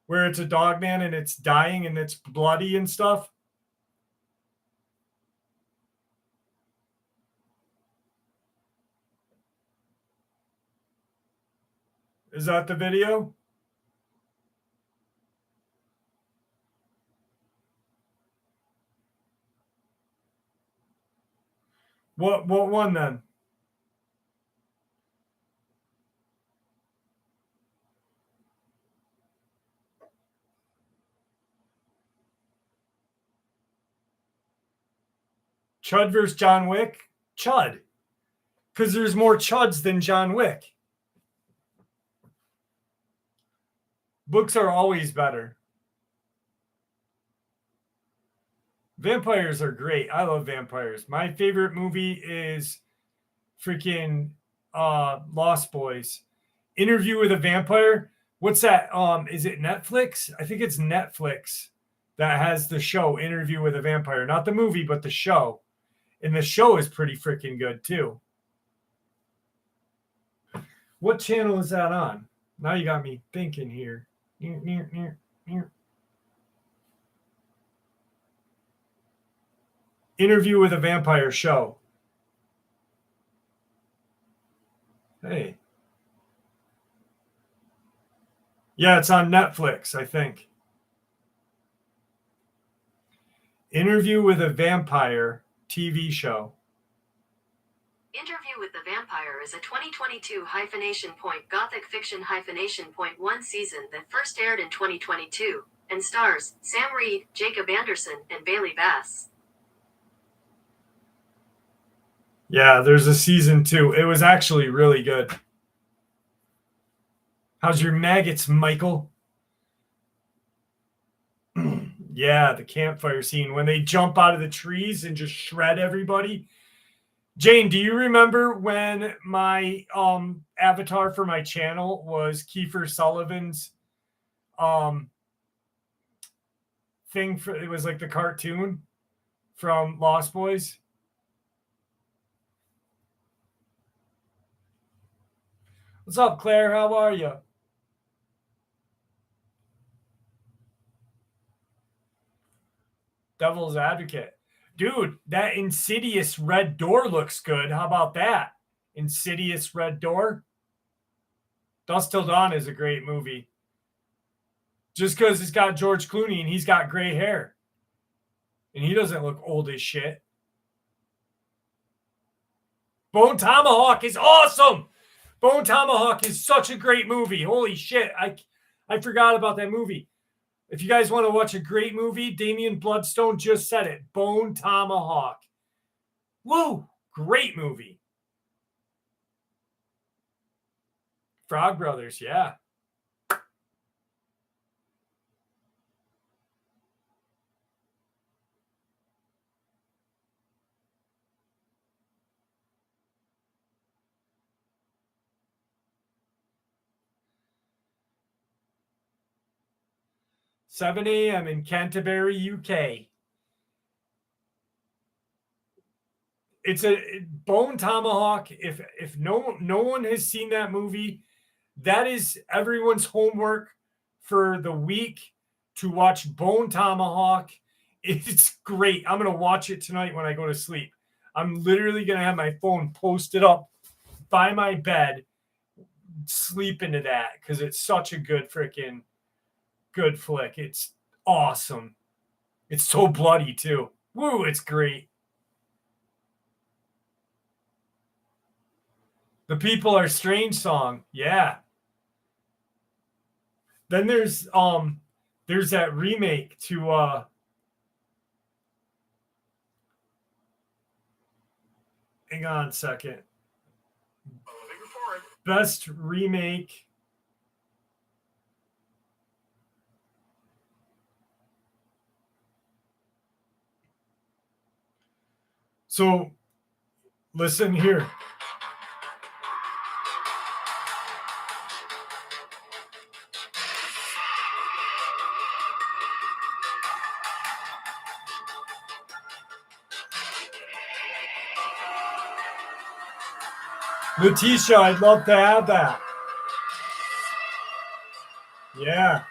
Where it's a Dogman and it's dying and it's bloody and stuff? Is that the video? What one then? Chud versus John Wick? Chud. Because there's more Chuds than John Wick. Books are always better. Vampires are great. I love vampires. My favorite movie is freaking Lost Boys. Interview with a Vampire. What's that? Is it Netflix? I think it's Netflix that has the show Interview with a Vampire. Not the movie, but the show. And the show is pretty freaking good too. What channel is that on? Now you got me thinking here. Interview with a Vampire show. Hey. Yeah, it's on Netflix, I think. Interview with a Vampire TV show. Interview with the Vampire is a 2022 gothic fiction .1 season that first aired in 2022 and stars Sam Reed, Jacob Anderson, and Bailey Bass. Yeah, there's a season 2. It was actually really good. How's your maggots, Michael? Yeah, the campfire scene when they jump out of the trees and just shred everybody. Jane, do you remember when my avatar for my channel was Kiefer Sullivan's thing for it was like the cartoon from Lost Boys? What's up, Claire? How are you? Devil's Advocate. Dude, that Insidious Red Door looks good. How about that? Insidious Red Door. Dusk Till Dawn is a great movie. Just because it's got George Clooney and he's got gray hair. And he doesn't look old as shit. Bone Tomahawk is awesome. Bone Tomahawk is such a great movie. Holy shit. I forgot about that movie. If you guys want to watch a great movie, Damian Bloodstone just said it. Bone Tomahawk. Woo! Great movie. Frog Brothers, yeah. $7 a.m. in Canterbury, UK. It's a Bone Tomahawk. If no one has seen that movie, that is everyone's homework for the week to watch Bone Tomahawk. It's great. I'm going to watch it tonight when I go to sleep. I'm literally going to have my phone posted up by my bed, sleep into that because it's such a good freaking good flick. It's awesome. It's so bloody too. Woo, it's great. The People Are Strange song. Yeah. Then there's that remake to hang on a second. Best remake. So listen here. Letitia, I'd love to have that. Yeah.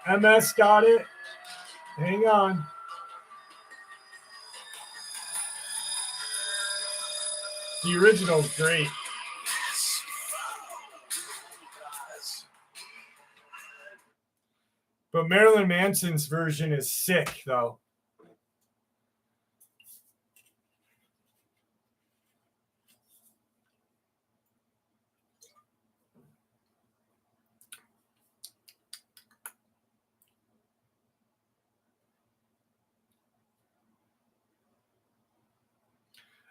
MS got it. Hang on. The original's great. But Marilyn Manson's version is sick, though.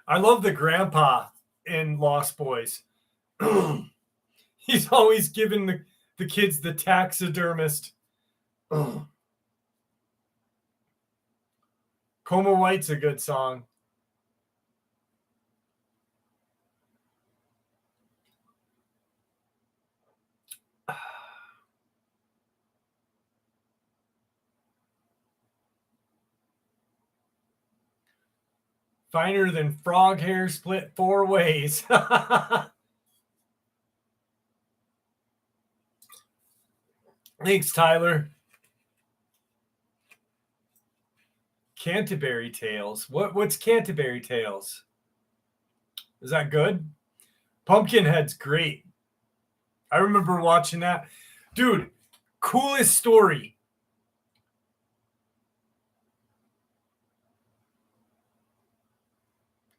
I love the grandpa in Lost Boys. He's always giving the kids the taxidermist. Coma White's a good song. Finer than frog hair split 4 ways. Thanks, Tyler. Canterbury Tales. What's Canterbury Tales? Is that good? Pumpkinhead's great. I remember watching that. Dude, coolest story.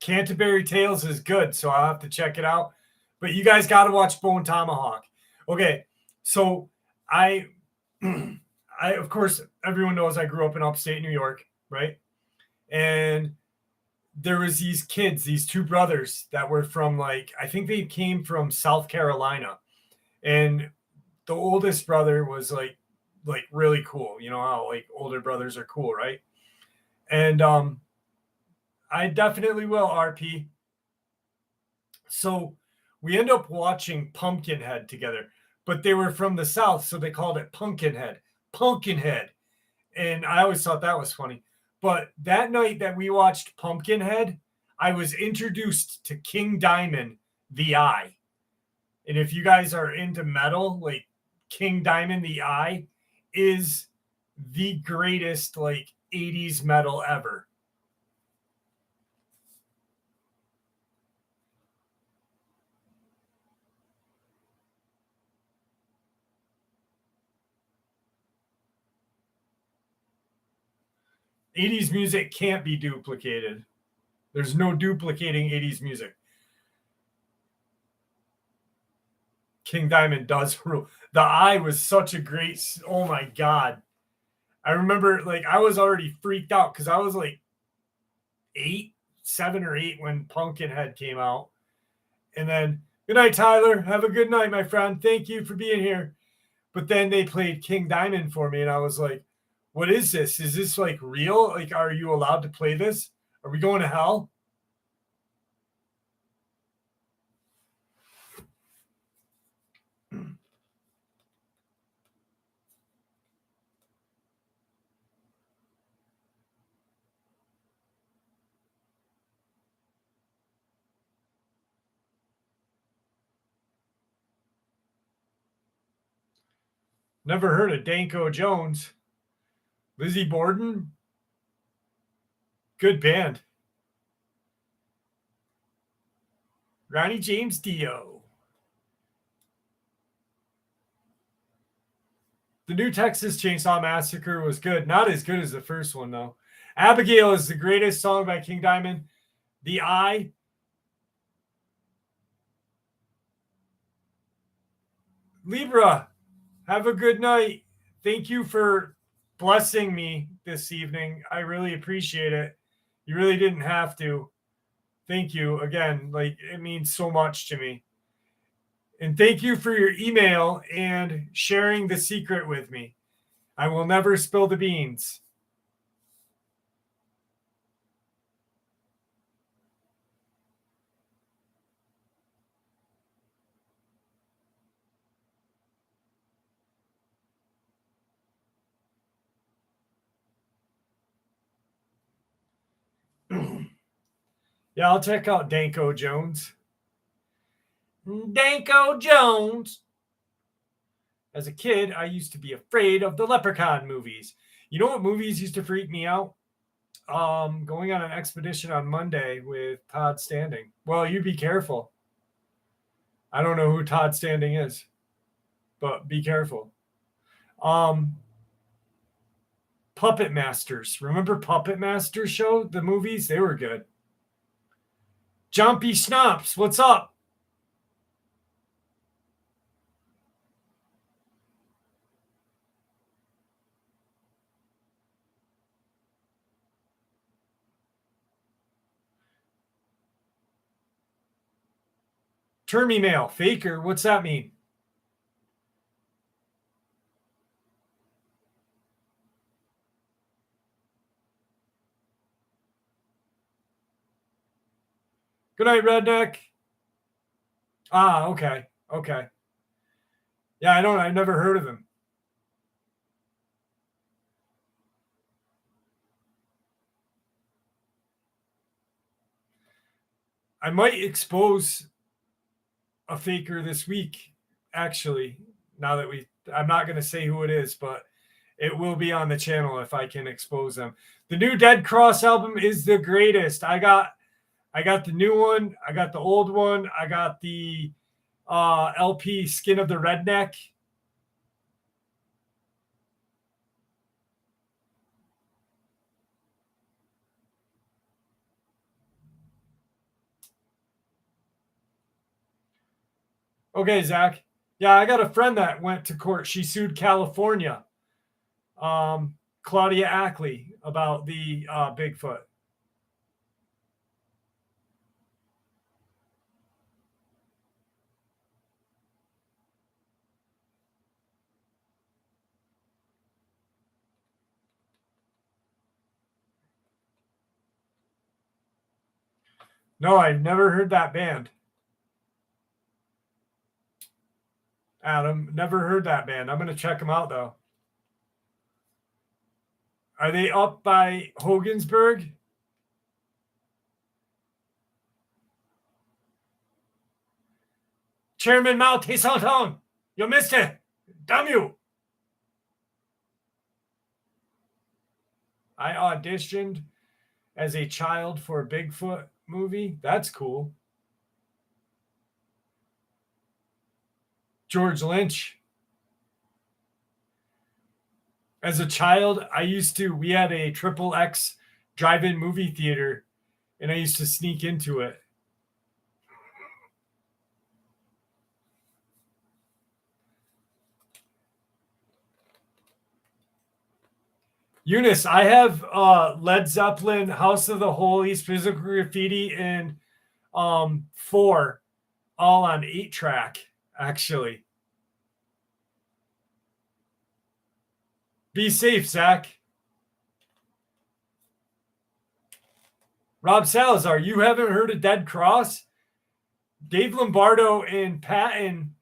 Canterbury Tales is good, so I'll have to check it out. But you guys got to watch Bone Tomahawk. Okay, so I of course, everyone knows I grew up in upstate New York, right? And there was these kids, these 2 brothers that were from I think they came from South Carolina. And the oldest brother was like really cool. You know how older brothers are cool, right? And I definitely will, RP. So we end up watching Pumpkinhead together, but they were from the South, so they called it Pumpkinhead. Pumpkinhead. And I always thought that was funny. But that night that we watched Pumpkinhead, I was introduced to King Diamond, the Eye. And if you guys are into metal, King Diamond, the Eye is the greatest 80s metal ever. 80s music can't be duplicated. There's no duplicating 80s music. King Diamond does rule. The Eye was such a great, oh my God. I remember, like, I was already freaked out because I was like 7 or 8 when Pumpkinhead came out. And then, good night, Tyler. Have a good night, my friend. Thank you for being here. But then they played King Diamond for me, and I was like, what is this? Is this like real? Like, are you allowed to play this? Are we going to hell? Never heard of Danko Jones. Lizzie Borden. Good band. Ronnie James Dio. The new Texas Chainsaw Massacre was good. Not as good as the first one, though. Abigail is the greatest song by King Diamond. The Eye. Libra, have a good night. Thank you for blessing me this evening. I really appreciate it. You really didn't have to. Thank you again. Like, it means so much to me. And thank you for your email and sharing the secret with me. I will never spill the beans. Yeah, I'll check out Danko Jones. Danko Jones. As a kid, I used to be afraid of the Leprechaun movies. You know what movies used to freak me out? Going on an expedition on Monday with Todd Standing. Well, you be careful. I don't know who Todd Standing is, but be careful. Puppet Masters. Remember Puppet Masters show? The movies? They were good. Jumpy Schnapps, what's up? Termy mail, faker. What's that mean? Good night, redneck. Ah, okay. Okay. Yeah, I've never heard of him. I might expose a faker this week, actually. Now that I'm not going to say who it is, but it will be on the channel if I can expose them. The new Dead Cross album is the greatest. I got the new one. I got the old one. I got the LP Skin of the Redneck. Okay, Zach. Yeah, I got a friend that went to court. She sued California, Claudia Ackley, about the Bigfoot. No, I've never heard that band. Adam, never heard that band. I'm going to check them out, though. Are they up by Hogansburg? Chairman Mao Tse-tung, you missed it. Damn you. I auditioned as a child for a Bigfoot movie. That's cool. George Lynch. As a child, we had a triple X drive-in movie theater, and I used to sneak into it. Eunice, I have Led Zeppelin, House of the Holies, Physical Graffiti, and 4 all on 8-track, actually. Be safe, Zach. Rob Salazar, you haven't heard of Dead Cross? Dave Lombardo and Patton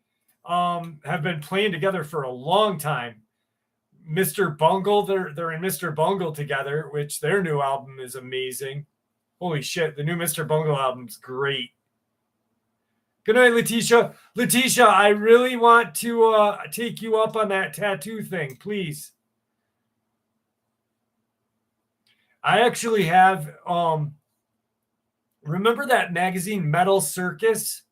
have been playing together for a long time. Mr. Bungle, they're in Mr. Bungle together, which their new album is amazing. Holy shit, the new Mr. Bungle album's great. Good night, Letitia. Letitia, I really want to take you up on that tattoo thing, please. I actually have remember that magazine Metal Circus?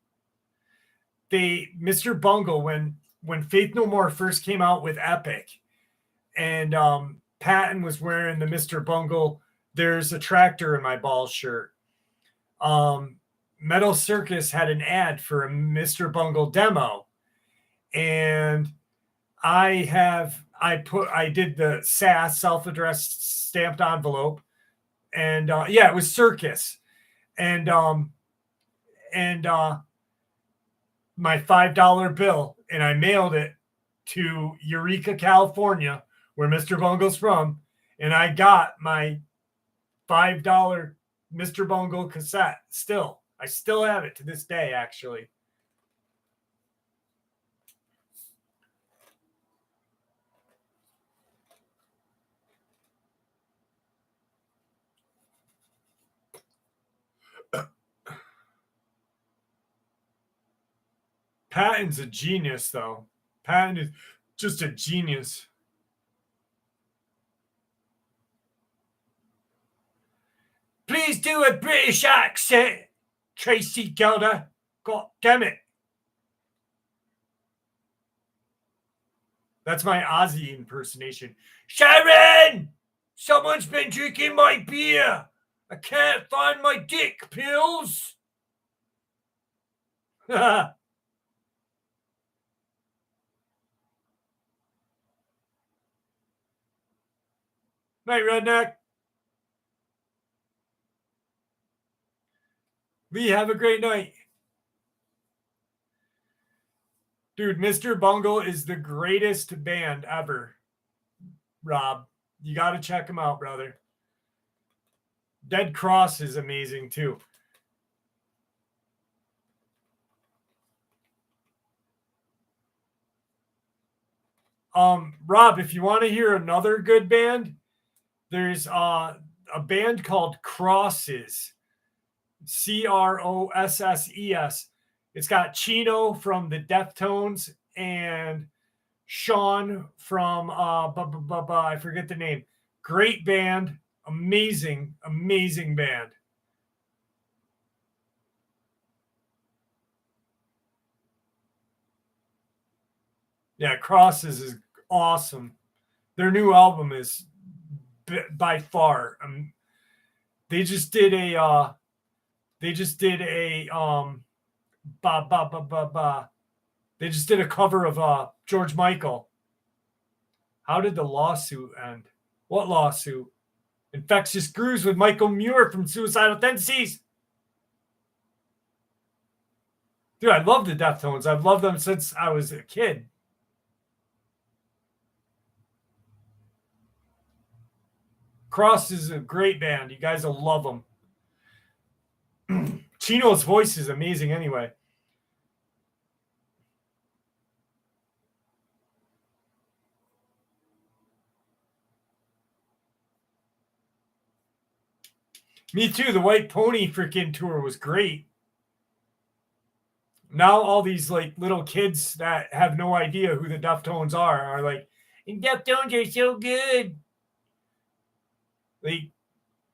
Mr. Bungle, when Faith No More first came out with Epic, and Patton was wearing the Mr. Bungle "There's a Tractor in My Balls" shirt. Metal Circus had an ad for a Mr. Bungle demo, and I did the SAS, self-addressed stamped envelope, and it was Circus, and my $5 bill, and I mailed it to Eureka, California, where Mr. Bungle's from, and I got my $5 Mr. Bungle cassette. I still have it to this day, actually. Patton's a genius, though. Patton is just a genius. Please do a British accent, Tracy Gelder. God damn it. That's my Ozzy impersonation. Sharon! Someone's been drinking my beer. I can't find my dick pills. Night, redneck. Lee, have a great night. Dude, Mr. Bungle is the greatest band ever. Rob, you got to check him out, brother. Dead Cross is amazing too. Rob, if you want to hear another good band, there's a band called Crosses. Crosses. It's got Chino from the Deftones and Sean from I forget the name. Great band, amazing band. Yeah, Crosses is awesome. Their new album is by far. They just did a They just did a They just did a cover of George Michael. How did the lawsuit end? What lawsuit? Infectious Grooves with Michael Muir from Suicidal Tendencies. Dude, I love the Deftones. I've loved them since I was a kid. Cross is a great band. You guys will love them. Chino's voice is amazing anyway. Me too. The White Pony freaking tour was great. Now all these like little kids that have no idea who the Deftones are like, and Deftones are so good. Like,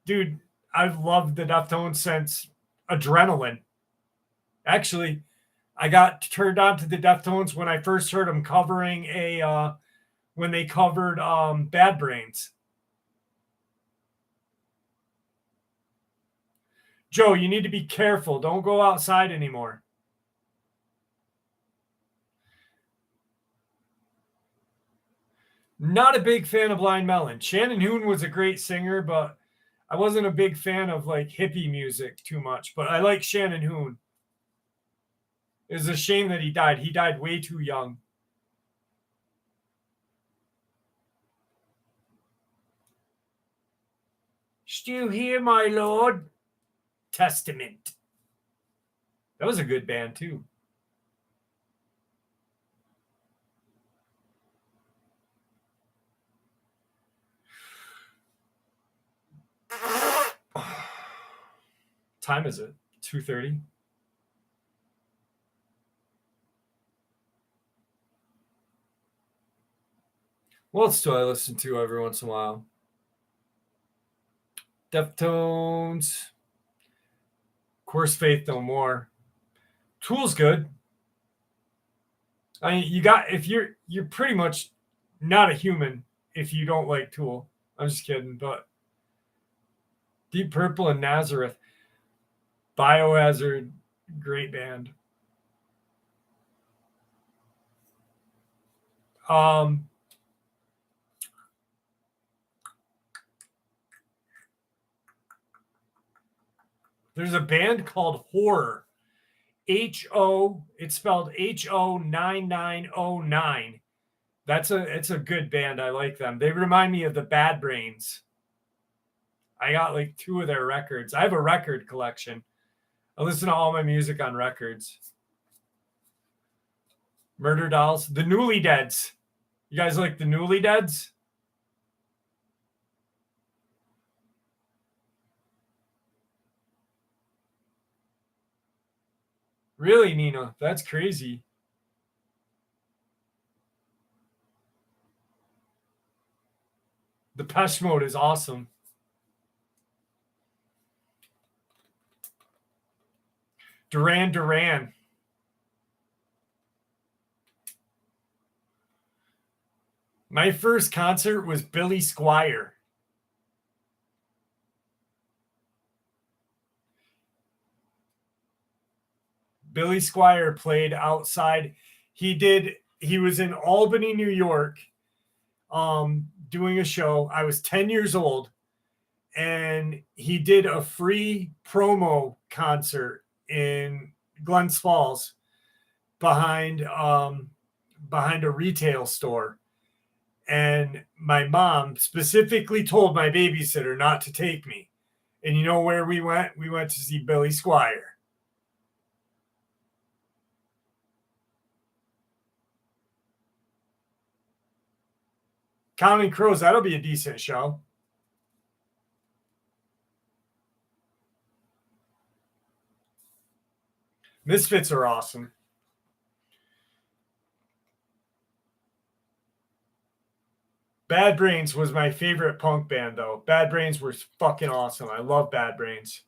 dude, I've loved the Deftones since Adrenaline. Actually, I got turned on to the Deftones when I first heard them covering a when they covered Bad Brains. Joe, you need to be careful. Don't go outside anymore. Not a big fan of Blind Melon. Shannon Hoon was a great singer, but I wasn't a big fan of like hippie music too much. But I like Shannon Hoon. It was a shame that he died. He died way too young. Still here, my lord. Testament. That was a good band too. Time is it? 2:30. What else do I listen to every once in a while? Deftones. Of course, Faith No More. Tool's good. I mean, if you're pretty much not a human if you don't like Tool. I'm just kidding, but Deep Purple and Nazareth. Biohazard, great band. There's a band called Horror. It's spelled HO9909. It's a good band. I like them. They remind me of the Bad Brains. I got like 2 of their records. I have a record collection. I listen to all my music on records. Murder Dolls. The Newly Deads. You guys like the Newly Deads? Really, Nina? That's crazy. The Depeche Mode is awesome. Duran Duran. My first concert was Billy Squier. Billy Squier played outside. He was in Albany, New York, doing a show. I was 10 years old, and he did a free promo concert in Glens Falls behind a retail store. And my mom specifically told my babysitter not to take me. And you know where we went? We went to see Billy Squier. Counting Crows, that'll be a decent show. Misfits are awesome. Bad Brains was my favorite punk band, though. Bad Brains were fucking awesome. I love Bad Brains.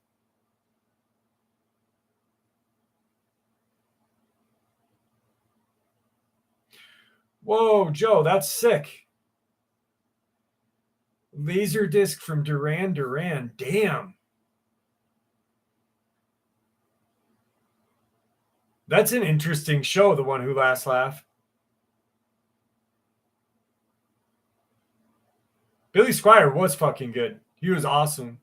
Whoa, Joe, that's sick. Laserdisc from Duran Duran. Damn. That's an interesting show, The One Who Last Laugh. Billy Squier was fucking good. He was awesome.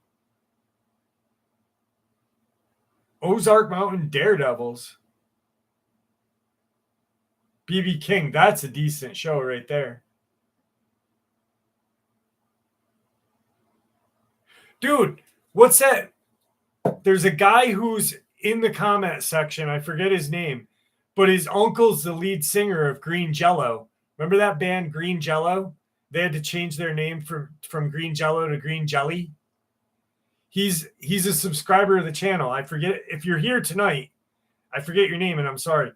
Ozark Mountain Daredevils. B.B. King, that's a decent show right there. Dude, what's that? There's a guy who's in the comment section. I forget his name, but his uncle's the lead singer of Green Jello. Remember that band Green Jello? They had to change their name from Green Jello to Green Jelly. He's a subscriber of the channel. I forget if you're here tonight. I forget your name, and I'm sorry.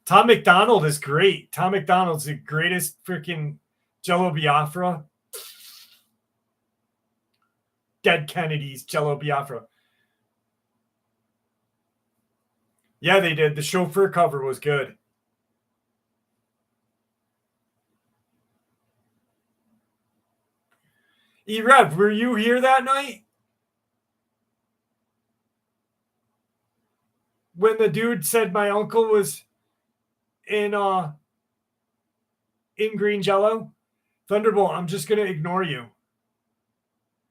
Tom McDonald is great. Tom McDonald's the greatest freaking Jello Biafra. Dead Kennedys, Jello Biafra. Yeah, they did. The Chauffeur cover was good. E-Rev, were you here that night? When the dude said my uncle was in Green Jello? Thunderbolt, I'm just gonna ignore you.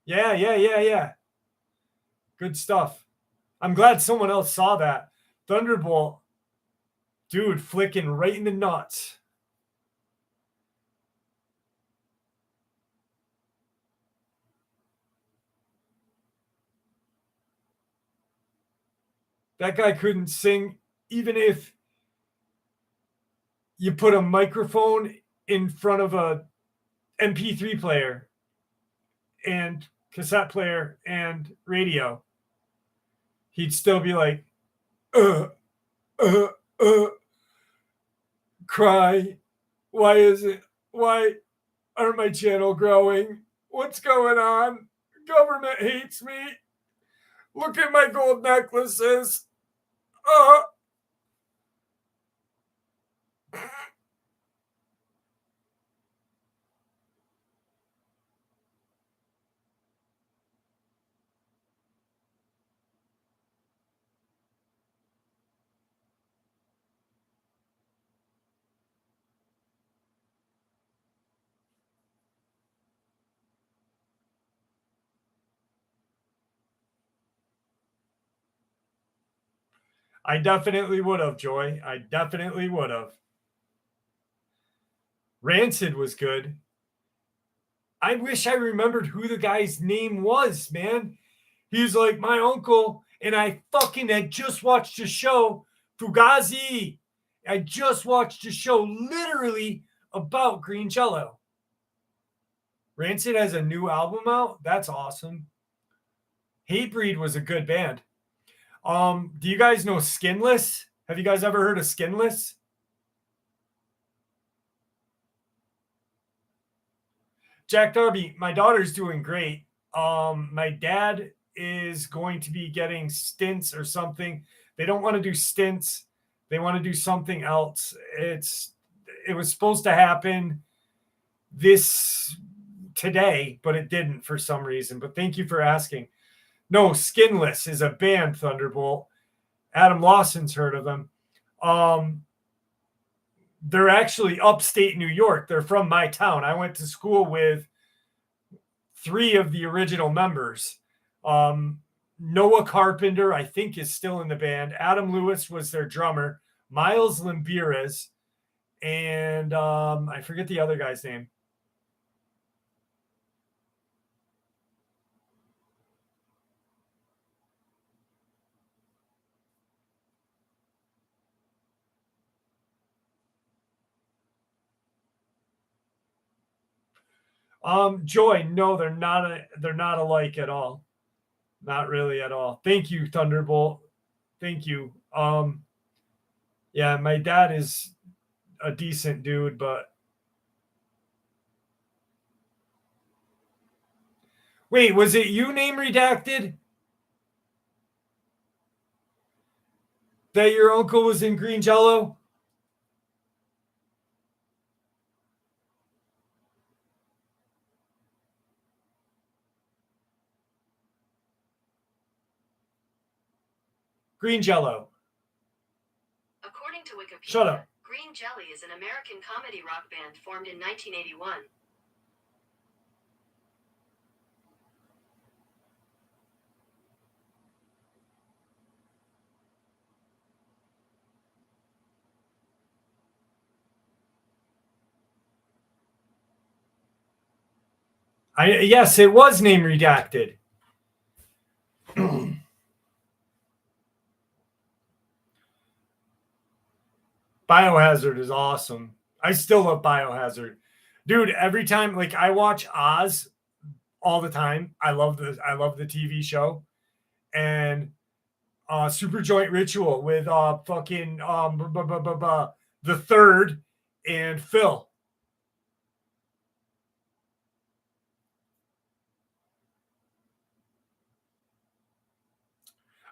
Yeah. Good stuff. I'm glad someone else saw that. Thunderbolt, dude, flicking right in the nuts. That guy couldn't sing even if you put a microphone in front of a MP3 player and cassette player and radio. He'd still be like, uh, uh, uh, cry. Why aren't my channel growing? What's going on? Government hates me. Look at my gold necklaces. Uh. I definitely would have, Joy. I definitely would have. Rancid was good. I wish I remembered who the guy's name was, man. He's like my uncle, and I fucking had just watched a show, Fugazi. I just watched a show literally about Green Jello. Rancid has a new album out. That's awesome. Hatebreed was a good band. Do you guys know Skinless? Have you guys ever heard of Skinless? Jack Darby, my daughter's doing great. My dad is going to be getting stints or something. They don't want to do stints. They want to do something else. It was supposed to happen today, but it didn't for some reason. But thank you for asking. No, Skinless is a band, Thunderbolt. Adam Lawson's heard of them. They're actually upstate New York. They're from my town. I went to school with 3 of the original members. Noah Carpenter, I think, is still in the band. Adam Lewis was their drummer. Miles Limbiras, and I forget the other guy's name. Joy, no, they're not alike at all. Not really at all. Thank you, Thunderbolt. Thank you. Yeah, my dad is a decent dude, but wait, was it you, name redacted? That your uncle was in Green Jello? Green Jello. According to Wikipedia, Shut up. Green Jelly is an American comedy rock band formed in 1981. Yes, it was name redacted. Biohazard is awesome. I still love Biohazard. Dude, every time like I watch Oz all the time. I love the TV show. And Super Joint Ritual with fucking the Third and Phil.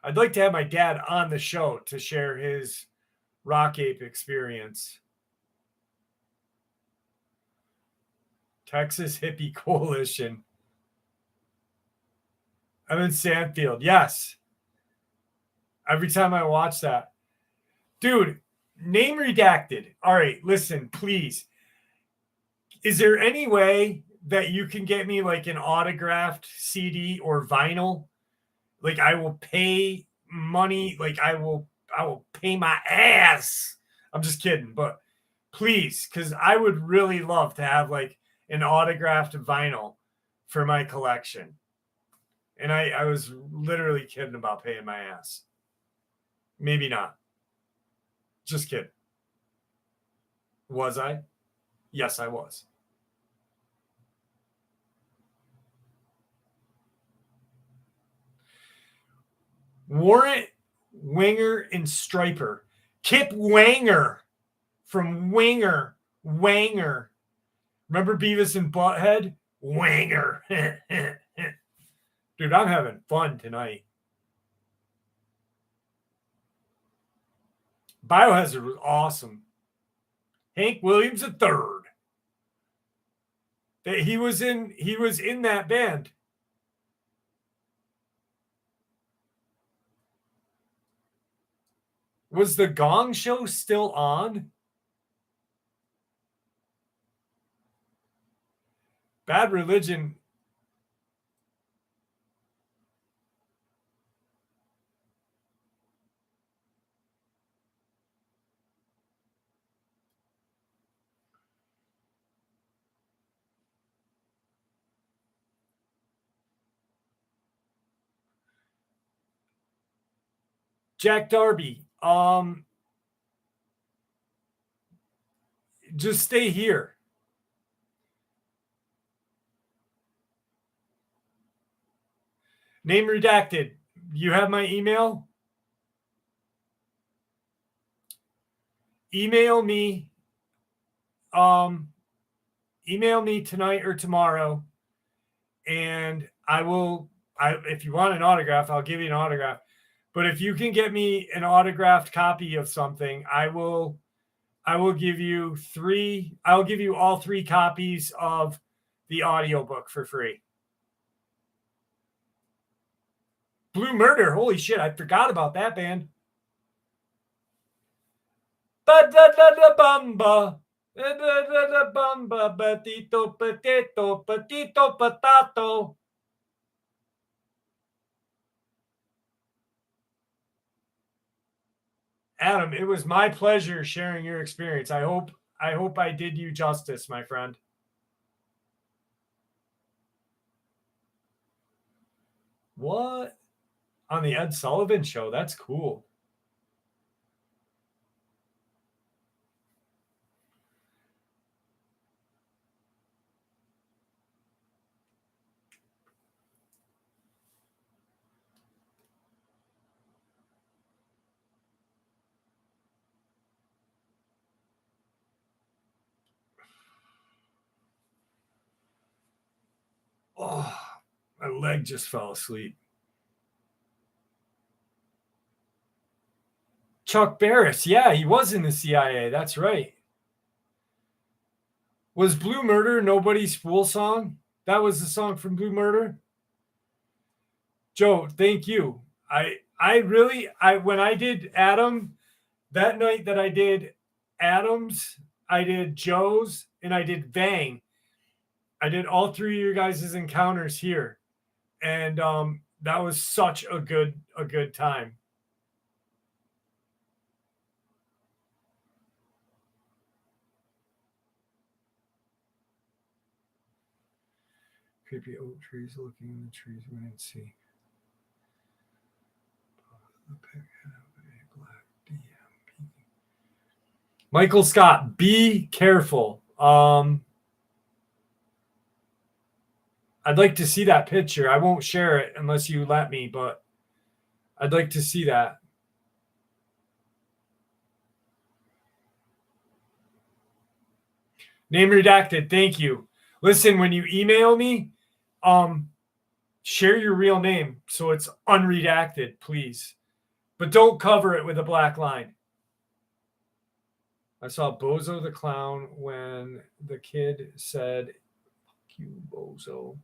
I'd like to have my dad on the show to share his Rock Ape experience. Texas Hippie Coalition. I'm in Sandfield. Yes. Every time I watch that. Dude, name redacted. All right, listen, please. Is there any way that you can get me like an autographed CD or vinyl? Like I will pay money, like I will pay my ass. I'm just kidding, but please, because I would really love to have like an autographed vinyl for my collection. And I was literally kidding about paying my ass. Maybe not. Just kidding. Was I? Yes, I was. Warrant, Winger, and Striper. Kip Wanger from Winger. Wanger. Remember Beavis and Butthead? Wanger. Dude, I'm having fun tonight. Biohazard was awesome. Hank Williams III. He was in that band. Was the Gong Show still on? Bad Religion. Jack Darby. Just stay here. Name redacted. You have my email? Email me. Email me tonight or tomorrow, and if you want an autograph, I'll give you an autograph. But if you can get me an autographed copy of something, I will give you I'll give you all 3 copies of the audiobook for free. Blue Murder. Holy shit, I forgot about that band. Ba-da-da-da-bamba. Ba-da-da-da-bamba. Patito, potato, patito, potato. Adam, it was my pleasure sharing your experience. I hope I did you justice, my friend. What? On the Ed Sullivan Show? That's cool. Oh, my leg just fell asleep. Chuck Barris. Yeah, he was in the CIA. That's right. Was Blue Murder Nobody's Fool song? That was the song from Blue Murder? Joe, thank you. When I did Adam, that night that I did Adam's, I did Joe's, and I did Vang. I did all 3 of your guys' encounters here. And that was such a good time. Creepy oak trees looking in the trees we didn't see. Michael Scott, be careful. I'd like to see that picture. I won't share it unless you let me, but I'd like to see that. Name redacted. Thank you. Listen, when you email me, share your real name so it's unredacted, please. But don't cover it with a black line. I saw Bozo the Clown when the kid said, "Fuck you, Bozo."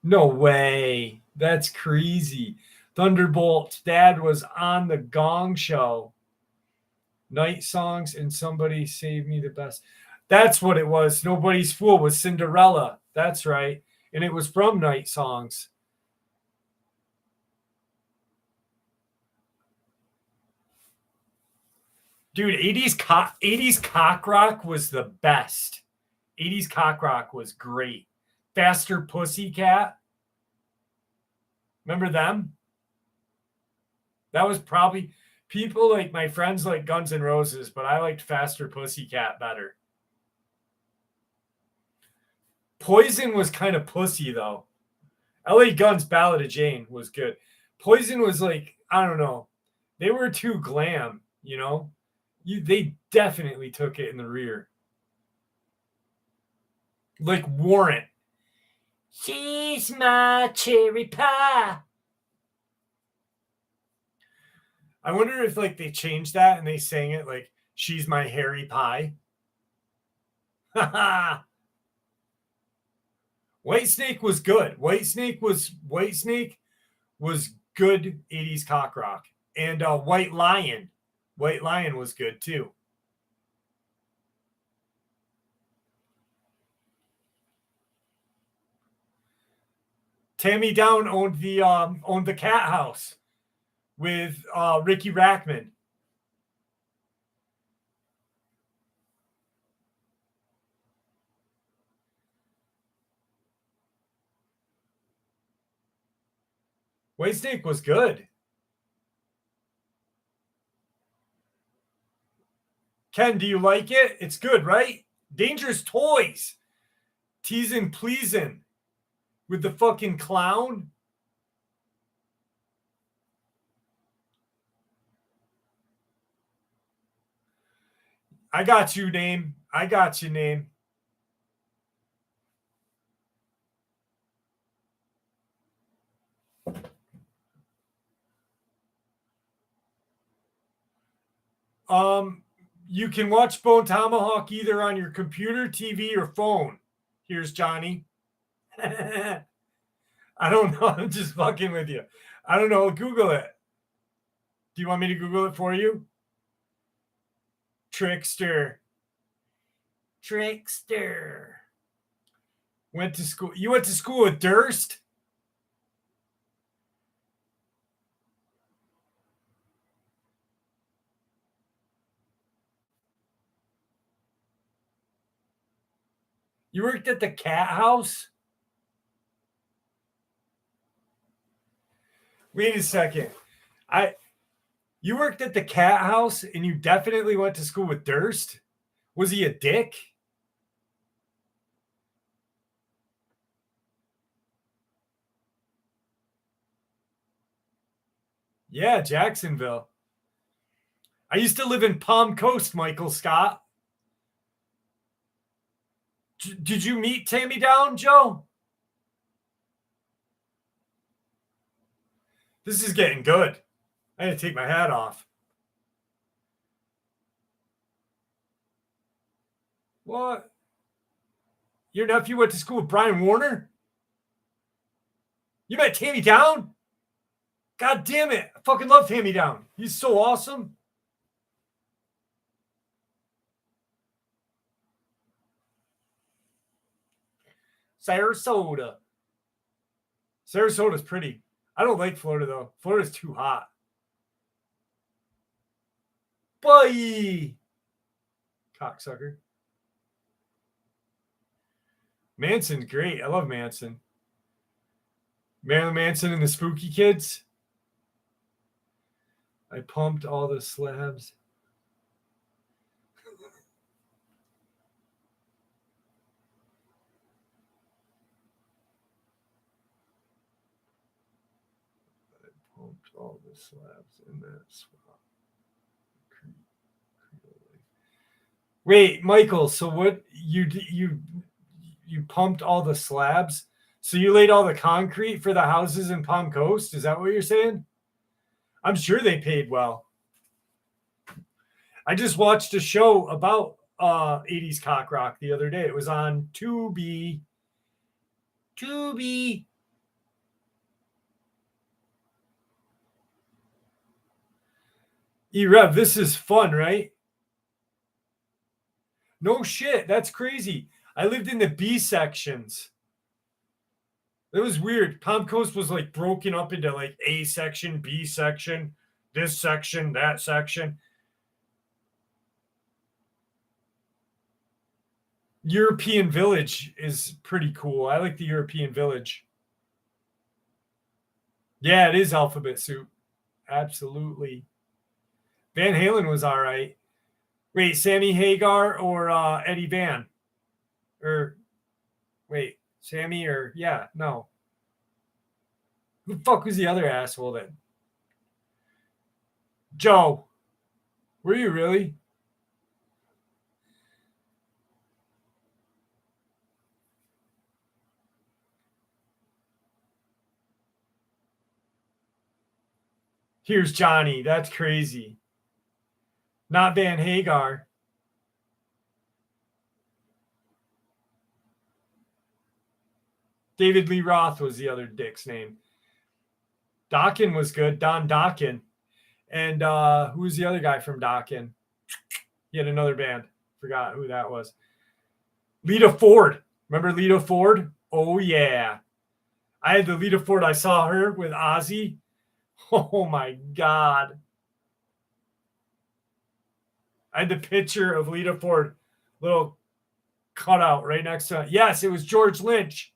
No way. That's crazy. Thunderbolt's dad was on the Gong Show. Night Songs and Somebody Save Me the Best. That's what it was. Nobody's Fool was Cinderella. That's right. And it was from Night Songs. Dude, 80s cock rock was the best. 80s cock rock was great. Faster Pussycat. Remember them? That was probably people like my friends like Guns N' Roses, but I liked Faster Pussycat better. Poison was kind of pussy though. LA Guns Ballad of Jane was good. Poison was like, I don't know. They were too glam, you know? They definitely took it in the rear. Like Warrant. She's my cherry pie. I wonder if like they changed that and they sang it like she's my hairy pie. Whitesnake was good. Whitesnake was good 80s cock rock. And White Lion. White Lion was good too. Tammy Down owned the cat house with Ricky Rackman. Whitesnake was good. Ken, do you like it? It's good, right? Dangerous Toys. Teasing, pleasing. With the fucking clown. I got you, name. I got you, name. You can watch Bone Tomahawk either on your computer, TV, or phone. Here's Johnny. I don't know. I'm just fucking with you. I don't know. Google it. Do you want me to Google it for you? Trickster. Went to school. You went to school with Durst? You worked at the cat house? Wait a second. You worked at the cat house and you definitely went to school with Durst? Was he a dick? Yeah, Jacksonville. I used to live in Palm Coast, Michael Scott. Did you meet Tammy Down, Joe? This is getting good. I had to take my hat off. What? Your nephew went to school with Brian Warner? You met Tammy Down? God damn it. I fucking love Tammy Down. He's so awesome. Sarasota. Sarasota's pretty. I don't like Florida, though. Florida's too hot. Bye. Cocksucker. Manson's great. I love Manson. Marilyn Manson and the Spooky Kids. I pumped all the slabs. I pumped all the slabs in that swamp. Wait, Michael, so what you pumped all the slabs? So you laid all the concrete for the houses in Palm Coast? Is that what you're saying? I'm sure they paid well. I just watched a show about 80s cock rock the other day. It was on Tubi. E-Rev, this is fun, right? No shit. That's crazy. I lived in the B sections. It was weird. Palm Coast was like broken up into like A section, B section, this section, that section. European Village is pretty cool. I like the European Village. Yeah, it is alphabet soup. Absolutely. Van Halen was all right. Wait, Sammy Hagar or Eddie Van? Or wait, Sammy or yeah, no. Who the fuck was the other asshole then? Joe. Were you really? Here's Johnny. That's crazy. Not Van Hagar. David Lee Roth was the other dick's name. Dokken was good. Don Dokken. And who was the other guy from Dokken? He had another band. Forgot who that was. Lita Ford. Remember Lita Ford? Oh, yeah. I had the Lita Ford. I saw her with Ozzy. Oh, my God. I had the picture of Lita Ford, little cutout right next to it. Yes, it was George Lynch.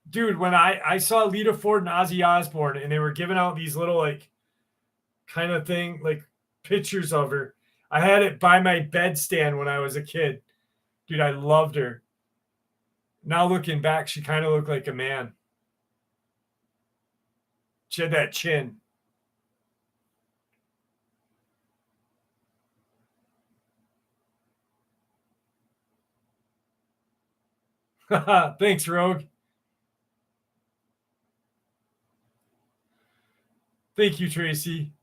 Dude, when I saw Lita Ford and Ozzy Osbourne and they were giving out these little like kind of thing, like pictures of her, I had it by my bedstand when I was a kid. Dude, I loved her. Now looking back, she kind of looked like a man. She had that chin. Thanks, Rogue. Thank you, Tracy.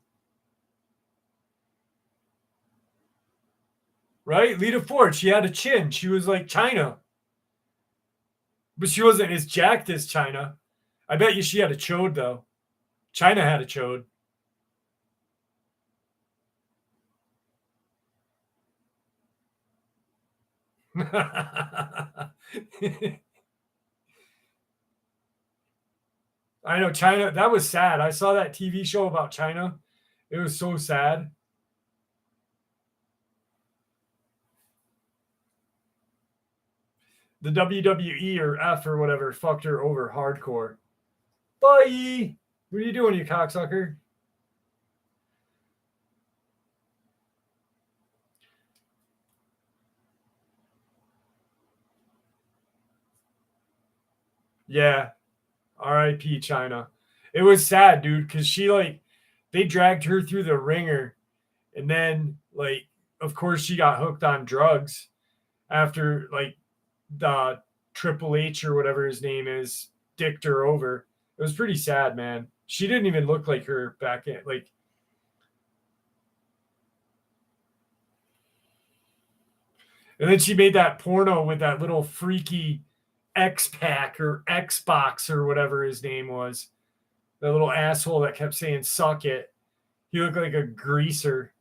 Right? Lita Ford, she had a chin. She was like China. But she wasn't as jacked as China. I bet you she had a chode, though. China had a chode. I know China. That was sad. I saw that TV show about China. It was so sad. The WWE or F or whatever fucked her over hardcore. Bye. What are you doing, you cocksucker? Yeah. R.I.P. China. It was sad, dude, because she like they dragged her through the ringer, and then like of course she got hooked on drugs after like the Triple H or whatever his name is dicked her over. It was pretty sad, man. She didn't even look like her back in like. And then she made that porno with that little freaky X Pack or Xbox or whatever his name was. That little asshole that kept saying "suck it." He looked like a greaser.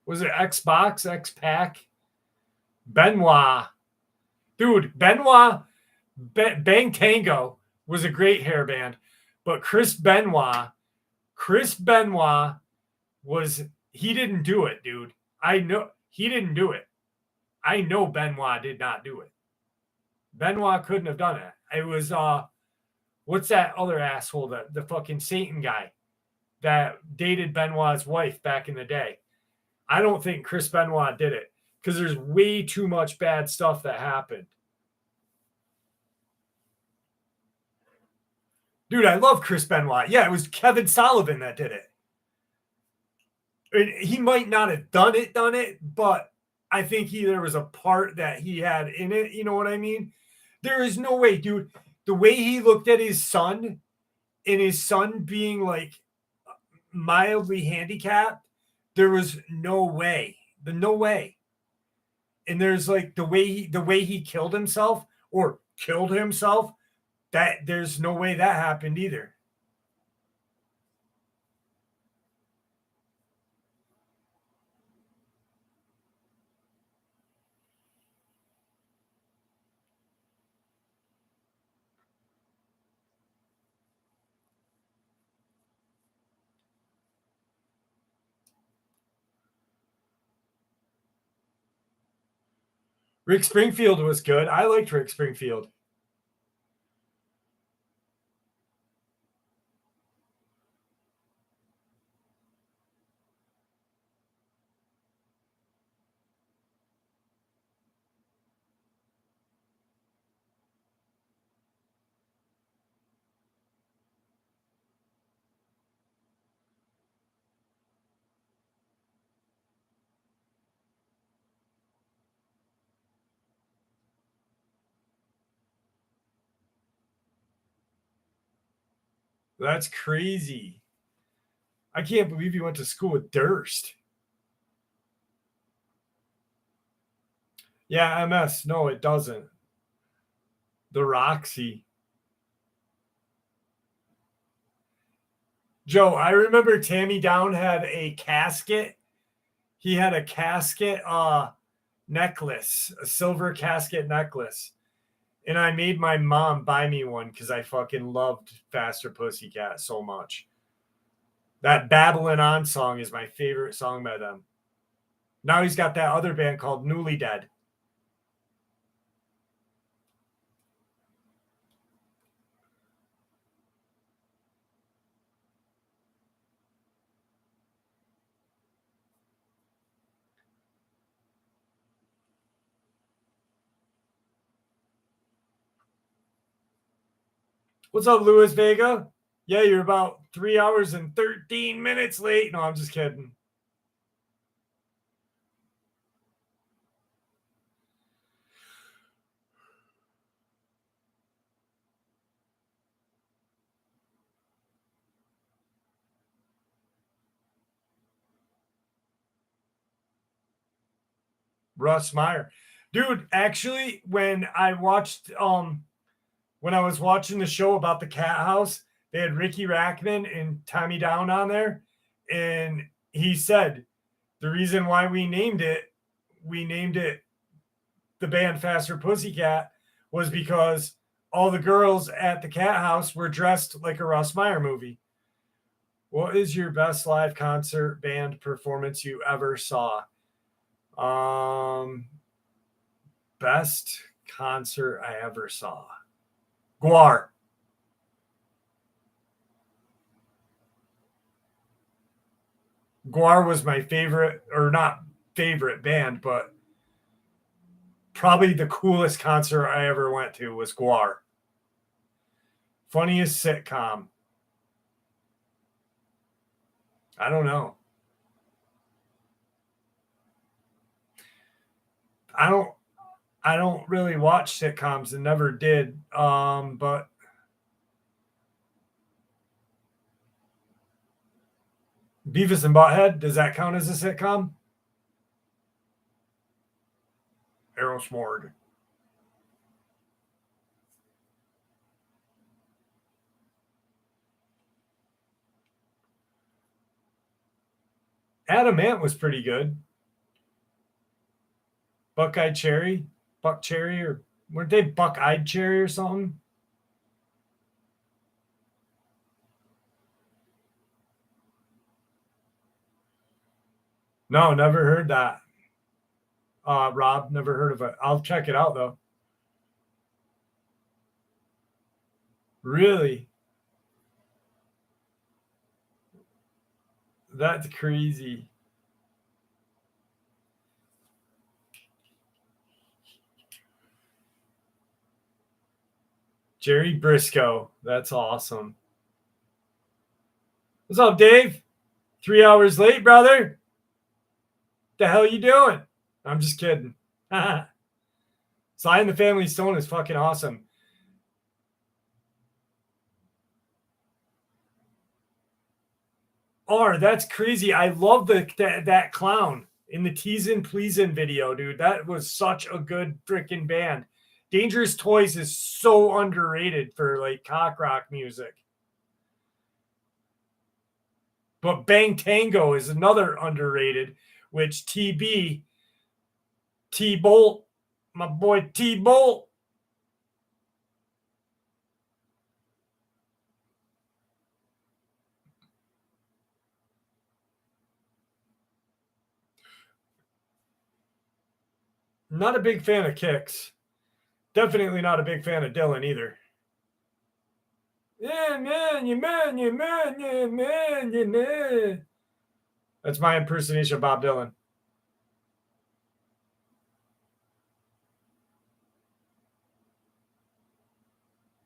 Was it Xbox, X Pack? Benoit. Dude, Benoit, Bang Tango was a great hair band. But Chris Benoit was, he didn't do it, dude. I know he didn't do it. I know Benoit did not do it. Benoit couldn't have done it. It was, what's that other asshole, the fucking Satan guy that dated Benoit's wife back in the day? I don't think Chris Benoit did it because there's way too much bad stuff that happened. Dude, I love Chris Benoit. Yeah, it was Kevin Sullivan that did it. He might not have done it, but I think there was a part that he had in it. You know what I mean? There is no way, dude. The way he looked at his son and his son being like mildly handicapped, there was no way. No way. And there's like the way he killed himself or killed himself. That there's no way that happened either. Rick Springfield was good. I liked Rick Springfield. That's crazy. I can't believe you went to school with Durst. Yeah, MS. No, it doesn't. The Roxy. Joe, I remember Tammy Down had a casket. He had a casket necklace, a silver casket necklace. And I made my mom buy me one because I fucking loved Faster Pussycat so much. That Babylon On song is my favorite song by them. Now he's got that other band called Newly Dead. What's up, Louis Vega? Yeah, you're about 3 hours and 13 minutes late. No, I'm just kidding. Russ Meyer. Dude, actually, when I was watching the show about the cat house, they had Ricky Rackman and Tommy Down on there. And he said the reason why we named it the band Faster Pussycat was because all the girls at the cat house were dressed like a Russ Meyer movie. What is your best live concert band performance you ever saw? Best concert I ever saw. Guar. Guar was my favorite, or not favorite band, but probably the coolest concert I ever went to was Guar. Funniest sitcom. I don't know. I don't really watch sitcoms and never did. But Beavis and Butthead, does that count as a sitcom? Aerosmorg. Adam Ant was pretty good. Buckeye Cherry, Buck Cherry, or weren't they Buck-eyed Cherry or something? No, never heard that. Rob, never heard of it. I'll check it out though. Really? That's crazy. Jerry Briscoe. That's awesome. What's up, Dave? 3 hours late, brother. The hell you doing? I'm just kidding. Sly and the Family Stone is fucking awesome. That's crazy. I love that clown in the Teasin' Pleasin' video, dude. That was such a good freaking band. Dangerous Toys is so underrated for like cock rock music. But Bang Tango is another underrated, which T-Bolt, my boy T-Bolt. Not a big fan of Kicks. Definitely not a big fan of Dylan either. Yeah, man, you man, you man, you man, you man. That's my impersonation of Bob Dylan.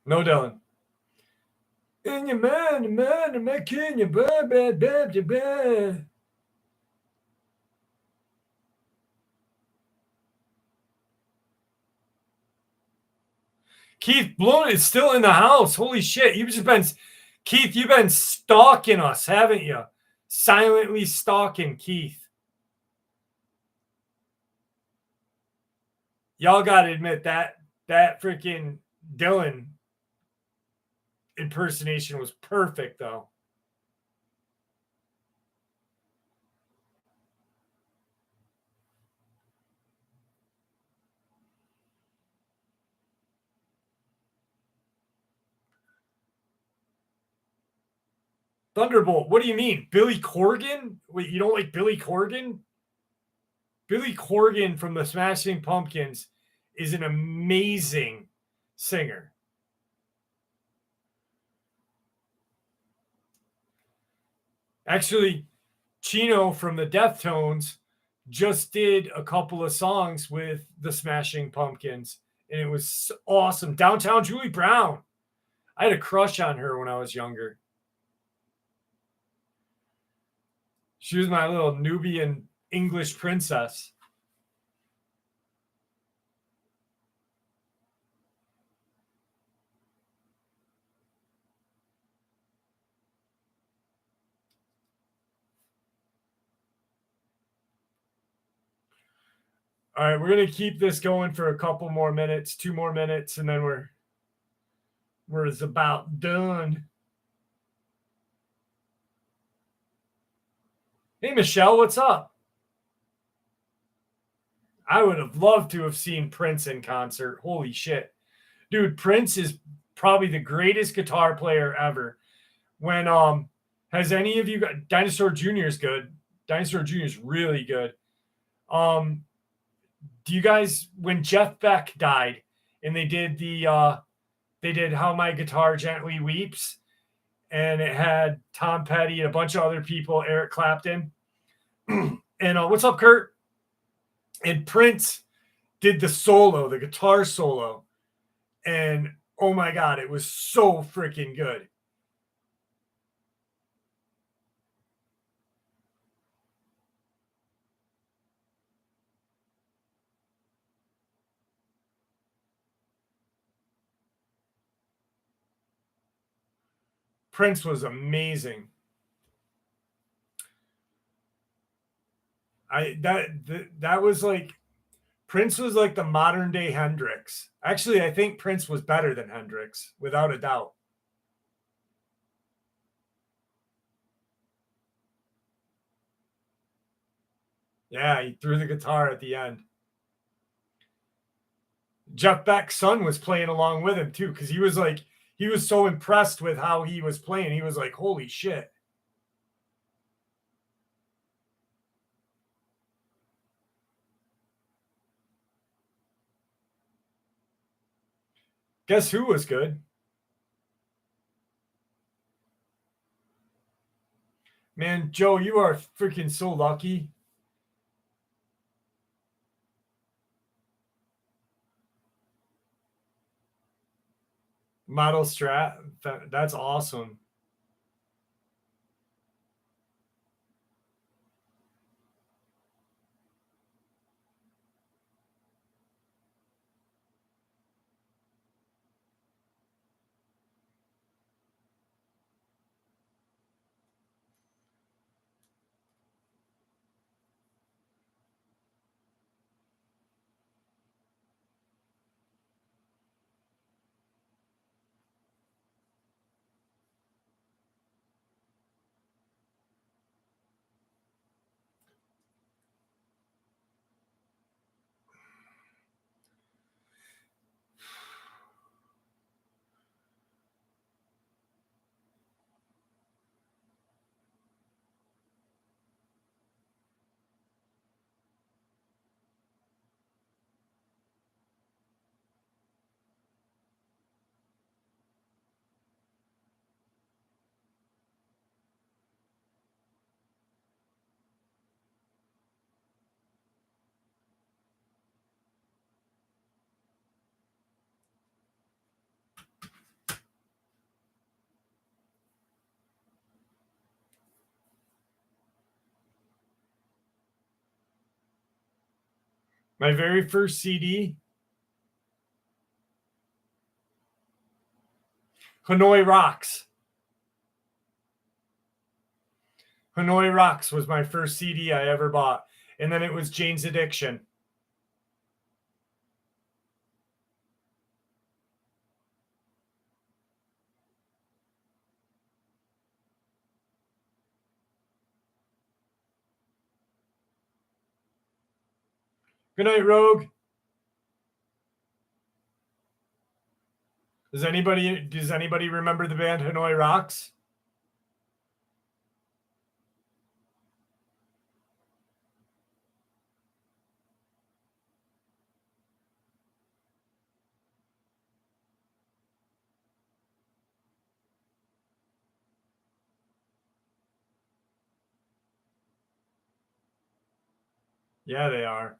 No Dylan. And you man, my king, you bad, bad, bad, bad. Keith Bloom is still in the house. Holy shit. Keith, you've been stalking us, haven't you? Silently stalking Keith. Y'all got to admit that freaking Dylan impersonation was perfect, though. Thunderbolt, what do you mean? Billy Corgan? Wait, you don't like Billy Corgan? Billy Corgan from the Smashing Pumpkins is an amazing singer. Actually, Chino from the Deftones just did a couple of songs with the Smashing Pumpkins, and it was awesome. Downtown Julie Brown. I had a crush on her when I was younger. She was my little Nubian English princess. All right, we're gonna keep this going for a couple more minutes, 2 more minutes, and then we're about done. Hey Michelle, what's up? I would have loved to have seen Prince in concert. Holy shit. Dude, Prince is probably the greatest guitar player ever. When has any of you got Dinosaur Jr. is good. Dinosaur Jr. is really good. Do you guys when Jeff Beck died and they did How My Guitar Gently Weeps, and it had Tom Petty and a bunch of other people, Eric Clapton. And what's up, Kurt? And Prince did the guitar solo. And oh my God, it was so freaking good. Prince was amazing. That was like Prince was like the modern day Hendrix. Actually, I think Prince was better than Hendrix, without a doubt. Yeah, he threw the guitar at the end. Jeff Beck's son was playing along with him too, because he was so impressed with how he was playing. He was like, holy shit. Guess who was good? Man, Joe, you are freaking so lucky. Model Strat, that's awesome. My very first CD, Hanoi Rocks. Hanoi Rocks was my first CD I ever bought. And then it was Jane's Addiction. Good night, Rogue. Does anybody remember the band Hanoi Rocks? Yeah, they are.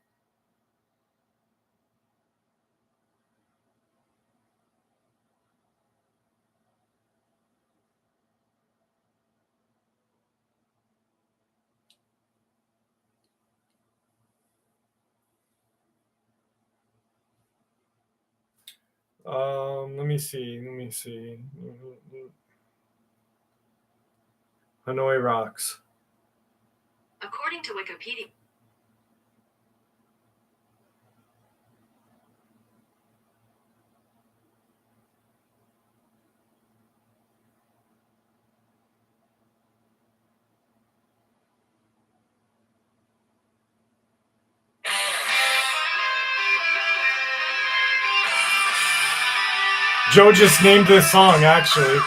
Let me see. Hanoi Rocks. According to Wikipedia. Joe just named this song, actually.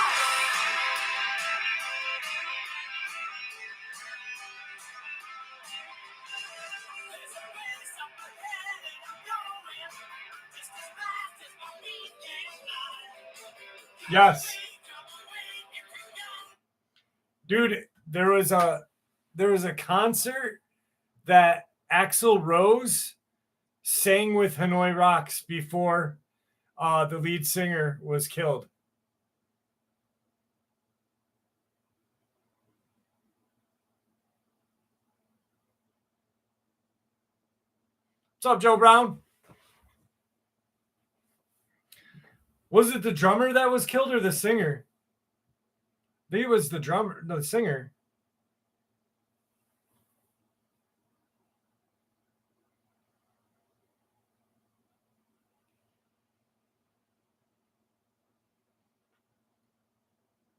Yes. Dude, there was a concert that Axl Rose sang with Hanoi Rocks before the lead singer was killed. What's up, Joe Brown? Was it the drummer that was killed or the singer? I think it was the drummer, the singer.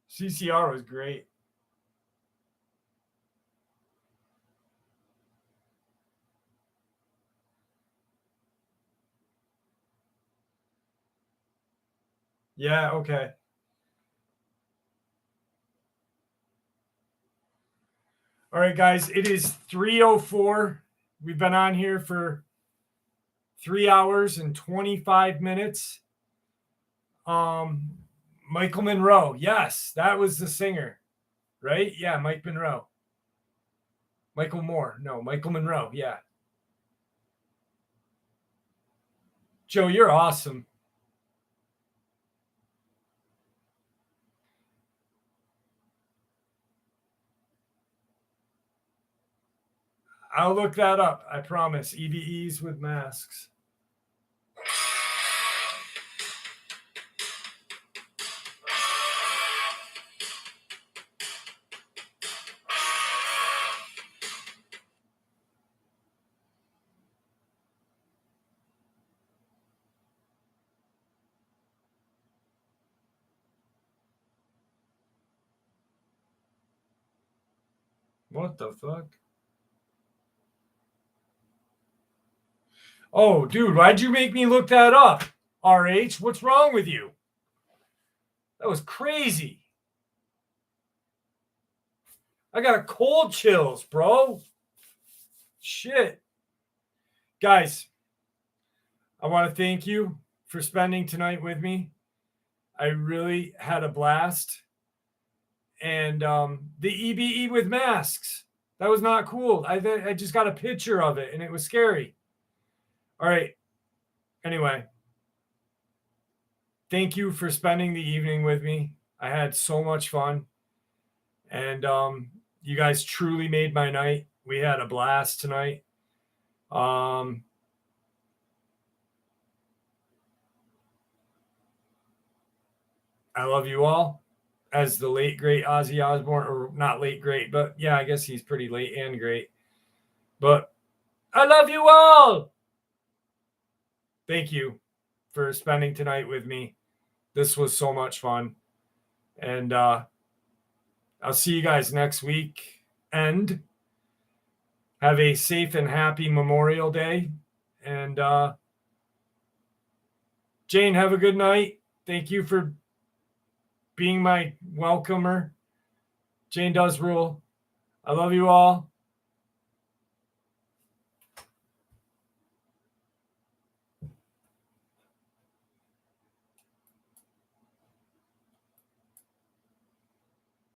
CCR was great. Yeah, okay. All right, guys, it is 3:04. We've been on here for 3 hours and 25 minutes. Michael Monroe. Yes, that was the singer, right? Yeah, Mike Monroe. Michael Moore. No, Michael Monroe. Yeah. Joe, you're awesome. I'll look that up. I promise. EBEs with masks. What the fuck? Oh, dude, why'd you make me look that up? RH, what's wrong with you? That was crazy. I got a cold chills, bro. Shit. Guys, I want to thank you for spending tonight with me. I really had a blast. And the EBE with masks, that was not cool. I just got a picture of it and it was scary. All right. Anyway, thank you for spending the evening with me. I had so much fun. And you guys truly made my night. We had a blast tonight. I love you all. As the late, great Ozzy Osbourne, or not late, great, but yeah, I guess he's pretty late and great. But I love you all. Thank you for spending tonight with me. This was so much fun. And I'll see you guys next week. And have a safe and happy Memorial Day. And Jane, have a good night. Thank you for being my welcomer. Jane does rule. I love you all.